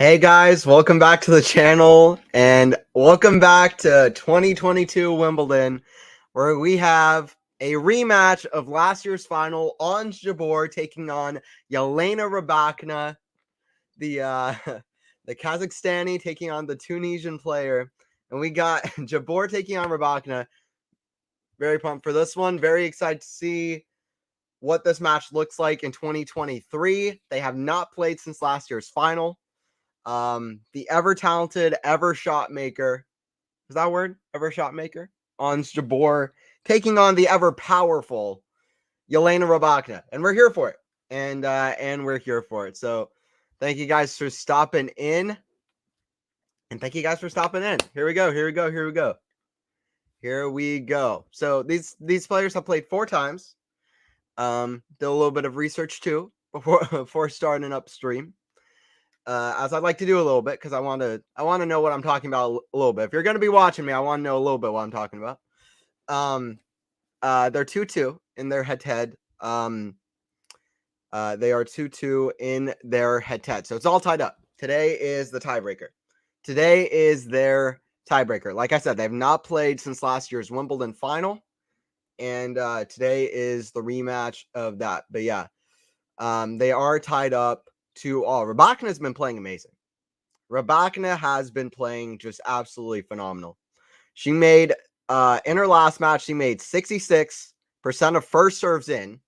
Hey guys, welcome back to the channel and welcome back to 2022 Wimbledon, where we have a rematch of last year's final. Jabeur taking on Elena Rybakina, the the Kazakhstani taking on the Tunisian player, and we got Jabeur taking on Rybakina. Very pumped for this one. Very excited to see what this match looks like in 2023. They have not played since last year's final. The ever talented, ever shot maker, is that a word? Ever shot maker? Jabeur taking on the ever powerful Elena Rybakina, and we're here for it. And we're here for it. So thank you guys for stopping in. And thank you guys for stopping in. Here we go. Here we go. Here we go. Here we go. So these players have played 4 times. Did a little bit of research too before starting upstream. As I'd like to do a little bit, because I want to know what I'm talking about a little bit. If you're going to be watching me, I want to know a little bit what I'm talking about. They're 2-2 in their head-to-head. They are 2-2 in their head-to-head. So it's all tied up. Today is the tiebreaker. Today is their tiebreaker. Like I said, they've not played since last year's Wimbledon final. And today is the rematch of that. But yeah, they are tied up 2-all. Rybakina has been playing amazing. Rybakina has been playing just absolutely phenomenal. She made, in her last match, she made 66% of first serves in,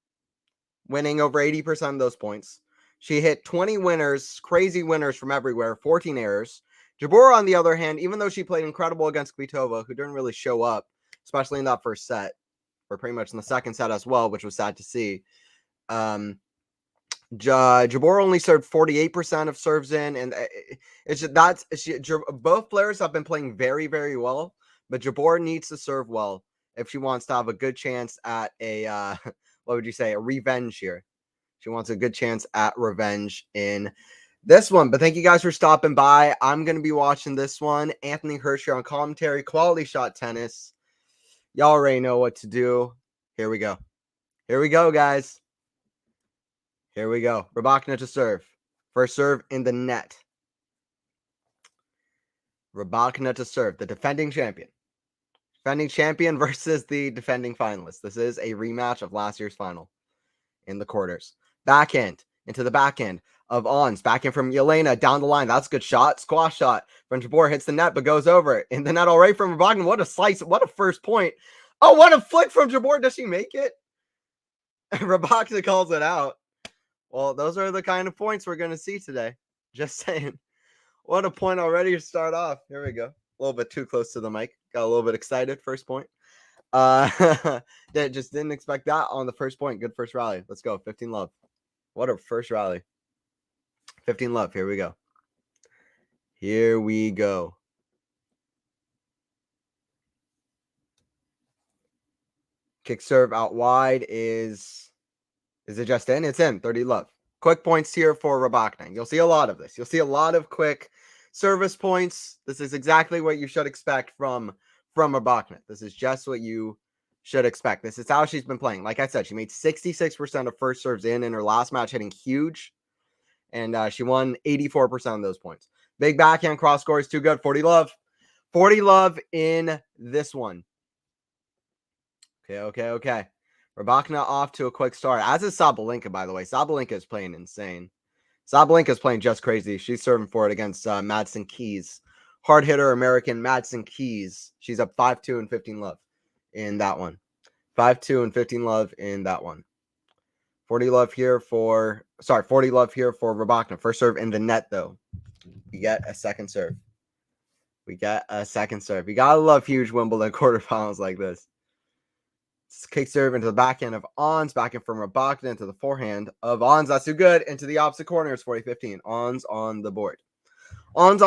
winning over 80% of those points. She hit 20 winners, crazy winners from everywhere, 14 errors. Jabeur, on the other hand, even though she played incredible against Kvitova, who didn't really show up, especially in that first set, or pretty much in the second set as well, which was sad to see. Jabeur only served 48% of serves in, and both players have been playing very, very well, but Jabeur needs to serve well if she wants to have a good chance at a what would you say, a revenge here. She wants a good chance at revenge in this one. But thank you guys for stopping by. I'm going to be watching this one. Anthony Hirsch here on commentary, Quality Shot Tennis. Y'all already know what to do. Here we go. Here we go, guys. Here we go. Rybakina to serve. First serve in the net. Rybakina to serve. The defending champion. Defending champion versus the defending finalist. This is a rematch of last year's final in the quarters. Backhand into the backhand of Ons. Backhand from Elena down the line. That's a good shot. Squash shot from Jabeur. Hits the net but goes over it. In the net already from Rybakina. What a slice. What a first point. Oh, what a flick from Jabeur. Does she make it? Rybakina calls it out. Well, those are the kind of points we're going to see today. Just saying. What a point already to start off. Here we go. A little bit too close to the mic. Got a little bit excited. First point. Just didn't expect that on the first point. Good first rally. Let's go. 15 love. What a first rally. 15 love. Here we go. Here we go. Kick serve out wide is it just in? It's in. 30 love. Quick points here for Rybakina. You'll see a lot of this. You'll see a lot of quick service points. This is exactly what you should expect from Rybakina. This is just what you should expect. This is how she's been playing. Like I said, she made 66% of first serves in her last match, hitting huge. And she won 84% of those points. Big backhand cross score is too good. 40 love. 40 love in this one. Okay. Rybakina off to a quick start, as is Sabalenka, by the way. Sabalenka is playing insane. Sabalenka is playing just crazy. She's serving for it against Madison Keys. Hard hitter American Madison Keys. She's up 5-2 and 15 love in that one. 5-2 and 15 love in that one. 40 love here for Rybakina. First serve in the net, though. We get a second serve. You gotta love huge Wimbledon quarterfinals like this. Kick serve into the backhand of Ons. Backhand from Rybakina into the forehand of Ons. That's too good. Into the opposite corner is 40-15. Ons on the board. But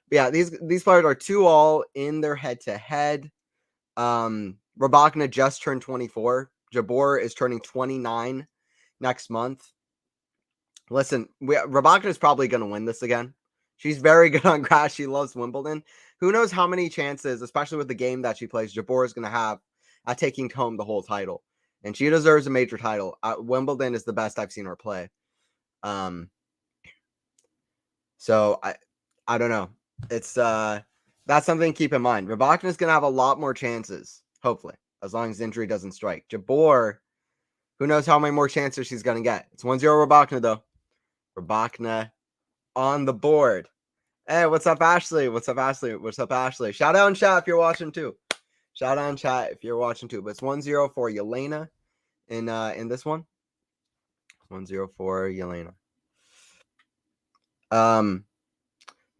yeah, these players are 2-all in their head-to-head. Rybakina just turned 24. Jabeur is turning 29 next month. Listen, Rybakina is probably going to win this again. She's very good on grass. She loves Wimbledon. Who knows how many chances, especially with the game that she plays, Jabeur is going to have at taking home the whole title. And she deserves a major title. Wimbledon is the best I've seen her play. So I don't know. It's that's something to keep in mind. Rybakina is going to have a lot more chances, hopefully, as long as injury doesn't strike. Jabeur, who knows how many more chances she's going to get. It's 1-0 Rybakina, though. Rybakina on the board. Hey, what's up, Ashley? What's up, Ashley? What's up, Ashley? Shout out in chat if you're watching, too. Shout out in chat if you're watching, too. But it's 1-0 for Elena in this one. 1-0 for Elena.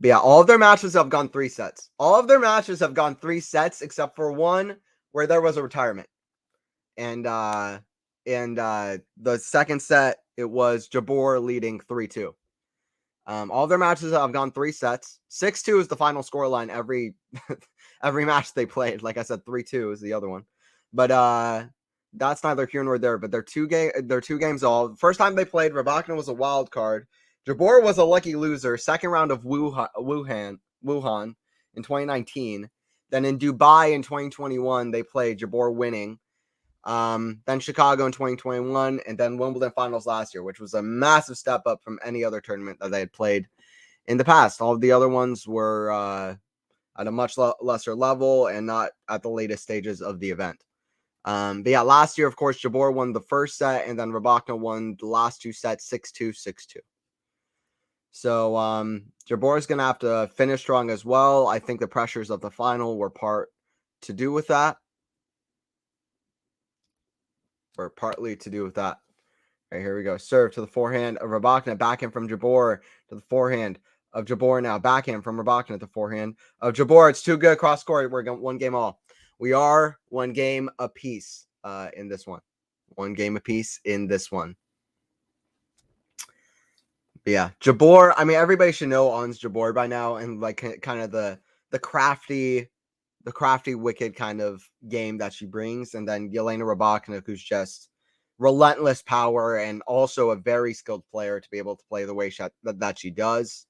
But yeah, all of their matches have gone 3 sets. All of their matches have gone 3 sets except for one where there was a retirement. And the second set, it was Jabeur leading 3-2. All of their matches have gone 3 sets. 6-2 is the final scoreline every every match they played. Like I said, 3-2 is the other one. But that's neither here nor there. But they're two games all. First time they played, Rybakina was a wild card. Jabeur was a lucky loser. Second round of Wuhan in 2019. Then in Dubai in 2021, they played, Jabeur winning. Then Chicago in 2021, and then Wimbledon finals last year, which was a massive step up from any other tournament that they had played in the past. All of the other ones were at a much lesser level and not at the latest stages of the event. But yeah, last year, of course, Jabeur won the first set, and then Rybakina won the last 2 sets, 6-2, 6-2. So Jabeur is going to have to finish strong as well. I think the pressures of the final were part to do with that. Or partly to do with that. All right, here we go. Serve to the forehand of Rybakina. Backhand from Jabeur to the forehand of Jabeur now. Backhand from Rybakina to the forehand of Jabeur. It's too good. Cross court. We're going 1 game all. We are 1 game apiece in this one. 1 game apiece in this one. But yeah, Jabeur. I mean, everybody should know Ons Jabeur by now, and like kind of the crafty, wicked kind of game that she brings, and then Elena Rybakina, who's just relentless power and also a very skilled player to be able to play the way that she does.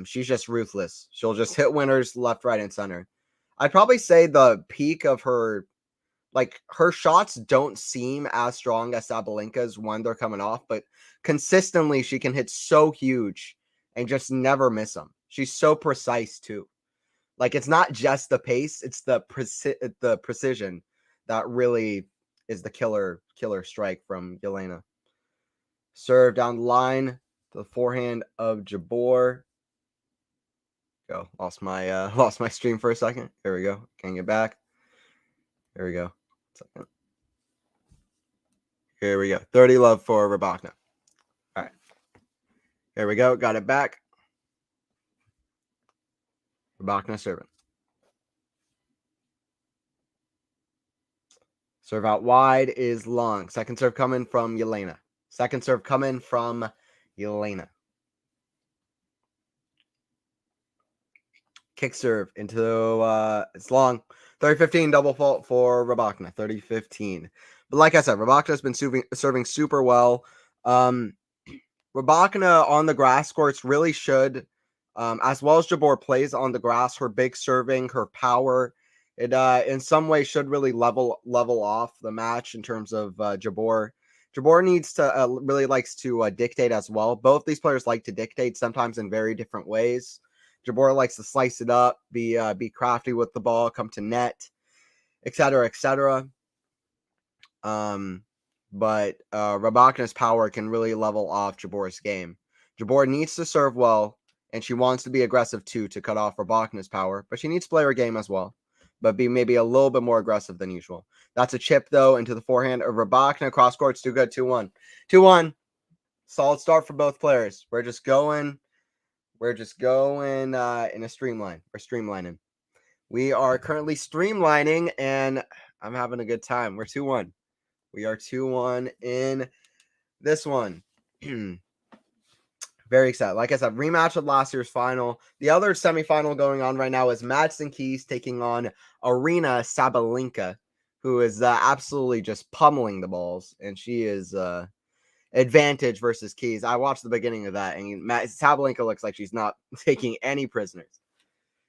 She's just ruthless. She'll just hit winners left, right, and center. I'd probably say the peak of her, like, her shots don't seem as strong as Sabalenka's when they're coming off, but consistently she can hit so huge and just never miss them. She's so precise too. Like, it's not just the pace, it's the precision that really is the killer strike from Elena. Serve down the line to the forehand of Jabeur. Go. Lost my stream for a second. There we go. Can't get back. There we go. Second. Here we go. 30 love for Rybakina. All right. Here we go. Got it back. Rybakina serving. Serve out wide is long. Second serve coming from Elena. Second serve coming from Elena. Kick serve into it's long. 30-15 double fault for Rybakina. 30-15. But like I said, Rybakina's been serving super well. Rybakina on the grass courts really should, as well as Jabeur plays on the grass, her big serving, her power, it in some way should really level off the match in terms of Jabeur. Jabeur needs to really likes to dictate as well. Both these players like to dictate, sometimes in very different ways. Jabeur likes to slice it up, be crafty with the ball, come to net, etc., etc. But Rybakina's power can really level off Jabeur's game. Jabeur needs to serve well, and she wants to be aggressive too to cut off Rybakina's power, but she needs to play her game as well, but be maybe a little bit more aggressive than usual. That's a chip, though, into the forehand of Rybakina. Cross court's too good. 2-1. 2-1. Solid start for both players. We're just going in a streamline. We're streamlining. We are currently streamlining, and I'm having a good time. We're 2-1. We are 2-1 in this one. Very excited. Like I said, rematch of last year's final. The other semifinal going on right now is Madison Keys taking on Aryna Sabalenka, who is absolutely just pummeling the balls, and she is advantage versus Keys. I watched the beginning of that, and Sabalenka looks like she's not taking any prisoners.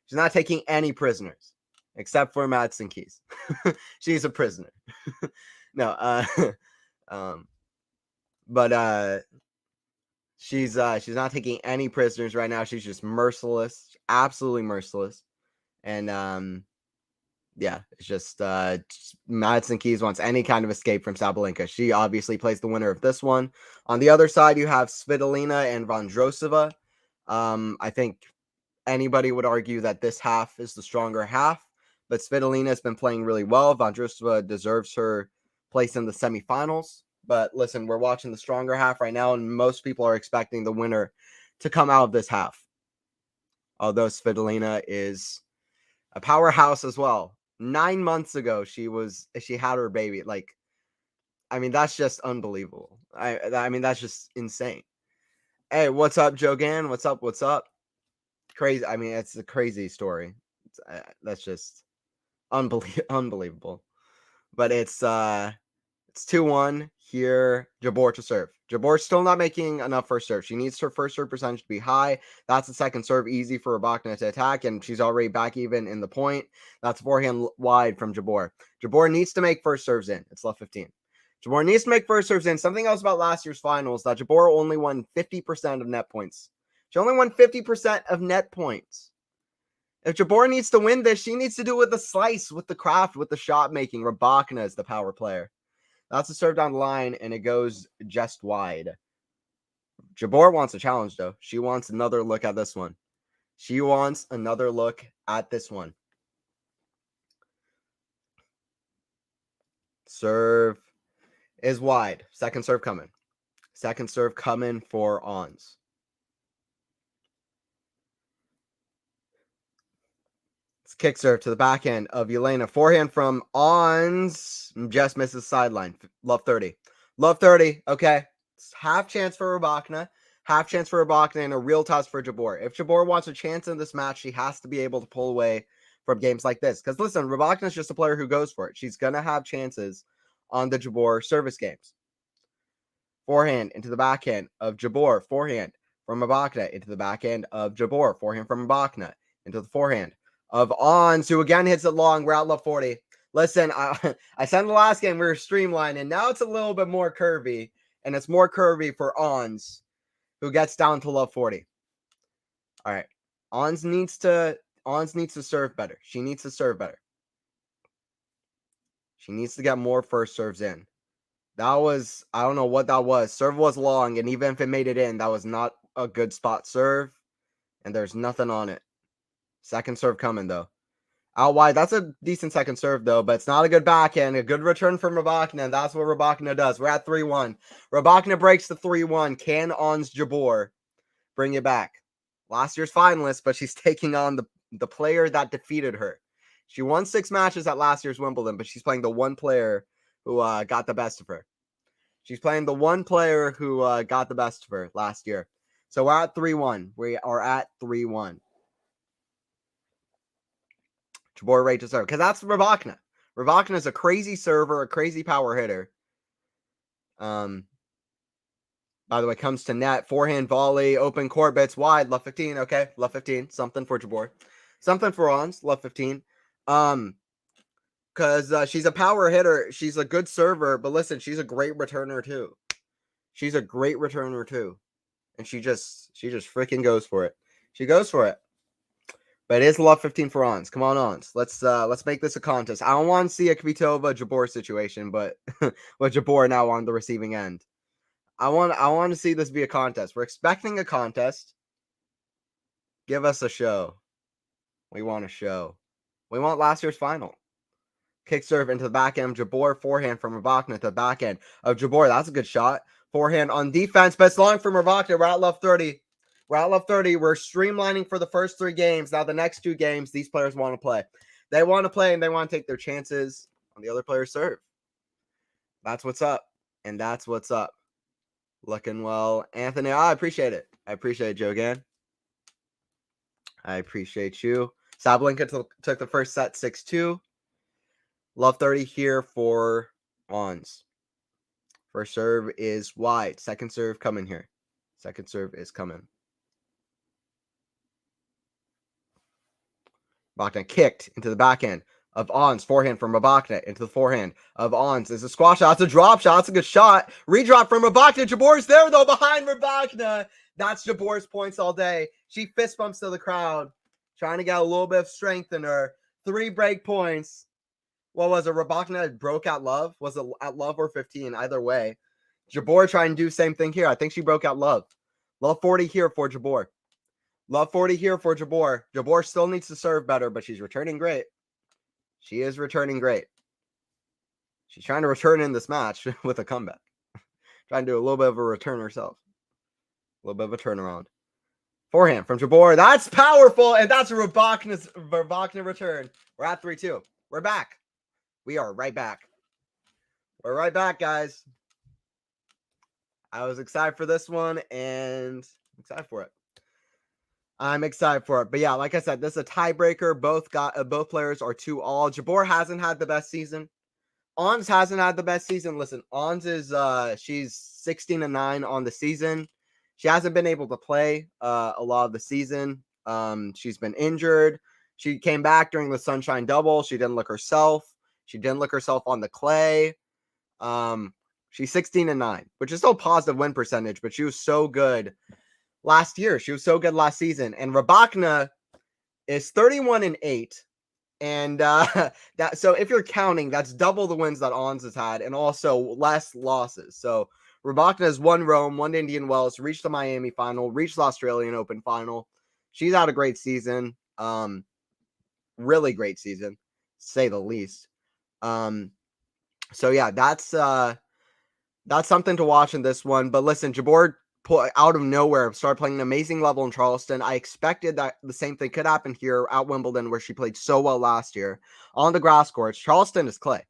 She's not taking any prisoners, except for Madison Keys. She's a prisoner. No, but She's not taking any prisoners right now. She's just merciless, absolutely merciless. And yeah, it's just Madison Keys wants any kind of escape from Sabalenka. She obviously plays the winner of this one. On the other side, you have Svitolina and Vondrousova. I think anybody would argue that this half is the stronger half, but Svitolina has been playing really well. Vondrousova deserves her place in the semifinals. But listen, we're watching the stronger half right now, and most people are expecting the winner to come out of this half. Although Svitolina is a powerhouse as well. 9 months ago, she had her baby. Like, I mean, that's just unbelievable. I mean, that's just insane. Hey, what's up, Jogan? What's up? What's up? Crazy. I mean, it's a crazy story. That's just unbelievable. But it's 2-1 here. Jabeur to serve. Jabeur's still not making enough first serve. She needs her first serve percentage to be high. That's the second serve, easy for Rybakina to attack, and she's already back even in the point. That's forehand wide from Jabeur. Jabeur needs to make first serves in. It's left 15. Jabeur needs to make first serves in. Something else about last year's finals, that Jabeur only won 50% of net points. She only won 50% of net points. If Jabeur needs to win this, she needs to do it with the slice, with the craft, with the shot making. Rybakina is the power player. That's a serve down the line, and it goes just wide. Jabeur wants a challenge, though. She wants another look at this one. She wants another look at this one. Serve is wide. Second serve coming. Second serve coming for Ons. It's kick serve to the back end of Elena. Forehand from Ons. Just misses sideline. Love 30. Love 30. Okay. It's half chance for Rybakina. Half chance for Rybakina and a real toss for Jabeur. If Jabeur wants a chance in this match, she has to be able to pull away from games like this. Because listen, Rybakina is just a player who goes for it. She's going to have chances on the Jabeur service games. Forehand into the backhand of Jabeur. Forehand from Rybakina into the backhand of Jabeur. Forehand from Rybakina into the forehand of Ons, who again hits it long. We're at love 40. Listen, I said in the last game we were streamlining. Now it's a little bit more curvy, and it's more curvy for Ons, who gets down to love 40. All right. Ons needs to serve better. She needs to serve better. She needs to get more first serves in. That was, I don't know what that was. Serve was long, and even if it made it in, that was not a good spot serve, and there's nothing on it. Second serve coming, though. Out wide, that's a decent second serve, though, but it's not a good backhand. A good return from Rybakina, and that's what Rybakina does. We're at 3-1. Rybakina breaks the 3-1. Can Ons Jabeur bring it back? Last year's finalist, but she's taking on the player that defeated her. She won 6 matches at last year's Wimbledon, but she's playing the one player who got the best of her. She's playing the one player who got the best of her last year. So we're at 3-1. We are at 3-1. Jabeur ready to serve. Because that's Rybakina. Rybakina is a crazy server, a crazy power hitter. By the way, comes to net. Forehand volley, open court, bits wide. Left 15. Okay, left 15. Something for Jabeur. Something for Ons. Left 15. Because she's a power hitter. She's a good server. But listen, she's a great returner, too. She's a great returner, too. And she just freaking goes for it. She goes for it. But it is love 15 for Ons. Come on, Ons. Let's make this a contest. I don't want to see a Kvitova Jabeur situation, but with Jabeur now on the receiving end. I want to see this be a contest. We're expecting a contest. Give us a show. We want a show. We want last year's final. Kick serve into the back end of Jabeur. Forehand from Rybakina to the back end of Jabeur. That's a good shot. Forehand on defense, but it's long from Rybakina. We're at love 30. We're at love 30. We're streamlining for the first 3 games. Now, the next 2 games, these players want to play. They want to play, and they want to take their chances on the other player's serve. That's what's up, and that's what's up. Looking well. Anthony, I appreciate it. I appreciate it, Joe, again. I appreciate you. Sabalenka took the first set 6-2. Love 30 here for Ons. First serve is wide. Second serve coming here. Second serve is coming. Rybakina kicked into the backhand of Ons. Forehand from Rybakina into the forehand of Ons. It's a squash shot. It's a drop shot. It's a good shot. Redrop from Rybakina. Jabeur's there, though, behind Rybakina. That's Jabeur's points all day. She fist bumps to the crowd, trying to get a little bit of strength in her. 3 break points. What was it? Rybakina broke at love? Was it at love or 15? Either way. Jabeur trying to do the same thing here. I think she broke out love. Love 40 here for Jabeur. Love 40 here for Jabeur. Jabeur still needs to serve better, but she's returning great. She is returning great. She's trying to return in this match with a comeback. Trying to do a little bit of a return herself. A little bit of a turnaround. Forehand from Jabeur. That's powerful, and that's a Rybakina return. We're at 3-2. We're back. We are right back. We're right back, guys. I was excited for this one, and I'm excited for it. I'm excited for it. But yeah, like I said, this is a tiebreaker. Both players are 2-all. Jabeur hasn't had the best season. Ons hasn't had the best season. Listen, Ons is she's 16-9 on the season. She hasn't been able to play a lot of the season. She's been injured. She came back during the Sunshine Double. She didn't look herself. She didn't look herself on the clay. She's 16-9, which is still positive win percentage, but she was so good last year. She was so good last season. And Rybakina is 31-8. And so if you're counting, that's double the wins that Ons has had and also less losses. So Rybakina has won Rome, won Indian Wells, reached the Miami final, reached the Australian Open final. She's had a great season. Really great season, to say the least. So yeah, that's something to watch in this one. But listen, Jabeur out of nowhere started playing an amazing level in Charleston. I expected that the same thing could happen here at Wimbledon, where she played so well last year on the grass courts. Charleston is clay.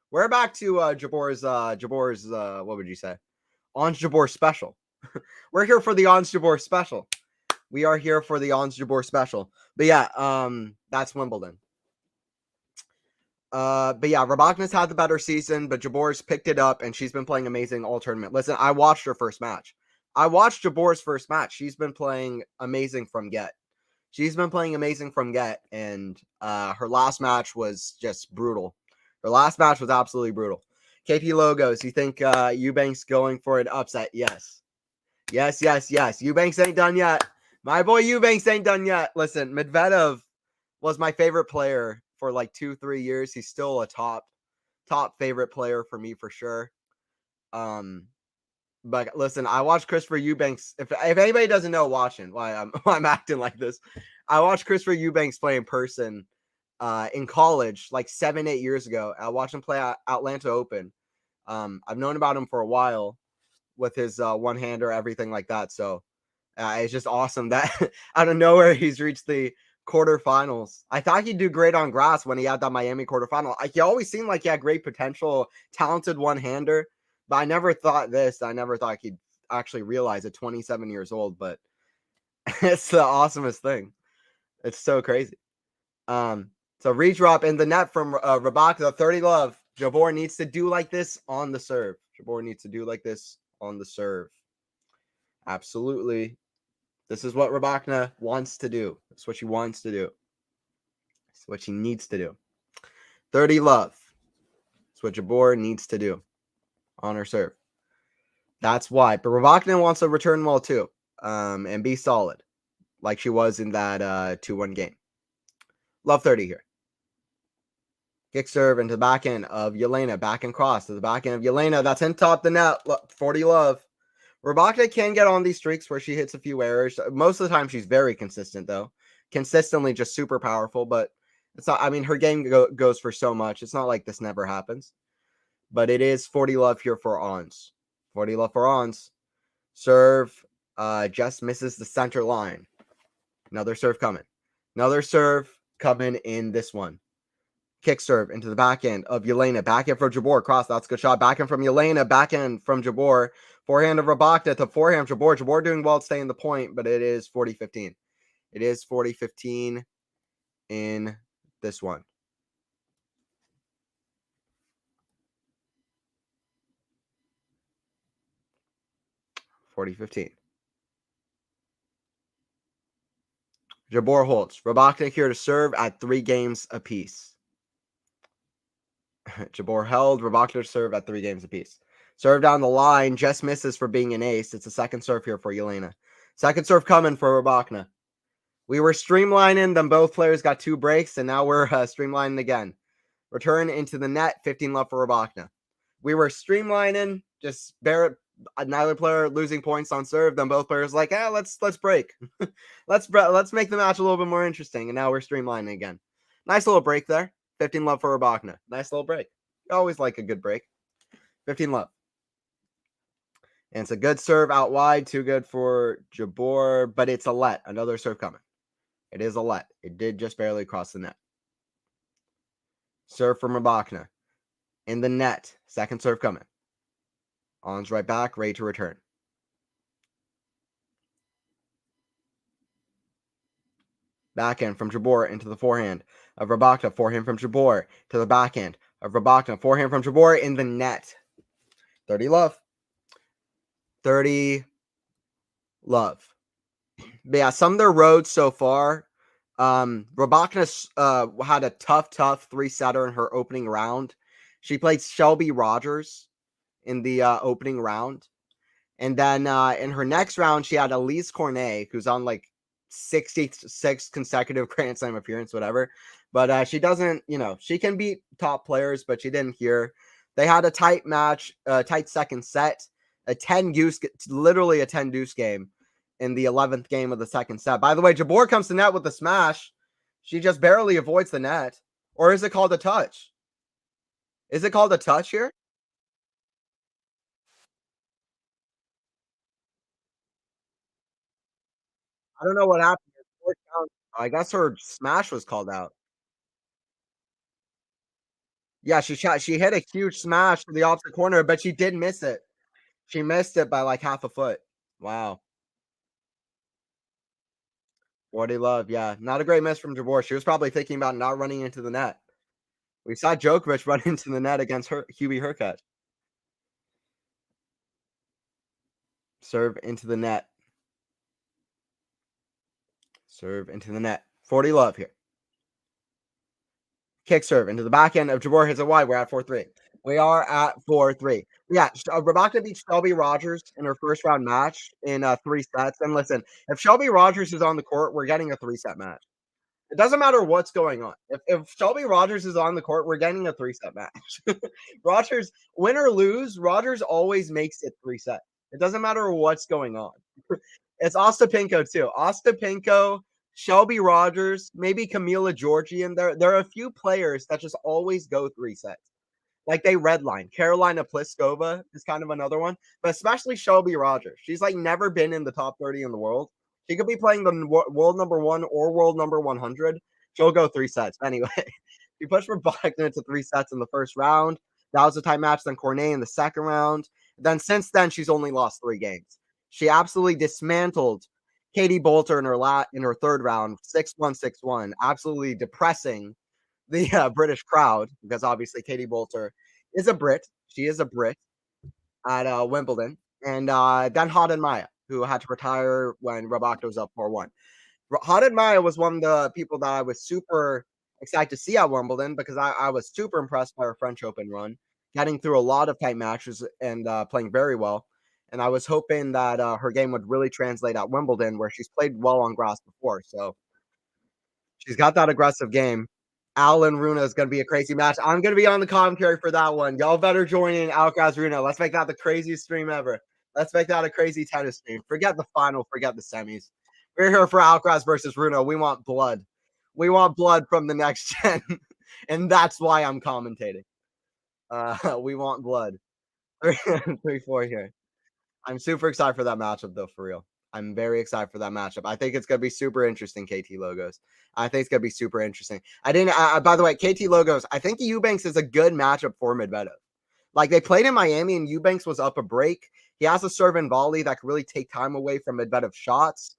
We're back to Jabeur's what would you say? Ons Jabeur special. We're here for the Ons Jabeur special. We are here for the Ons Jabeur special. But yeah, that's Wimbledon. But yeah, Rybakina's had the better season, but Jabeur's picked it up, and she's been playing amazing all tournament. Listen, I watched her first match. I watched Jabeur's first match. She's been playing amazing from get. And her last match was just brutal. Her last match was absolutely brutal. KP Logos, you think Eubanks going for an upset? Yes. Eubanks ain't done yet. My boy Eubanks ain't done yet. Listen, Medvedev was my favorite player for like 2-3 years. He's still a top favorite player for me for sure. But listen, I watched Christopher Eubanks. If anybody doesn't know, watching why I'm acting like this, I watched Christopher Eubanks play in person in college like 7-8 years ago. I watched him play at Atlanta Open. I've known about him for a while with his one-hander, everything like that. So it's just awesome that out of nowhere he's reached the quarterfinals. I thought he'd do great on grass when he had that Miami quarterfinal. He always seemed like he had great potential, talented one-hander. But I never thought he'd actually realize at 27 years old. But it's the awesomest thing. It's so crazy. So redrop in the net from Rybakina, 30 love. Jabeur needs to do like this on the serve. Absolutely. This is what Rybakina wants to do. It's what she wants to do. It's what she needs to do. 30 love. It's what Jabeur needs to do on her serve. That's why. But Rybakina wants to return well too, and be solid, like she was in that 2-1 game. Love 30 here. Kick serve into the back end of Elena. Back and cross to the back end of Elena. That's in top the net. 40 love. Rybakina can get on these streaks where she hits a few errors. Most of the time, she's very consistent, though. Consistently just super powerful, but it's not. I mean, her game goes for so much. It's not like this never happens. But it is 40 love here for Ons. 40 love for Ons. Serve just misses the center line. Another serve coming. In this one. Kick serve into the back end of Elena. Back end from Jabeur. Cross. That's a good shot. Back end from Elena. Back end from Jabeur. Forehand of Rybakina to forehand Jabeur. Jabeur doing well to stay in the point, but it is 40-15. It is 40-15 in this one. Jabeur holds. Rybakina here to serve at 3 games apiece. Jabeur held. Rybakina serve at 3 games apiece. Serve down the line, just misses for being an ace. It's a second serve here for Elena. Second serve coming for Rybakina. We were streamlining, then both players got 2 breaks, and now we're streamlining again. Return into the net, 15 love for Rybakina. We were streamlining, just neither player losing points on serve. Then both players like, let's break, let's make the match a little bit more interesting. And now we're streamlining again. Nice little break there. 15 love for Rybakina. Nice little break. You always like a good break. 15 love. And it's a good serve out wide. Too good for Jabeur, but it's a let. Another serve coming. It is a let. It did just barely cross the net. Serve from Rybakina. In the net. Second serve coming. On's right back, ready to return. Backhand from Jabeur into the forehand of Rybakina. Forehand from Jabeur to the backhand of Rybakina. Forehand from Jabeur in the net. 30 love. 30 love. But yeah, some of their roads so far. Rybakina had a tough 3-setter in her opening round. She played Shelby Rogers in the opening round. And then in her next round, she had Elise Cornet, who's on like 66 consecutive Grand Slam appearance, whatever. But she doesn't, she can beat top players, but she didn't here. They had a tight match, tight second set, literally a 10 deuce game in the 11th game of the second set. By the way, Jabeur comes to net with the smash. She just barely avoids the net. Or is it called a touch? Is it called a touch here? I don't know what happened. I guess her smash was called out. Yeah, she hit a huge smash to the opposite corner, but she did miss it. She missed it by like half a foot. Wow. 40 love, yeah. Not a great miss from Jabeur. She was probably thinking about not running into the net. We saw Djokovic run into the net against Hubie Hurkacz. Serve into the net. Serve into the net. 40 love here. Kick serve into the back end of Jabeur hits it wide. We're at 4-3. We are at 4-3. Yeah, Rybakina beat Shelby Rogers in her first round match in 3 sets. And listen, if Shelby Rogers is on the court, we're getting a 3-set match. It doesn't matter what's going on. If Shelby Rogers is on the court, we're getting a 3-set match. Rogers, win or lose, Rogers always makes it 3 sets. It doesn't matter what's going on. It's Ostapenko too. Ostapenko, Shelby Rogers, maybe Camila Georgian. There are a few players that just always go 3 sets. Like they redline. Carolina Pliskova is kind of another one, but especially Shelby Rogers. She's like never been in the top 30 in the world. She could be playing the world number 1 or world number 100. She'll go 3 sets. Anyway, she pushed Rybakina into 3 sets in the first round. That was a tight match. Then Cornet in the second round. Then since then, she's only lost 3 games. She absolutely dismantled Katie Bolter in her third round, 6-1, 6-1. Absolutely depressing the British crowd because obviously Katie Bolter is a Brit. She is a Brit at Wimbledon. And then Haden Maya, who had to retire when Rybakina was up 4-1. Haden Maya was one of the people that I was super excited to see at Wimbledon because I was super impressed by her French Open run, getting through a lot of tight matches and playing very well. And I was hoping that her game would really translate at Wimbledon, where she's played well on grass before. So she's got that aggressive game. Alan Runa is going to be a crazy match. I'm going to be on the commentary for that one. Y'all better join in Alcaraz Runa. Let's make that the craziest stream ever. Let's make that a crazy tennis stream. Forget the final, forget the semis. We're here for Alcaraz versus Runa. We want blood. We want blood from the next gen. And that's why I'm commentating. We want blood. 3-4 here. I'm super excited for that matchup, though, for real. I'm very excited for that matchup. I think it's going to be super interesting, KT Logos. I think it's going to be super interesting. By the way, KT Logos, I think Eubanks is a good matchup for Medvedev. Like, they played in Miami, and Eubanks was up a break. He has a serve and volley that can really take time away from Medvedev's shots.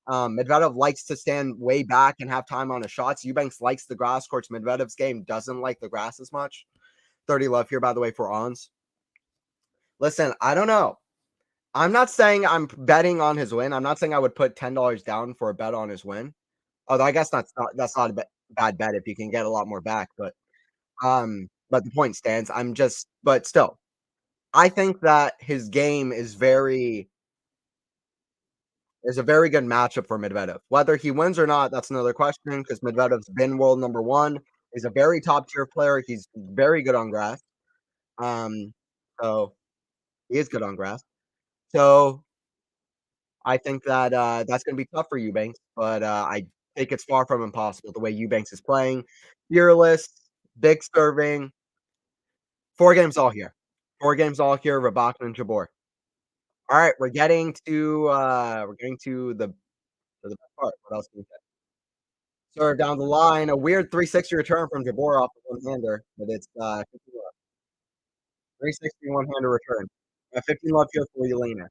Medvedev likes to stand way back and have time on his shots. Eubanks likes the grass courts. Medvedev's game doesn't like the grass as much. 30 love here, by the way, for Ons. Listen, I don't know. I'm not saying I'm betting on his win. I'm not saying I would put $10 down for a bet on his win. Although I guess that's not a bad bet if you can get a lot more back. But but the point stands. But still, I think that his game is a very good matchup for Medvedev. Whether he wins or not, that's another question because Medvedev's been world number one. He's a very top tier player. He's very good on grass. Um, so he is good on grass. So I think that that's going to be tough for Eubanks, but I think it's far from impossible the way Eubanks is playing. Fearless, big serving. 4 games all here. 4 games all here. Rybakina and Jabeur. All right, we're getting to the best part. What else can we say? Serve down the line, a weird 360 return from Jabeur off the one-hander, but it's 360 one-hander return. 15 love here for Elena.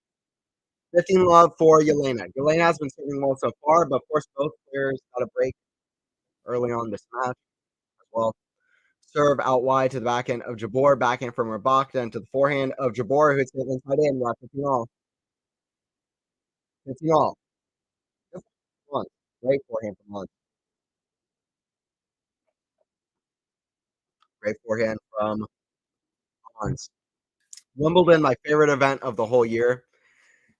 15 love for Elena. Elena has been serving well so far, but of course both players got a break early on this match as well. Serve out wide to the backhand of Jabeur, backhand from Rybakina into the forehand of Jabeur, who hits it inside in. 15 all. 15 all. Great forehand from Munt. Great forehand from Munt. Wimbledon, my favorite event of the whole year.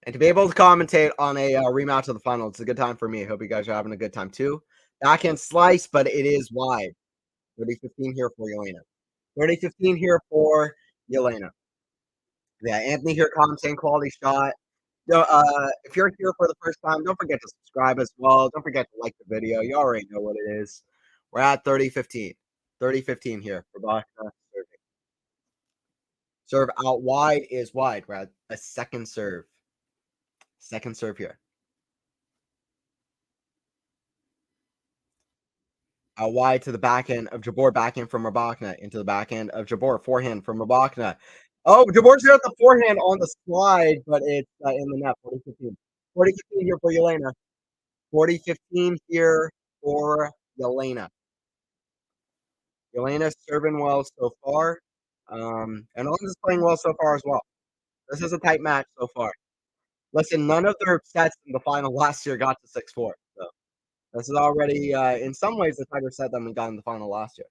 And to be able to commentate on a rematch of the final, it's a good time for me. Hope you guys are having a good time too. Backhand slice, but it is wide. 30-15 here for Elena. 30-15 here for Elena. Yeah, Anthony here commentating quality shot. If you're here for the first time, don't forget to subscribe as well. Don't forget to like the video. You already know what it is. We're at 30-15. 30-15 here for Bakna. Serve out wide is wide. We're at a second serve. Second serve here. Out wide to the backhand of Jabeur, backhand from Rybakina into the backhand of Jabeur, forehand from Rybakina. Oh, Jabeur's got the forehand on the slide, but it's in the net. 40-15. 40-15 here for Elena. 40-15 here for Elena. Elena's serving well so far. And Elena's playing well so far as well. This is a tight match so far. Listen, none of their sets in the final last year got to 6-4. So this is already, in some ways, a tighter set than we got in the final last year.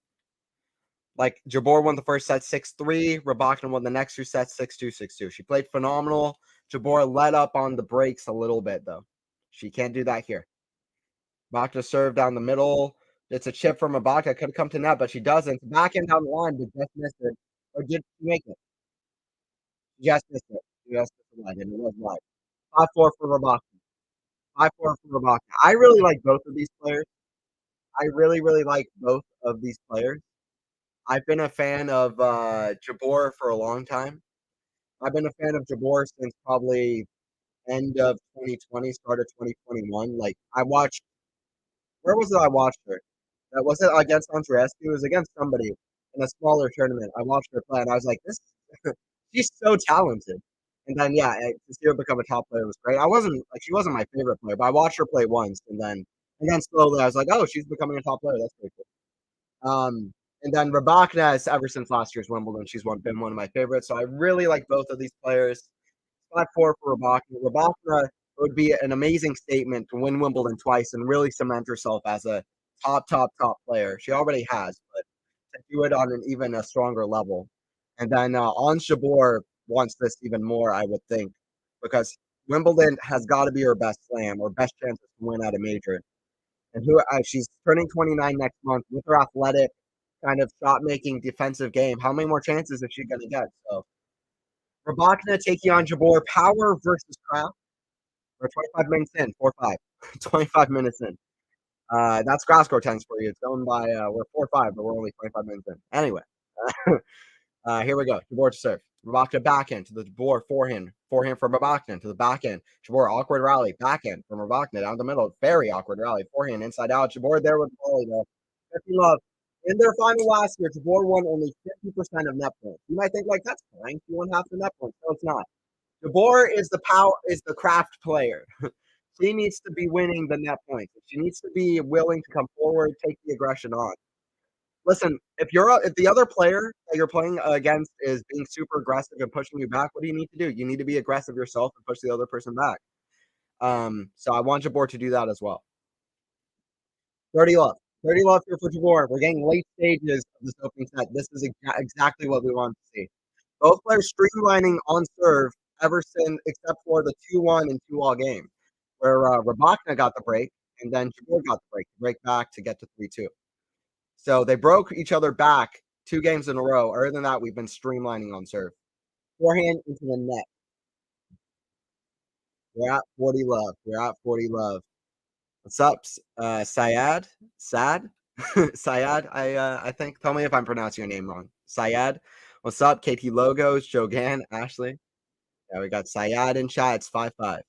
Like, Jabeur won the first set 6-3. Rybakina won the next 2 sets 6-2, 6-2. She played phenomenal. Jabeur let up on the breaks a little bit, though. She can't do that here. Rybakina served down the middle. It's a chip from Rybakina. Could have come to net, but she doesn't. Backhand down the line, but just missed it. Or did she make it? Just missed it. Just missed the line, and it was wide. 5-4 for Rybakina. 5-4 for Rybakina. I really like both of these players. I really, really like both of these players. I've been a fan of Jabeur for a long time. I've been a fan of Jabeur since probably end of 2020, start of 2021. Like, I watched, where was it I watched her? That was it against Andreescu. It was against somebody in a smaller tournament. I watched her play, and I was like, this, she's so talented. And then, yeah, to see her become a top player was great. She wasn't my favorite player, but I watched her play once, and then slowly I was like, oh, she's becoming a top player. That's pretty cool. And then Rybakina, ever since last year's Wimbledon, been one of my favorites. So I really like both of these players. 5-4 for Rybakina. Rybakina would be an amazing statement to win Wimbledon twice and really cement herself as a top player. She already has, but to do it on an even a stronger level. And then Ons Jabeur wants this even more, I would think, because Wimbledon has got to be her best slam or best chances to win at a major. And she's turning 29 next month with her athletic kind of shot making defensive game. How many more chances is she going to get? So Rybakina taking on Jabeur, power versus craft. We're 25 minutes in, 4-5. 25 minutes in. That's grass court tennis for you. It's going by, we're 4-5, but we're only 25 minutes in. Anyway, here we go. Jabeur to serve. Rybakina backhand to the Jabeur forehand. Forehand from Rybakina to the backhand. Jabeur awkward rally. Backhand from Rybakina down the middle. Very awkward rally. Forehand inside out. Jabeur there with the volley though. 50 love. In their final last year, Jabeur won only 50% of net points. You might think, like, that's fine. She won half the net points. No, it's not. Jabeur is the craft player. She needs to be winning the net points. She needs to be willing to come forward, take the aggression on. Listen, if the other player that you're playing against is being super aggressive and pushing you back, what do you need to do? You need to be aggressive yourself and push the other person back. So I want Jabeur to do that as well. 30 love. 30 love here for Jabeur. We're getting late stages of this opening set. This is exactly what we want to see. Both players streamlining on serve ever since, except for the 2-1 and 2-all game, where Rybakina got the break, and then Jabeur got the break back to get to 3-2. So they broke each other back 2 games in a row. Other than that, we've been streamlining on serve. Forehand into the net. We're at 40 love. We're at 40 love. What's up, Syed? Sad? Syed, I think. Tell me if I'm pronouncing your name wrong. Syed. What's up, KT Logos, Jogan, Ashley? Yeah, we got Syed in chat. It's 5-5.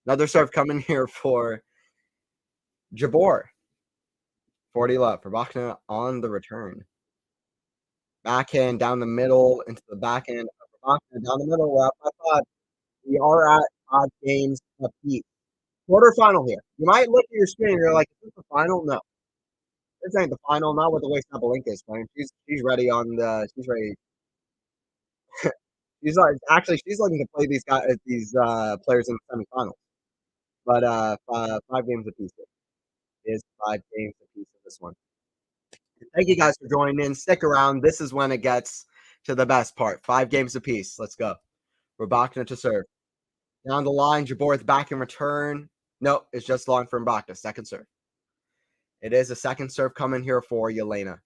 Another serve coming here for Jabeur. 40 love. Rybakina on the return. Backhand down the middle into the backhand. Rybakina down the middle. We're at 5-5. We are at odd games apiece. Quarterfinal here. You might look at your screen and you're like, is this the final? No. This ain't the final, not with the way Sabalenka is playing. She's ready on the she's ready. She's like she's looking to play these players in the semifinals. But 5 games apiece. It is 5 games apiece in this one. Thank you guys for joining in. Stick around. This is when it gets to the best part. 5 games apiece. Let's go. Rybakina to serve. Down the line, Jabeur back in return. No, it's just long for Rybakina. Second serve. It is a second serve coming here for Elena.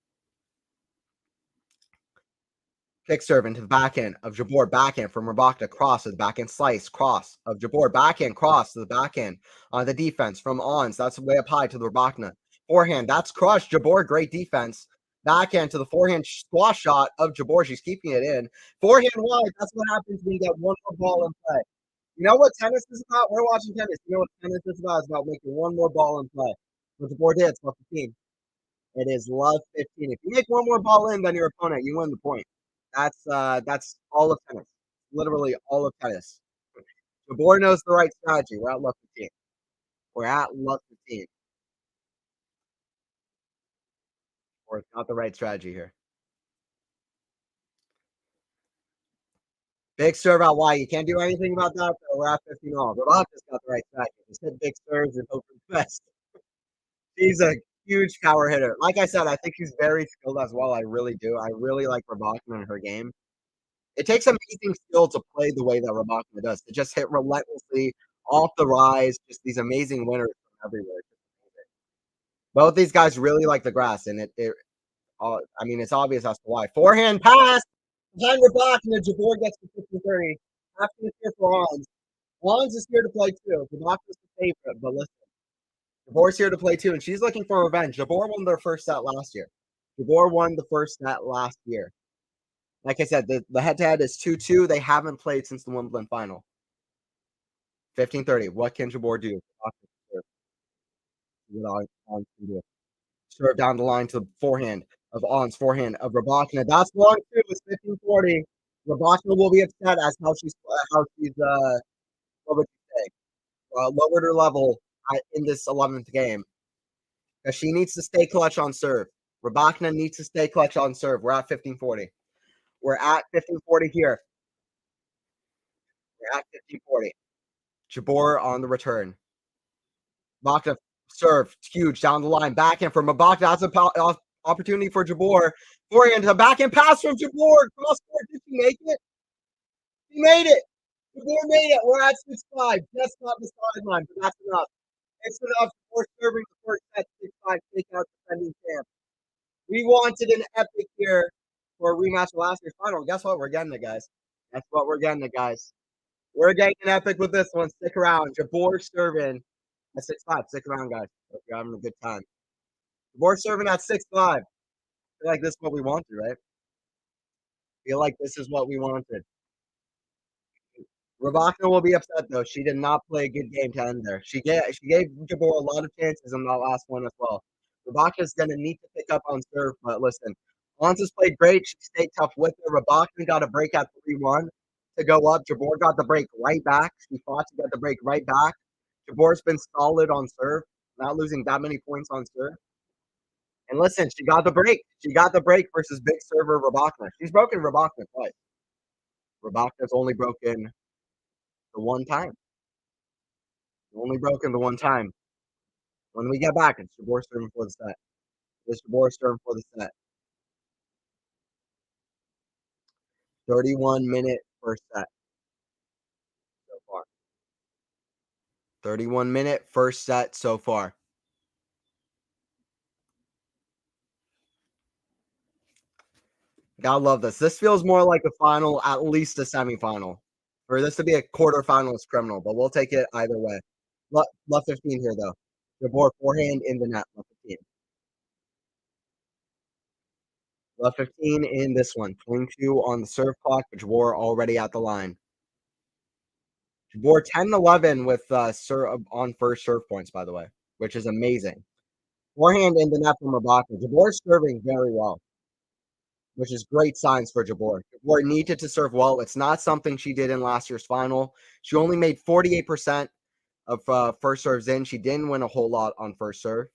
Kick serve into the backhand of Jabeur, backhand from Rybakina, cross to the backhand slice, cross of Jabeur, backhand, cross to the backhand on the defense from Ons. That's way up high to the Rybakina. Forehand, that's crushed. Jabeur, great defense. Backhand to the forehand squash shot of Jabeur. She's keeping it in. Forehand wide. That's what happens when you get one more ball in play. You know what tennis is about? We're watching tennis. You know what tennis is about? It's about making one more ball in play. What Jabeur did, it's love 15. It is love 15. If you make one more ball in than your opponent, you win the point. That's all of tennis. Literally all of tennis. Jabeur knows the right strategy. We're at love 15. We're at love 15. Or it's not the right strategy here. Big serve out wide. You can't do anything about that. So we're at 15 all. Rybakina's got the right strategy. Just hit big serves and hope for the best. She's a huge power hitter. Like I said, I think she's very skilled as well. I really do. I really like Rybakina in her game. It takes amazing skill to play the way that Rybakina does. To just hit relentlessly off the rise, just these amazing winners from everywhere. Both these guys really like the grass, and I mean, it's obvious as to why. Forehand pass behind Rybakina. Jabeur gets to 50-30. After the here for Ons. Ons is here to play too. Rybakina's the favorite, but listen, Jabeur's here to play too, and she's looking for revenge. Jabeur won their first set last year. Jabeur won the first set last year. Like I said, the head-to-head is 2-2. They haven't played since the Wimbledon final. 15-30. What can Jabeur do? Serve down the line to the forehand of Ons, forehand of Rybakina. That's long too. It's 15-40. Rybakina will be upset as how she's what would you say? Lowered her level in this 11th game. Because she needs to stay clutch on serve. Rybakina needs to stay clutch on serve. We're at 15-40. We're at 15-40 here. We're at 15-40. Jabeur on the return. Rybakina serve. It's huge down the line. Backhand from Rybakina. That's an opportunity for Jabeur. Forehand to the backhand pass from Jabeur. Cross court. Did she make it? She made it. Jabeur made it. We're at 6-5. Just not the sideline, but that's enough. It's enough for serving the first set 6-5. Take out defending champ. We wanted an epic here for a rematch of last year's final. Guess what? We're getting it, guys. That's what we're getting it, guys. We're getting an epic with this one. Stick around. Jabeur serving at 6-5. Stick around, guys. Hope you're having a good time. Jabeur serving at 6-5. I feel like this is what we wanted, right? I feel like this is what we wanted. Rybakina will be upset though. She did not play a good game to end there. She gave Jabeur a lot of chances in that last one as well. Rybakina's gonna need to pick up on serve, but listen, Ons has played great. She stayed tough with her. Rybakina got a break at 3-1 to go up. Jabeur got the break right back. She fought to get the break right back. Jabeur's been solid on serve, not losing that many points on serve. And listen, she got the break. She got the break versus big server Rybakina. She's broken Rybakina twice. Rybakina's only broken the one time. Only broken the one time. When we get back, it's Jabeur serving for the set. Is Jabeur serving for the set? 31-minute first set so far. 31-minute first set so far. Gotta love this. This feels more like a final, at least a semifinal. For this to be a quarterfinal is criminal, but we'll take it either way. Love 15 here, though. Jabeur forehand in the net. Love 15. Love 15 in this one. 22 on the serve clock, but Jabeur already at the line. Jabeur 10-11 with on first serve points, by the way, which is amazing. Forehand in the net from Rybakina. Jabeur's serving very well, which is great signs for Jabeur. Jabeur needed to serve well. It's not something she did in last year's final. She only made 48% of first serves in. She didn't win a whole lot on first serve.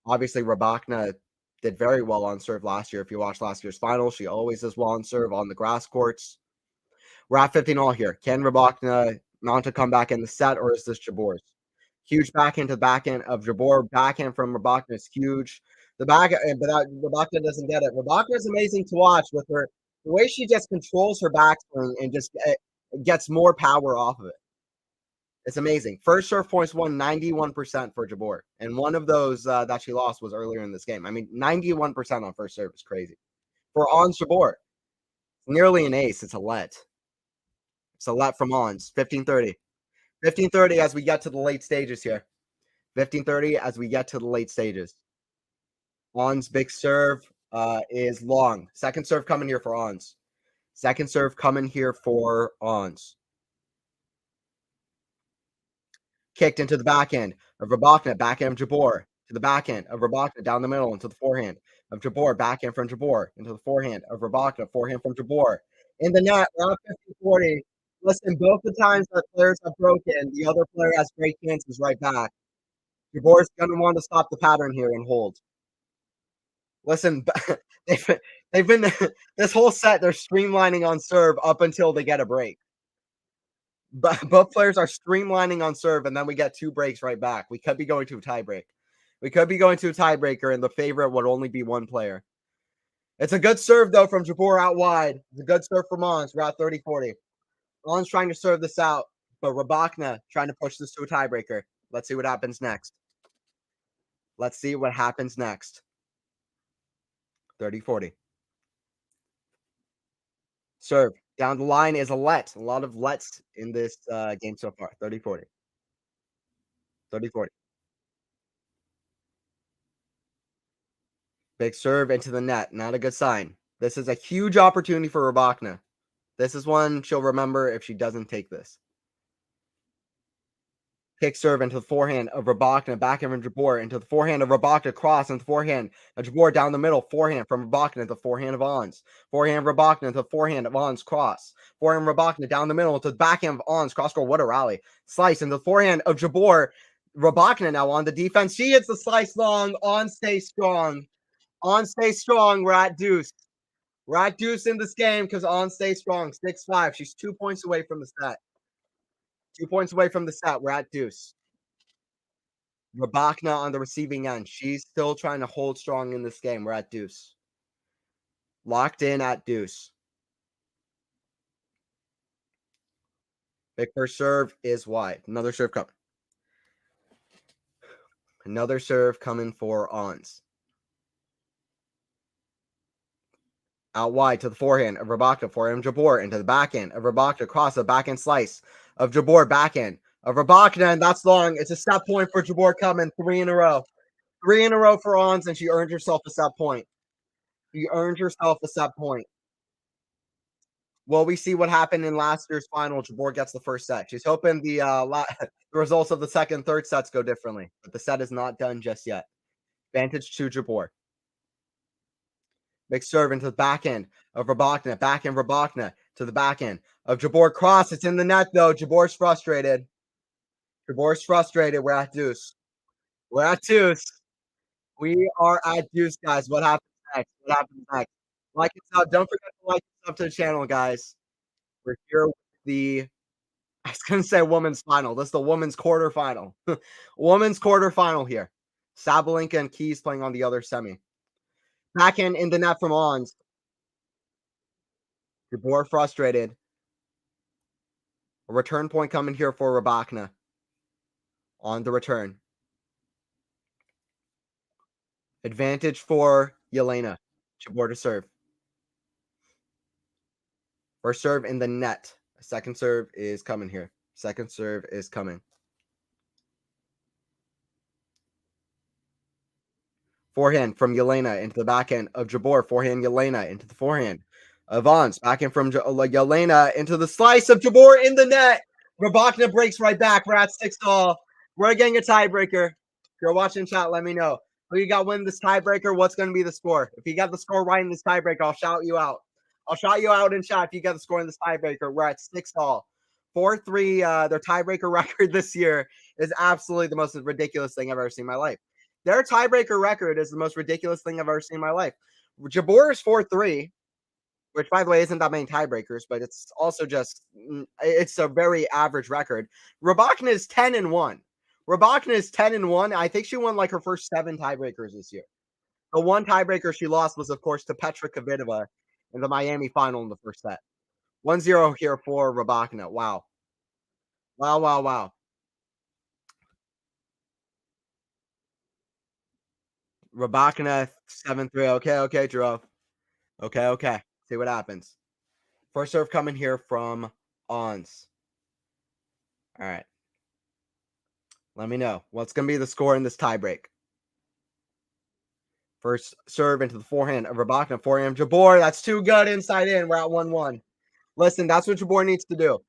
Obviously, Rybakina did very well on serve last year. If you watched last year's final, she always does well on serve on the grass courts. We're at 15 all here. Can Rybakina mount a comeback in the set, or is this Jabeur's? Huge backhand to the backhand of Jabeur. Backhand from Rybakina is huge. The back, but Rybakina doesn't get it. Rybakina is amazing to watch with her the way she just controls her backswing and just gets more power off of it. It's amazing. First serve points won 91% for Jabeur, and one of those that she lost was earlier in this game. I mean, 91% on first serve is crazy. For Ons Jabeur, it's nearly an ace. It's a let. It's a let from Ons. 15-30. 15-30 as we get to the late stages here. 15-30 as we get to the late stages. Ons big serve is long. Second serve coming here for Ons. Second serve coming here for Ons. Kicked into the backhand of Rybakina, backhand of Jabeur, to the backhand of Rybakina, down the middle into the forehand of Jabeur, backhand from Jabeur, into the forehand of Rybakina, forehand from Jabeur. In the net, we're up 50-40. Listen, both the times that players have broken, the other player has great chances right back. Jabeur's going to want to stop the pattern here and hold. Listen, they've been this whole set, they're streamlining on serve up until they get a break. But both players are streamlining on serve, and then we get two breaks right back. We could be going to a tiebreak. We could be going to a tiebreaker, and the favorite would only be one player. It's a good serve, though, from Jabeur out wide. It's a good serve from Ons. We're at 30-40. Ons trying to serve this out, but Rybakina trying to push this to a tiebreaker. Let's see what happens next. Let's see what happens next. 30-40. Serve. Down the line is a let. A lot of lets in this game so far. 30-40. 30-40. Big serve into the net. Not a good sign. This is a huge opportunity for Rybakina. This is one she'll remember if she doesn't take this. Kick serve into the forehand of Rybakina, backhand from Jabeur, into the forehand of Rybakina, cross into the forehand of Jabeur, down the middle, forehand from Rybakina into the forehand of Ons. Forehand of Rybakina into the forehand of Ons, cross. Forehand of Rybakina down the middle to the backhand of Ons, cross goal, what a rally. Slice into the forehand of Jabeur. Rybakina now on the defense. She hits the slice long. On stay strong. On stay strong. We're at deuce. We're at deuce in this game because On stay strong. 6-5. She's 2 points away from the set. 2 points away from the set. We're at deuce. Rybakina on the receiving end. She's still trying to hold strong in this game. We're at deuce. Locked in at deuce. Big first serve is wide. Another serve coming. Another serve coming for Ons. Out wide to the forehand of Rybakina, forehand of Jabeur, into the backhand of Rybakina, across the backhand slice of Jabeur, backhand of Rybakina, and that's long. It's a set point for Jabeur coming. 3 in a row. 3 in a row for Ons, and she earned herself a set point. She earned herself a set point. Well, we see what happened in last year's final. Jabeur gets the first set. She's hoping the the results of the second, third sets go differently, but the set is not done just yet. Advantage to Jabeur. Big serve into the backhand of Rybakina. Backhand Rybakina to the backhand of Jabeur. Cross. It's in the net, though. Jabeur's frustrated. Jabeur's frustrated. We're at deuce. We're at deuce. We are at deuce, guys. What happens next? What happens next? Like and sub. Don't forget to like and sub to the channel, guys. We're here with the I was going to say women's final. This is the women's quarterfinal. Women's quarterfinal here. Sabalenka and Keys playing on the other semi. Backhand in the net from Ons. Jabeur frustrated. A return point coming here for Rybakina. On the return. Advantage for Elena. Jabeur to serve. First serve in the net. Second serve is coming here. Second serve is coming. Forehand from Elena into the backhand of Jabeur. Forehand Elena into the forehand. Avance backhand from Elena into the slice of Jabeur in the net. Rybakina breaks right back. We're at 6-all. We're getting a tiebreaker. If you're watching chat, let me know. Who you got winning this tiebreaker? What's going to be the score? If you got the score right in this tiebreaker, I'll shout you out. I'll shout you out in chat if you got the score in this tiebreaker. We're at 6-all. 4-3. Their tiebreaker record this year is absolutely the most ridiculous thing I've ever seen in my life. Their tiebreaker record is the most ridiculous thing I've ever seen in my life. Jabeur is 4-3, which, by the way, isn't that many tiebreakers, but it's also just it's a very average record. Rybakina is 10-1. Rybakina is 10-1. I think she won like her first 7 tiebreakers this year. The one tiebreaker she lost was, of course, to Petra Kvitova in the Miami final in the first set. 1-0 here for Rybakina. Wow. Wow, wow, wow. Rybakina 7-3. Okay, Drew. Okay. See what happens. First serve coming here from Ons. All right. Let me know. What's going to be the score in this tiebreak? First serve into the forehand of Rybakina. Forehand Jabeur. That's too good. Inside in. We're at 1-1. Listen, that's what Jabeur needs to do.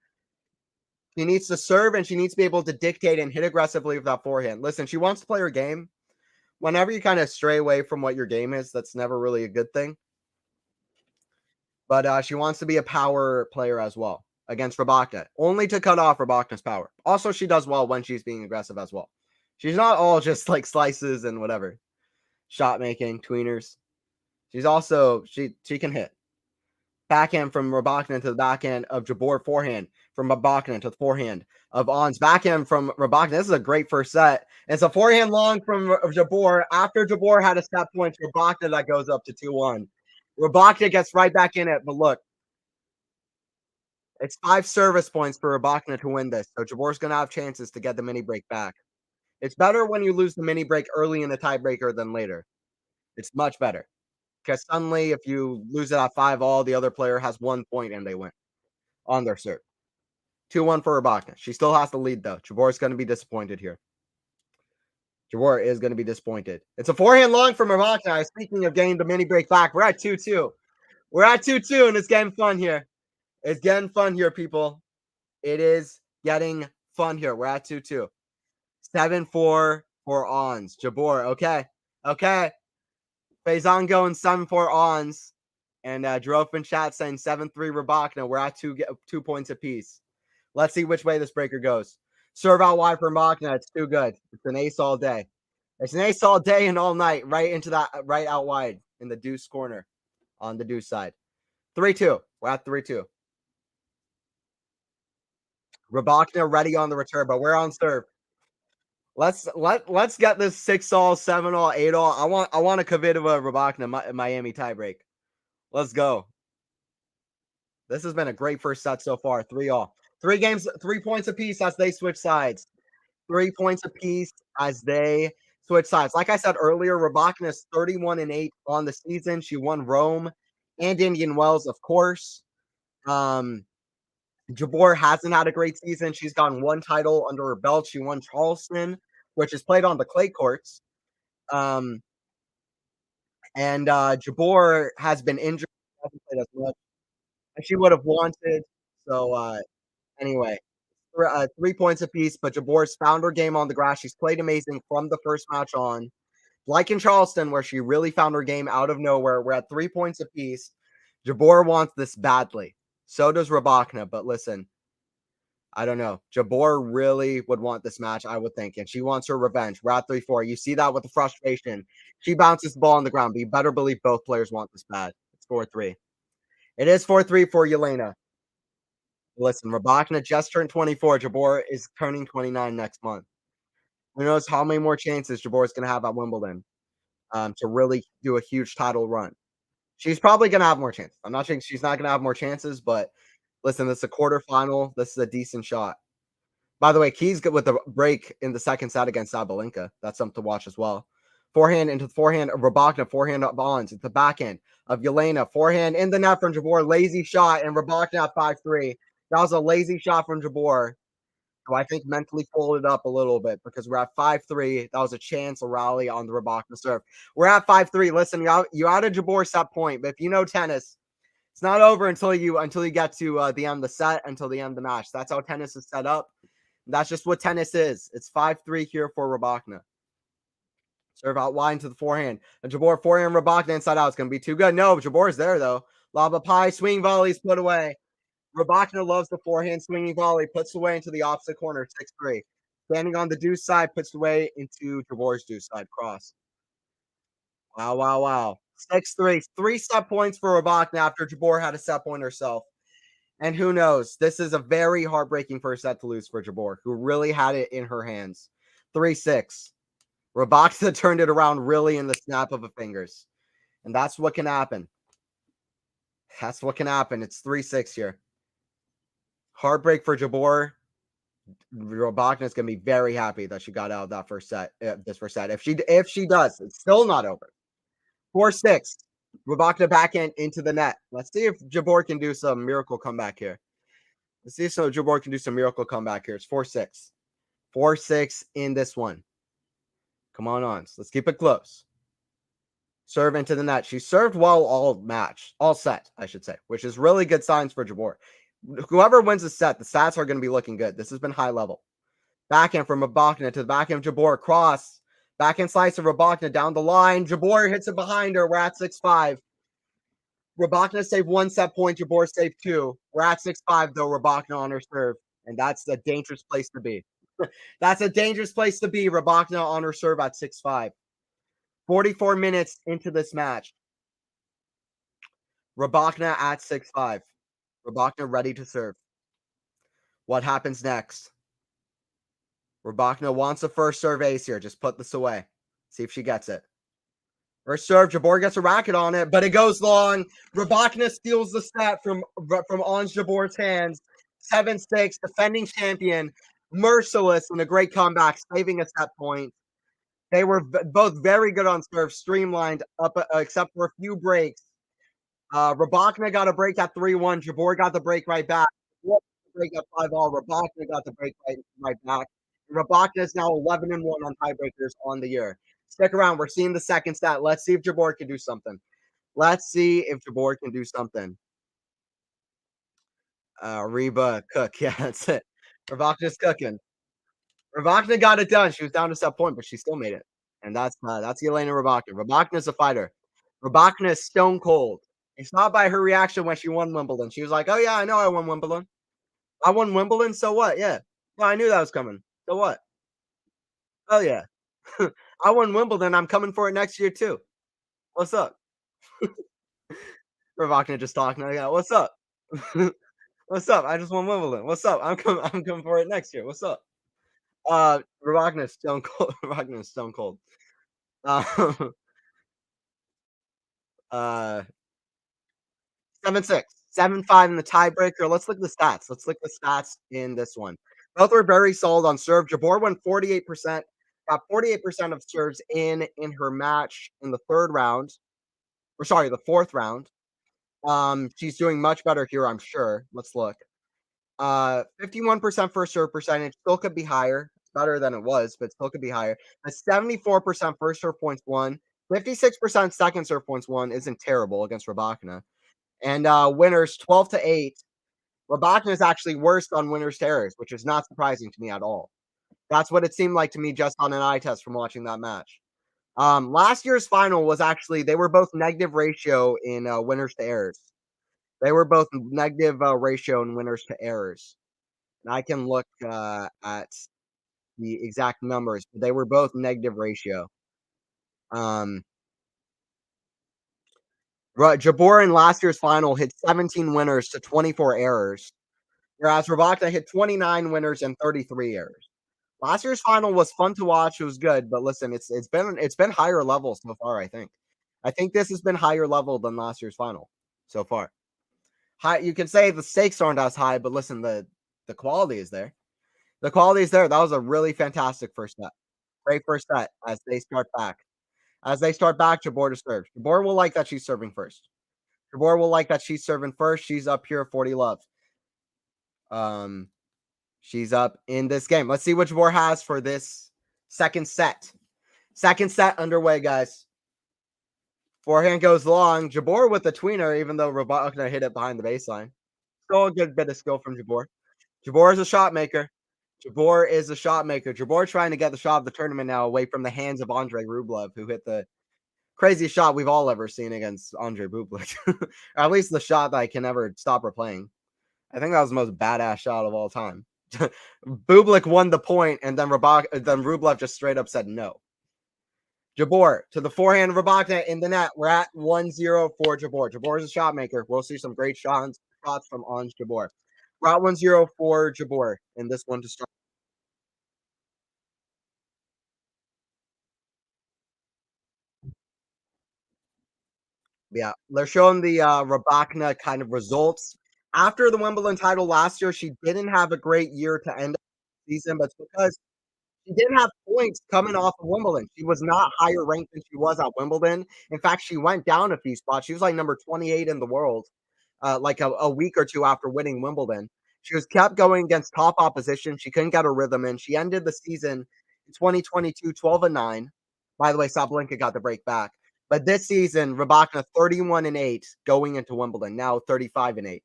She needs to serve and she needs to be able to dictate and hit aggressively with that forehand. Listen, she wants to play her game. Whenever you kind of stray away from what your game is, that's never really a good thing. But she wants to be a power player as well against Rybakina, only to cut off Rybakina's power. Also, she does well when she's being aggressive as well. She's not all just like slices and whatever, shot making, tweeners. She's also she can hit. Backhand from Rybakina to the backhand of Jabeur. Forehand from Rybakina to the forehand of Ons. Backhand from Rybakina. This is a great first set. It's a forehand long from Jabeur. After Jabeur had a set point to Rybakina that goes up to 2-1. Rybakina gets right back in it, but look, it's 5 service points for Rybakina to win this. So Jabeur's going to have chances to get the mini break back. It's better when you lose the mini break early in the tiebreaker than later. It's much better. Because suddenly, if you lose it at 5-all, the other player has 1 point and they win on their serve. 2-1 for Rybakina. She still has to lead, though. Jabeur's going to be disappointed here. Jabeur is going to be disappointed. It's a forehand long from Rybakina. Speaking of getting the mini break back, we're at 2-2. We're at 2-2, and it's getting fun here. It's getting fun here, people. It is getting fun here. We're at 2-2. 7-4 for Ons. Jabeur. Okay. Faison going 7-4 Ons. And Drof in chat saying 7-3 Rybakina. We're at 2 points apiece. Let's see which way this breaker goes. Serve out wide for Rybakina. It's too good. It's an ace all day. It's an ace all day and all night. Right into that, right out wide in the deuce corner on the deuce side. 3-2. We're at 3-2. Rybakina ready on the return, but we're on serve. Let's get this 6-all, 7-all, 8-all. I want a Kvitova Rybakina Miami tiebreak. Let's go. This has been a great first set so far. 3-all. 3 games, 3 points apiece as they switch sides. 3 points apiece as they switch sides. Like I said earlier, Rybakina is 31-8 on the season. She won Rome and Indian Wells, of course. Jabeur hasn't had a great season. She's gotten 1 title under her belt. She won Charleston, which is played on the clay courts. And Jabeur has been injured. Hasn't played as much as she would have wanted. So anyway, 3 points apiece. But Jabeur's found her game on the grass. She's played amazing from the first match on. Like in Charleston, where she really found her game out of nowhere. We're at 3 points apiece. Jabeur wants this badly. So does Rybakina. But listen, I don't know. Jabeur really would want this match, I would think, and she wants her revenge. We're at 3-4. You see that with the frustration. She bounces the ball on the ground, but you better believe both players want this bad. It's 4-3. It is 4-3 for Elena. Listen, Rybakina just turned 24. Jabeur is turning 29 next month. Who knows how many more chances Jabor's gonna have at Wimbledon, to really do a huge title run. She's probably gonna have more chances. I'm not saying she's not gonna have more chances, but listen, this is a quarterfinal. This is a decent shot. By the way, Key's good with the break in the second set against Sabalenka. That's something to watch as well. Forehand into the forehand of Rybakina, forehand up Bonds. It's the backhand of Elena. Forehand in the net from Jabeur. Lazy shot, and Rybakina at 5-3. That was a lazy shot from Jabeur, who I think mentally folded up a little bit because we're at 5-3. That was a chance, a rally on the Rybakina serve. We're at 5-3. Listen, you out of Jabeur set point, but if you know tennis, it's not over until you get to the end of the set, until the end of the match. That's how tennis is set up. That's just what tennis is. It's 5-3 here for Rybakina. Serve out wide into the forehand. And Jabeur forehand, Rybakina inside out. It's going to be too good. No, Jabor's there, though. Lob up high, swing volleys put away. Rybakina loves the forehand swinging volley, puts away into the opposite corner, 6-3. Standing on the deuce side, puts away into Jabor's deuce side cross. Wow, wow, wow. 6-3. 3 set points for Rybakina after Jabeur had a set point herself. And who knows? This is a very heartbreaking first set to lose for Jabeur, who really had it in her hands. 3-6. Rybakina turned it around really in the snap of a fingers. And that's what can happen. That's what can happen. It's 3-6 here. Heartbreak for Jabeur. Rybakina is going to be very happy that she got out of that first set. This first set. If she does, it's still not over. 4-6. Rybakina backhand into the net. Let's see if Jabeur can do some miracle comeback here. Let's see if Jabeur can do some miracle comeback here. It's 4-6. 4-6 in this one. Come on. So let's keep it close. Serve into the net. She served well all set, I should say, which is really good signs for Jabeur. Whoever wins the set, the stats are going to be looking good. This has been high level. Backhand from Rybakina to the backhand of Jabeur. Cross. Backhand slice of Rybakina down the line. Jabeur hits it behind her. We're at 6-5. Rybakina saved 1 set point. Jabeur saved 2. We're at 6-5, though. Rybakina on her serve. And that's a dangerous place to be. That's a dangerous place to be. Rybakina on her serve at 6-5. 44 minutes into this match. Rybakina at 6-5. Rybakina ready to serve. What happens next? Rybakina wants a first serve ace here. Just put this away. See if she gets it. First serve, Jabeur gets a racket on it, but it goes long. Rybakina steals the set from Ons Jabeur's hands. 7-6, defending champion, merciless in a great comeback, saving a set point. They were both very good on serve, streamlined up, except for a few breaks. Rybakina got a break at 3-1. Jabeur got the break right back. Break at 5-all. Rybakina got the break right back. Rybakina is now 11-1 on tiebreakers on the year. Stick around. We're seeing the second stat. Let's see if Jabeur can do something. Let's see if Jabeur can do something. Reba cook. Yeah, that's it. Rybakina's cooking. Rybakina got it done. She was down to set point, but she still made it. And that's Elena Rybakina. Rybakina's a fighter. Rybakina is stone cold. It's not by her reaction when she won Wimbledon. She was like, "Oh yeah, I know I won Wimbledon. I won Wimbledon. So what? Yeah, I knew that was coming. So what? Oh yeah, I won Wimbledon. I'm coming for it next year too. What's up?" Rybakina just talking. Yeah, what's up? What's up? I just won Wimbledon. What's up? I'm coming. I'm coming for it next year. What's up? Rybakina is stone cold. Rybakina is stone cold. Um, uh, 7-6, 7-5 in the tiebreaker. Let's look at the stats. Let's look at the stats in this one. Both were very solid on serve. Jabeur won 48%, got 48% of serves in her match in the third round. Or sorry, the fourth round. She's doing much better here, I'm sure. Let's look. 51% first serve percentage. Still could be higher. It's better than it was, but still could be higher. A 74% first serve points won. 56% second serve points won isn't terrible against Rybakina. And winners 12-8. Rybakina is actually worse on winners to errors, which is not surprising to me at all. That's what it seemed like to me just on an eye test from watching that match. Last year's final was actually they were both negative ratio in winners to errors. They were both negative ratio in winners to errors. And I can look at the exact numbers, but they were both negative ratio. Jabeur in last year's final hit 17 winners to 24 errors, whereas Rybakina hit 29 winners and 33 errors. Last year's final was fun to watch. It was good, but listen, it's been higher level so far. I think. I think this has been higher level than last year's final so far. High, you can say the stakes aren't as high, but listen, the quality is there. The quality is there. That was a really fantastic first set. Great first set as they start back. As they start back, Jabeur to serve. Jabeur will like that she's serving first. Jabeur will like that she's serving first. She's up here 40 love. Um, she's up in this game. Let's see what Jabeur has for this second set. Second set underway, guys. Forehand goes long. Jabeur with the tweener, even though Rybakina hit it behind the baseline. Still a good bit of skill from Jabeur. Jabeur is a shot maker. Jabeur is a shot maker. Jabeur trying to get the shot of the tournament now away from the hands of Andrei Rublev, who hit the craziest shot we've all ever seen against Andrei Bublik. Or at least the shot that I can never stop replaying. I think that was the most badass shot of all time. Bublik won the point, and then Rublev just straight up said no. Jabeur to the forehand, Rybakina in the net. We're at 1-0 for Jabeur. Jabeur is a shot maker. We'll see some great shots from Ange Jabeur. We're at 1-0 for Jabeur in this one to start. Yeah, they're showing the Rybakina kind of results. After the Wimbledon title last year, she didn't have a great year to end the season, but it's because she didn't have points coming off of Wimbledon. She was not higher ranked than she was at Wimbledon. In fact, she went down a few spots. She was like number 28 in the world, like a week or two after winning Wimbledon. She was kept going against top opposition. She couldn't get her rhythm in. She ended the season in 2022 12-9. By the way, Sabalenka got the break back. But this season, Rybakina 31-8 going into Wimbledon, now 35-8.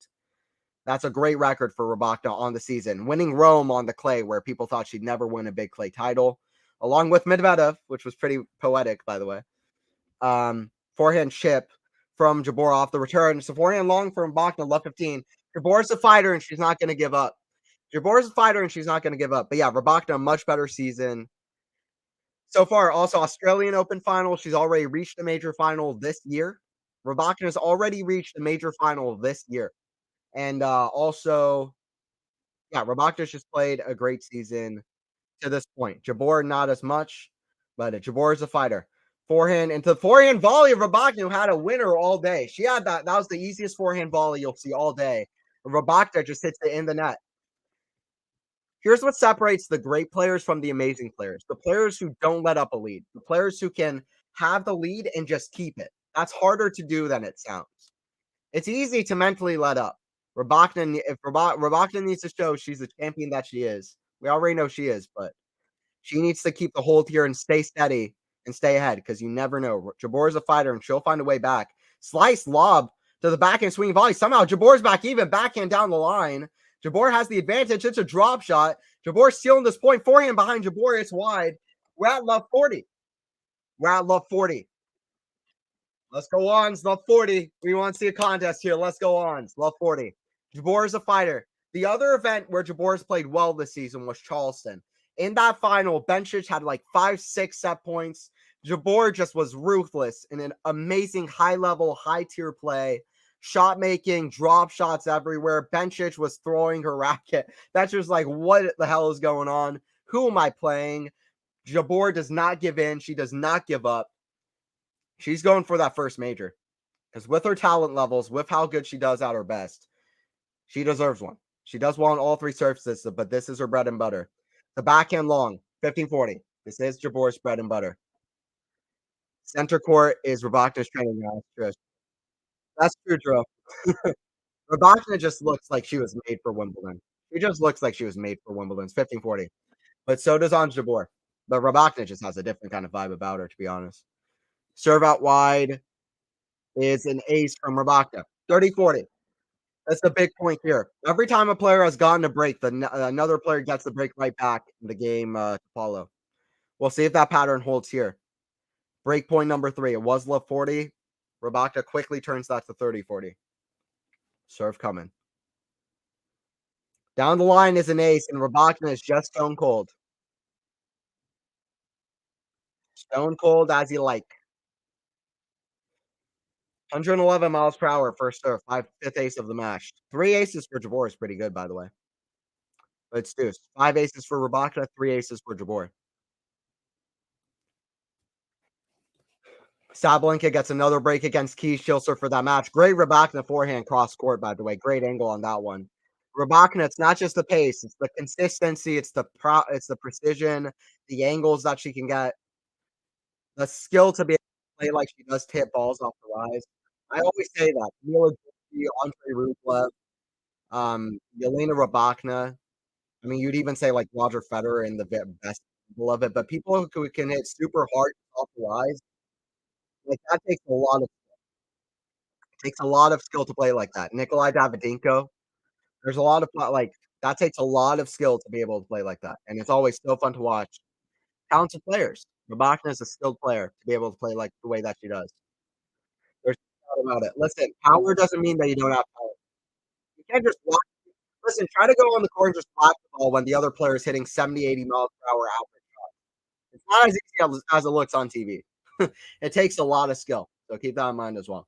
That's a great record for Rybakina on the season, winning Rome on the clay where people thought she'd never win a big clay title, along with Medvedev, which was pretty poetic, by the way. Forehand chip from Jabeur off the return. So forehand long from Rybakina, love 15. Jabeur's a fighter and she's not going to give up. Jabeur's a fighter and she's not going to give up. But yeah, Rybakina, much better season so far. Also, Australian Open final. She's already reached the major final this year. Rybakina's already reached the major final this year. And also, yeah, Rybakina's just played a great season to this point. Jabeur, not as much, but Jabeur is a fighter. Forehand into the forehand volley of Rybakina, who had a winner all day. She had that. That was the easiest forehand volley you'll see all day. Rybakina just hits it in the net. Here's what separates the great players from the amazing players. The players who don't let up a lead. The players who can have the lead and just keep it. That's harder to do than it sounds. It's easy to mentally let up. Rybakina needs to show she's the champion that she is. We already know she is, but she needs to keep the hold here and stay steady and stay ahead because you never know. Jabeur is a fighter and she'll find a way back. Slice lob to the backhand swinging volley. Somehow Jabeur's back even. Backhand down the line. Jabeur has the advantage. It's a drop shot. Jabeur stealing this point. Forehand behind Jabeur. It's wide. We're at love 40. We're at love 40. Let's go on. Love 40. We want to see a contest here. Let's go on. Love 40. Jabeur is a fighter. The other event where Jabeur's played well this season was Charleston. In that final, Bencic had like 5-6 set points. Jabeur just was ruthless in an amazing high level, high tier play. Shot making, drop shots everywhere. Bencic was throwing her racket. That's just like, what the hell is going on? Who am I playing? Jabeur does not give in. She does not give up. She's going for that first major because with her talent levels, with how good she does at her best, she deserves one. She does well on all three surfaces, but this is her bread and butter. The backhand long, 15-40. This is Jabeur's bread and butter. Center court is Rybakina's training ground. Trish. That's true, Drew. Rybakina just looks like she was made for Wimbledon. She just looks like she was made for Wimbledon. It's 15-40. But so does Ons Jabeur. But Rybakina just has a different kind of vibe about her, to be honest. Serve out wide is an ace from Rybakina. 30-40. That's the big point here. Every time a player has gotten a break, another player gets the break right back in the game to follow. We'll see if that pattern holds here. Break point number 3. It was love 40. Rybakina quickly turns that to 30-40. Serve coming. Down the line is an ace, and Rybakina is just stone cold. Stone cold as you like. 111 miles per hour first serve. Fifth ace of the match. 3 aces for Jabeur is pretty good, by the way. Let's do 5 aces for Rybakina, 3 aces for Jabeur. Sabalenka gets another break against Keys. She'll serve for that match. Great Rybakina forehand cross court, by the way. Great angle on that one. Rybakina, it's not just the pace, it's the consistency, it's the precision, the angles that she can get, the skill to be able to play like she does to hit balls off the rise. I always say that. Mila Jovovich, Andre Rublev, Elena Rybakina. I mean, you'd even say like Roger Federer in the best example of it, but people who can hit super hard off the rise, like that takes a lot of skill to play like that. Nikolai Davydenko, there's a lot of like that takes a lot of skill to be able to play like that, and it's always so fun to watch. Talented players. Rybakina is a skilled player to be able to play like the way that she does. There's no doubt about it. Listen, power doesn't mean that you don't have power. You can't just watch. Listen, try to go on the court and just watch the ball when the other player is hitting 70, 80 miles per hour out. It's not as easy as it looks on TV. It takes a lot of skill, so keep that in mind as well.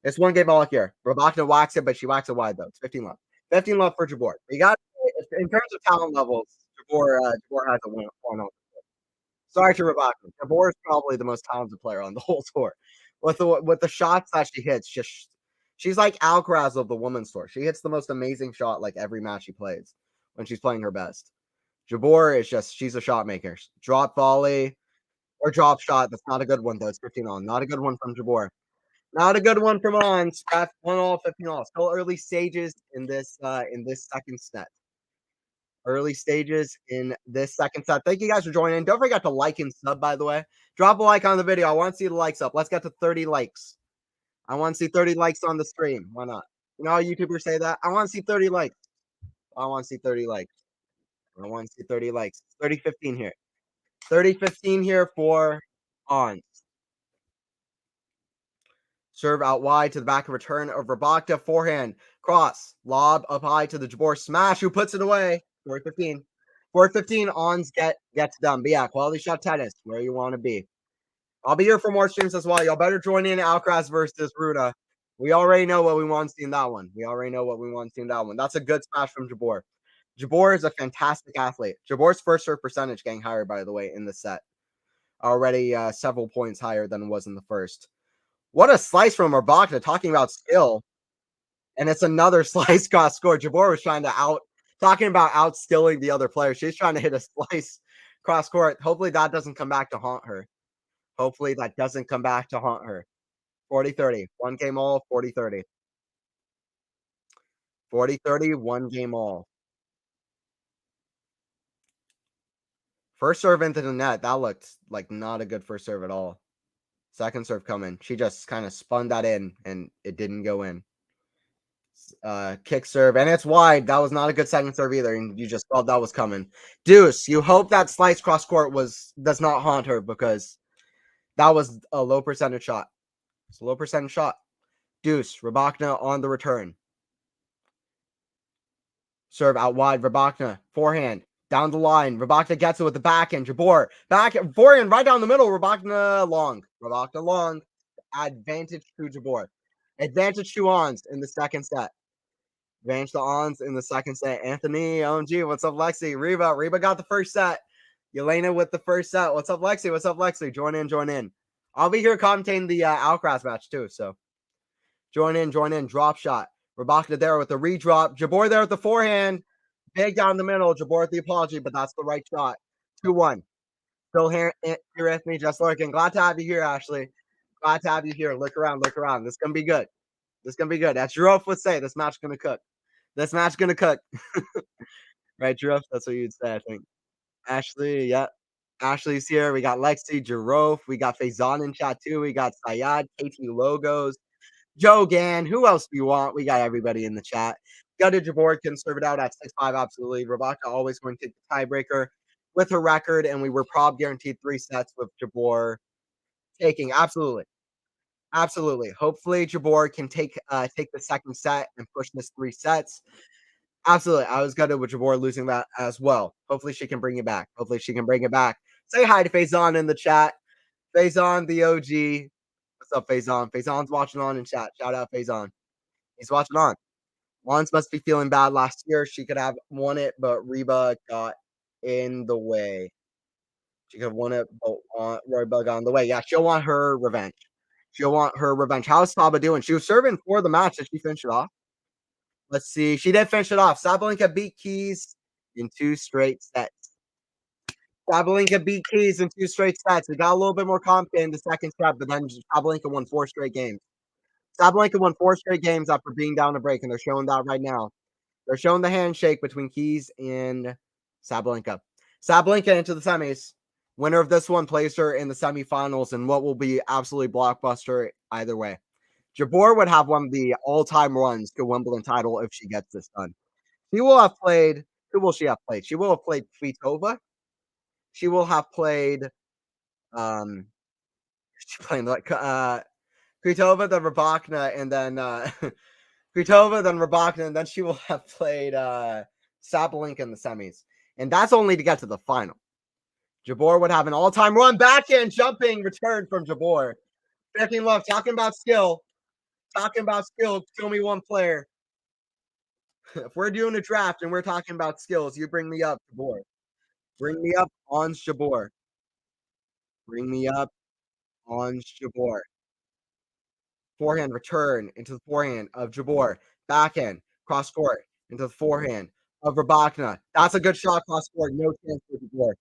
It's one game all here. Rybakina whacks it, but she whacks it wide though. It's 15 left. 15 left for Jabeur. You got in terms of talent levels, Jabeur has a one on. Sorry to Rybakina. Jabeur is probably the most talented player on the whole tour. With the shots that she hits, just she's like Alcaraz of the women's tour. She hits the most amazing shot like every match she plays when she's playing her best. Jabeur is just she's a shot maker. Drop volley or drop shot. That's not a good one though. It's 15 on. Not a good one from Jabeur. Not a good one from On. Scratch 1 all, 15 all. Still early stages in this second set. Early stages in this second set. Thank you guys for joining. Don't forget to like and sub, by the way. Drop a like on the video. I want to see the likes up. Let's get to 30 likes. I want to see 30 likes on the stream. Why not? You know how YouTubers say that? I want to see 30 likes. I want to see 30 likes. I want to see 30 likes. 30-15 here. 30-15 here for On. Serve out wide to the back of return of Rybakina. Forehand. Cross. Lob up high to the Jabeur. Smash. Who puts it away? 4-15. 4-15. Ons gets done. But yeah, QualityShot tennis. Where you want to be. I'll be here for more streams as well. Y'all better join in Alcaraz versus Ruda. We already know what we want to see in that one. That's a good smash from Jabeur. Jabeur is a fantastic athlete. Jabeur's first serve percentage getting higher, by the way, in the set. Already several points higher than it was in the first. What a slice from Rybakina, talking about skill. And it's another slice cross score. Jabeur was trying to talking about outskilling the other player. She's trying to hit a slice cross court. Hopefully that doesn't come back to haunt her. 40-30. One game all, 40-30. 40-30, one game all. First serve into the net. That looked like not a good first serve at all. Second serve coming. She just kind of spun that in, and it didn't go in. Kick serve, and it's wide. That was not a good second serve either, and you just felt that was coming. Deuce, you hope that slice cross court does not haunt her, because that was a low percentage shot. It's a low percentage shot. Deuce, Rybakina on the return. Serve out wide, Rybakina, forehand, down the line. Rybakina gets it with the backhand. Jabeur, forehand, right down the middle. Rybakina long. Advantage to Jabeur. Advantage to Ons in the second set. Advantage to Ons in the second set. Anthony, OMG, what's up, Lexi? Reba got the first set. Elena with the first set. What's up, Lexi? Join in. I'll be here commentating the Alcaraz match too, so join in. Drop shot. Rybakina there with the redrop. Jabeur there with the forehand. Big down the middle. Jabeur with the apology, but that's the right shot. 2-1. Still here with me, just lurking. Glad to have you here, Ashley. Glad to have you here. Look around. This is going to be good. As Jerome would say, this match going to cook. Right, Jerome? That's what you'd say, I think. Ashley, yeah. Ashley's here. We got Lexi, Jerome. We got Faison in chat too. We got Sayad, KT Logos. Joe Gann, who else do you want? We got everybody in the chat. Gutted Jabeur can serve it out at 6-5, absolutely. Rybakina always going to take the tiebreaker with her record, and we were guaranteed 3 sets with Jabeur taking. Absolutely. Hopefully Jabeur can take the second set and push this 3 sets. Absolutely. I was gutted with Jabeur losing that as well. Hopefully she can bring it back. Say hi to Faison in the chat. Faison, the OG. What's up, Faison? Faison's watching on in chat. Shout out Faison. He's watching on. Ons must be feeling bad last year. She could have won it, but Reba got in the way. She could have won it, but Reba got in the way. Yeah, she'll want her revenge. She'll want her revenge. How's Saba doing? She was serving for the match. Did she finish it off? Let's see. She did finish it off. Sabalenka beat Keys in 2 straight sets. Sabalenka beat Keys in 2 straight sets. It got a little bit more confident in the second set, but then Sabalenka won 4 straight games. Sabalenka won 4 straight games after being down a break, and they're showing that right now. They're showing the handshake between Keys and Sabalenka. Sabalenka into the semis. Winner of this one plays her in the semifinals in what will be absolutely blockbuster either way. Jabeur would have one of the all-time runs to Wimbledon title if she gets this done. She will have played. Who will she have played? She will have played Kvitova. She will have played. She's playing like Kvitova, then Rybakina, and then Kvitova, then Rybakina, and then she will have played Sabalenka in the semis, and that's only to get to the final. Jabeur would have an all-time run. Backhand jumping return from Jabeur. Picking love, talking about skill. Talking about skill. Show me one player. If we're doing a draft and we're talking about skills, you bring me up, Jabeur. Bring me up on Jabeur. Bring me up on Jabeur. Forehand return into the forehand of Jabeur. Backhand cross court into the forehand of Rybakina. That's a good shot cross court. No chance for Jabeur.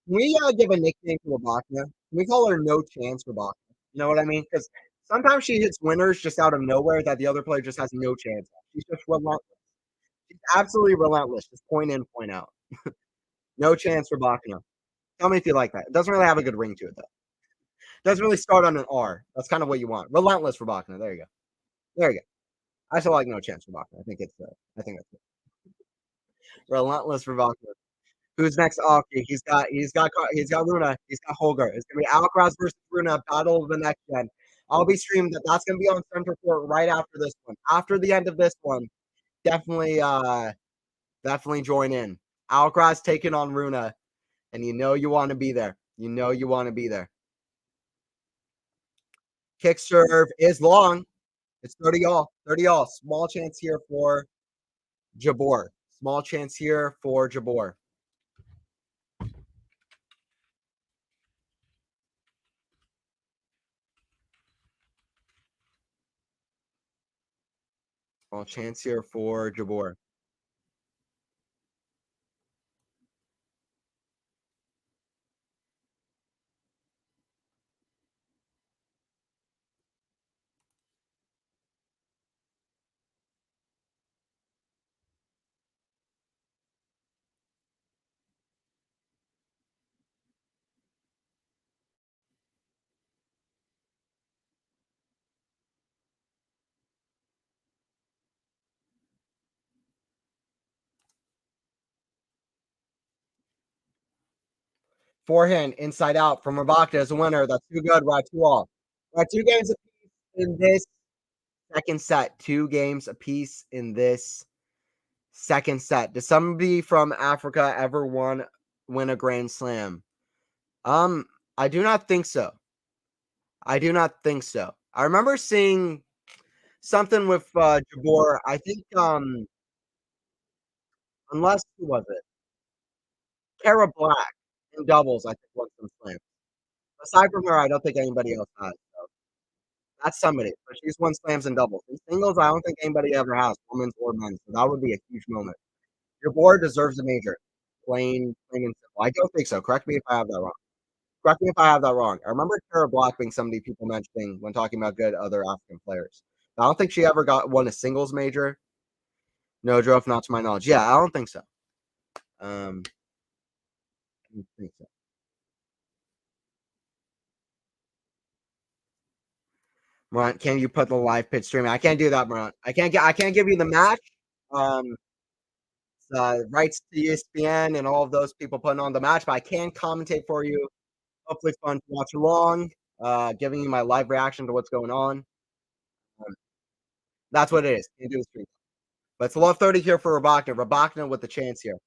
Can we give a nickname to Rybakina? Can we call her No Chance Rybakina? You know what I mean? Because sometimes she hits winners just out of nowhere that the other player just has no chance. She's just relentless. She's absolutely relentless. Just point in, point out. No chance Rybakina. Tell me if you like that. It doesn't really have a good ring to it, though. It doesn't really start on an R. That's kind of what you want. Relentless Rybakina. There you go. There you go. I still like No Chance Rybakina. I think that's it. Relentless Rybakina. Who's next? Oh, okay, he's got Runa. He's got Holger. It's gonna be Alcaraz versus Runa, battle of the next gen. I'll be streaming that. That's gonna be on Center Court right after this one. After the end of this one, definitely join in. Alcaraz taking on Runa, and you know you want to be there. You know you want to be there. Kick serve is long. It's 30 all. 30 all. Small chance here for Jabeur. Small chance here for Jabeur. Small chance here for Jabeur. Forehand inside out from Rybakina as a winner. That's too good. We're at 2 all. We're at 2 games apiece in this second set. 2 games apiece in this second set. Does somebody from Africa ever win a Grand Slam? I do not think so. I do not think so. I remember seeing something with Jabeur. I think unless who was it? Kara Black in doubles, I think won some slams. Aside from her, I don't think anybody else has. So that's somebody. But she's won slams and doubles. In singles, I don't think anybody ever has, women's or men's. So that would be a huge moment. Your board deserves a major. Plain and simple. I don't think so. Correct me if I have that wrong. Correct me if I have that wrong. I remember Kara Black being somebody people mentioning when talking about good other African players. I don't think she ever won a singles major. No, Drove, not to my knowledge. Yeah, I don't think so. I don't think so. Morant, can you put the live pitch stream? I can't do that, Morant. I can't give you the match. Um, rights to ESPN and all of those people putting on the match, but I can commentate for you. Hopefully, fun to watch along. Giving you my live reaction to what's going on. Um, that's what it is. Can't do the stream, but it's love 30 here for Rybakina. Rybakina with the chance here.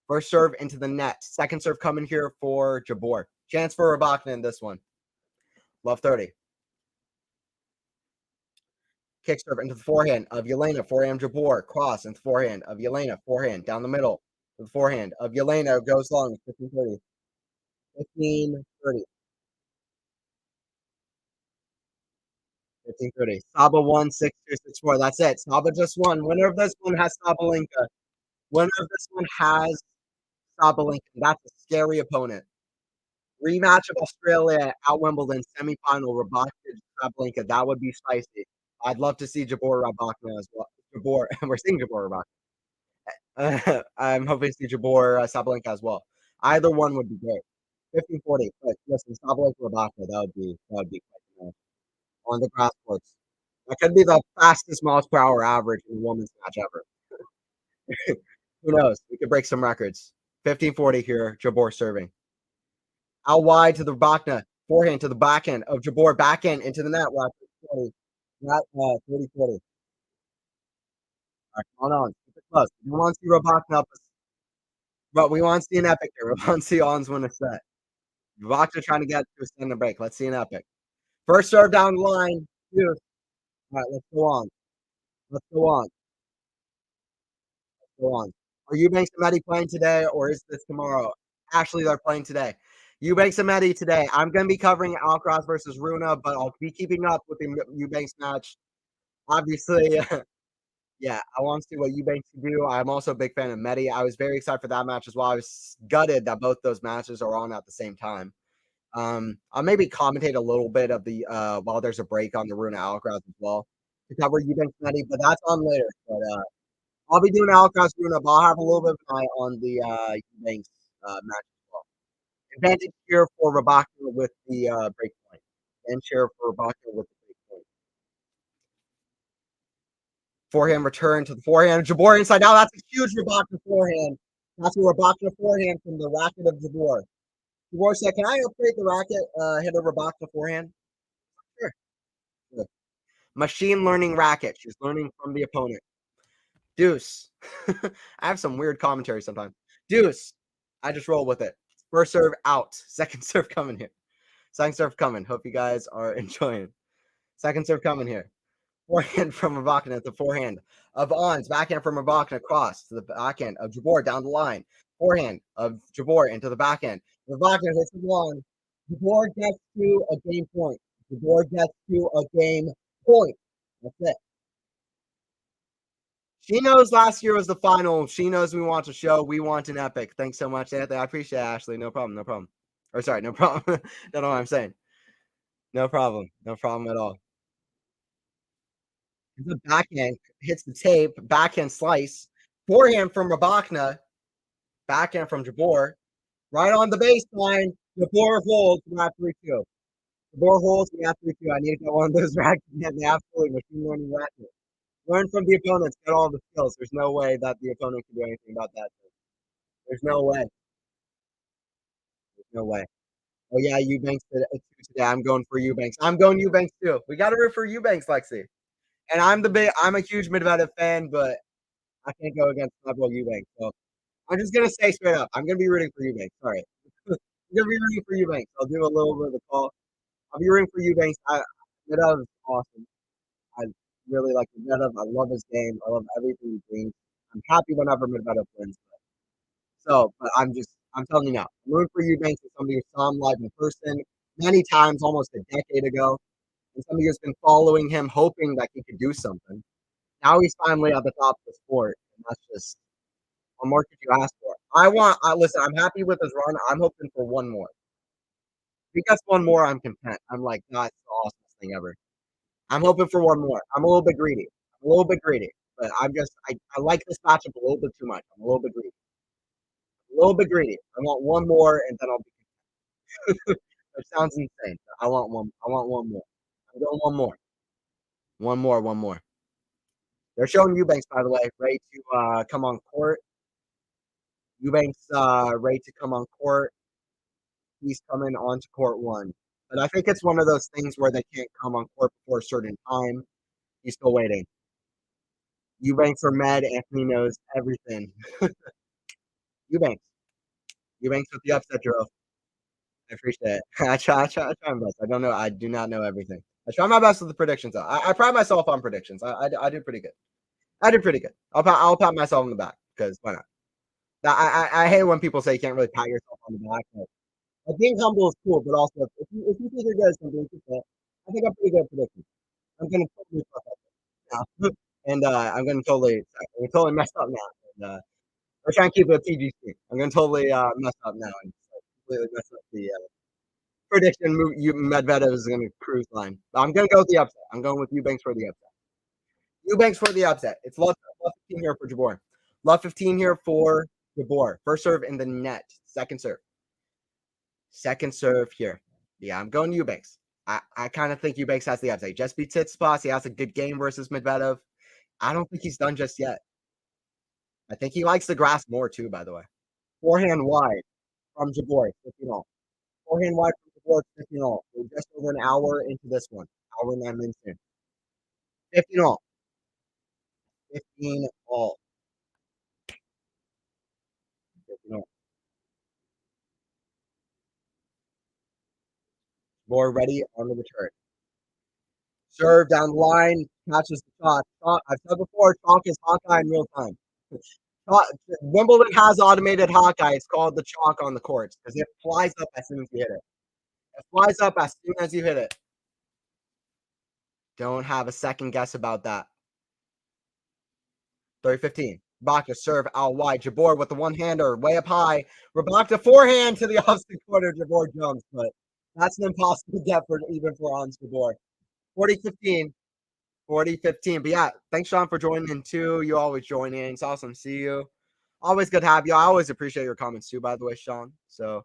First serve into the net. Second serve coming here for Jabeur. Chance for Rybakina in this one. Love 30. Kick serve into the forehand of Elena, forehand Jabeur, cross into the forehand of Elena, forehand down the middle. The forehand of Elena goes long, 15-30. 15-30. 15-30. Saba won 6-2, 6-4. That's it. Saba just won. Winner of this one has Sabalenka. Winner of this one has Sabalenka. That's a scary opponent. Rematch of Australia at Wimbledon semifinal. Rybakina Sabalenka. That would be spicy. I'd love to see Jabeur Rybakina as well. Jabeur. We're seeing Jabeur Rybakina. I'm hoping to see Jabeur Sabalenka as well. Either one would be great. 15-40. But listen, Sabalenka Rybakina. That would be quite nice on the grass courts. That could be the fastest miles per hour average in a women's match ever. Who knows? We could break some records. 15-40 here. Jabeur serving. Out wide to the Rybakina. Forehand to the backhand of Jabeur. Backhand into the net. Wow, 40. Not 30-40. All right, hold on. Keep it close. We want to see Rybakina up, but we want to see an epic here. We want to see Ons win a set. Rybakina trying to get to a stand break. Let's see an epic. First serve down the line. All right, let's go on. Let's go on. Let's go on. Are Eubanks and Medi playing today, or is this tomorrow? Actually, they're playing today. Eubanks and Medi today. I'm going to be covering Alcaraz versus Runa, but I'll be keeping up with the Eubanks match. Obviously, yeah, I want to see what Eubanks can do. I'm also a big fan of Medi. I was very excited for that match as well. I was gutted that both those matches are on at the same time. I'll maybe commentate a little bit of the while there's a break on the Runa Alcaraz as well to cover Eubanks Medi, but that's on later. But I'll be doing Alcaraz Runa, but I'll have a little bit of an eye on the Eubanks match as well. Advantage here for Rybakina with the break point. Advantage here for Rybakina with the break point. Forehand return to the forehand. Jabeur inside out. That's a huge Rybakina forehand. That's a Rybakina forehand from the racket of Jabeur. Jabeur said, "Can I upgrade the racket? Hit a Rybakina forehand." Sure. Sure. Machine learning racket. She's learning from the opponent. Deuce. I have some weird commentary sometimes. Deuce. I just roll with it. First serve out. Second serve coming here. Second serve coming. Hope you guys are enjoying. Second serve coming here. Forehand from Rybakina at the forehand of Ons. Backhand from Rybakina across to the backhand of Jabeur down the line. Forehand of Jabeur into the backhand. Rybakina hits the one. Jabeur gets to a game point. Jabeur gets to a game point. That's it. She knows last year was the final. She knows we want a show. We want an epic. Thanks so much, Anthony. I appreciate it, Ashley. No problem. No problem. Or sorry, no problem. Don't know what I'm saying. No problem. No problem at all. The backhand hits the tape. Backhand slice. Forehand from Rybakina. Backhand from Jabeur. Right on the baseline. Jabeur holds. We have 3-2. Jabeur holds. We have 3-2. I need to get one of those rackets again. Absolutely machine learning racket. Learn from the opponents. Get all the skills. There's no way that the opponent can do anything about that. There's no way. There's no way. Oh yeah, Eubanks today. I'm going for Eubanks. I'm going Eubanks too. We got to root for Eubanks, Lexi. And I'm a huge Medvedev fan, but I can't go against Pablo Eubanks. So I'm just gonna say straight up, I'm gonna be rooting for Eubanks. Sorry, I'm gonna be rooting for Eubanks. I'll do a little bit of the call. I'll be rooting for Eubanks. Medvedev is awesome. I really like Medvedev. I love his game. I love everything he brings. I'm happy whenever Medvedev wins. So, but I'm telling you now, I'm rooting for Eubanks as somebody who saw him live in person many times, almost a decade ago, and somebody who's been following him, hoping that he could do something. Now he's finally at the top of the sport, and that's just what more could you ask for? Listen, I'm happy with his run. I'm hoping for one more. If he gets one more, I'm content. I'm like, that's the awesomest thing ever. I'm hoping for one more. I'm a little bit greedy. I'm a little bit greedy, but I like this matchup a little bit too much. I'm a little bit greedy. A little bit greedy. I want one more, and then I'll be. It sounds insane. I want one. I want one more. I'm going one more. One more. One more. They're showing Eubanks, by the way, ready to come on court. Eubanks ready to come on court. He's coming onto court one. But I think it's one of those things where they can't come on court before a certain time. He's still waiting. Eubanks or Med, Anthony knows everything. Eubanks. Eubanks with the upset, Drew. I appreciate it. I try my best. I don't know. I do not know everything. I try my best with the predictions. Though. I pride myself on predictions. I do pretty good. I did pretty good. I'll pat myself on the back because why not? I hate when people say you can't really pat yourself on the back. But being humble is cool, but also if you think you're good at something, I think I'm pretty good at predictions. I'm gonna totally fuck up now, and I'm totally mess up now. And, we're trying to keep it a PG. I'm gonna totally mess up now and completely mess up the prediction. Medvedev is gonna cruise line. I'm gonna go with the upset. I'm going with Eubanks for the upset. Eubanks for the upset. It's love 15 here for Jabeur. Love 15 here for Jabeur. First serve in the net. Second serve. Second serve here. Yeah, I'm going Eubanks. I kind of think Eubanks has the upside. Just beat Tsitsipas. He has a good game versus Medvedev. I don't think he's done just yet. I think he likes the grass more too, by the way. Forehand wide from Jabeur, 15 all. Forehand wide from Jabeur, 15 all. We're just over an hour into this one. Hour and 9 minutes in. 15 all. 15 all. 15 all. Jabeur ready on the return. Serve down the line, catches the shot. I've said before, chalk is Hawkeye in real time. Wimbledon has automated Hawkeye. It's called the chalk on the courts because it flies up as soon as you hit it. It flies up as soon as you hit it. Don't have a second guess about that. 30-15. Rybakina serve out wide. Jabeur with the one-hander way up high. Rybakina forehand to the opposite corner. Jabeur jumps, but that's an impossible get for even for Ons Jabeur. 40-15. 40-15. But yeah, thanks, Sean, for joining in too. You always join in. It's awesome to see you. Always good to have you. I always appreciate your comments too, by the way, Sean. So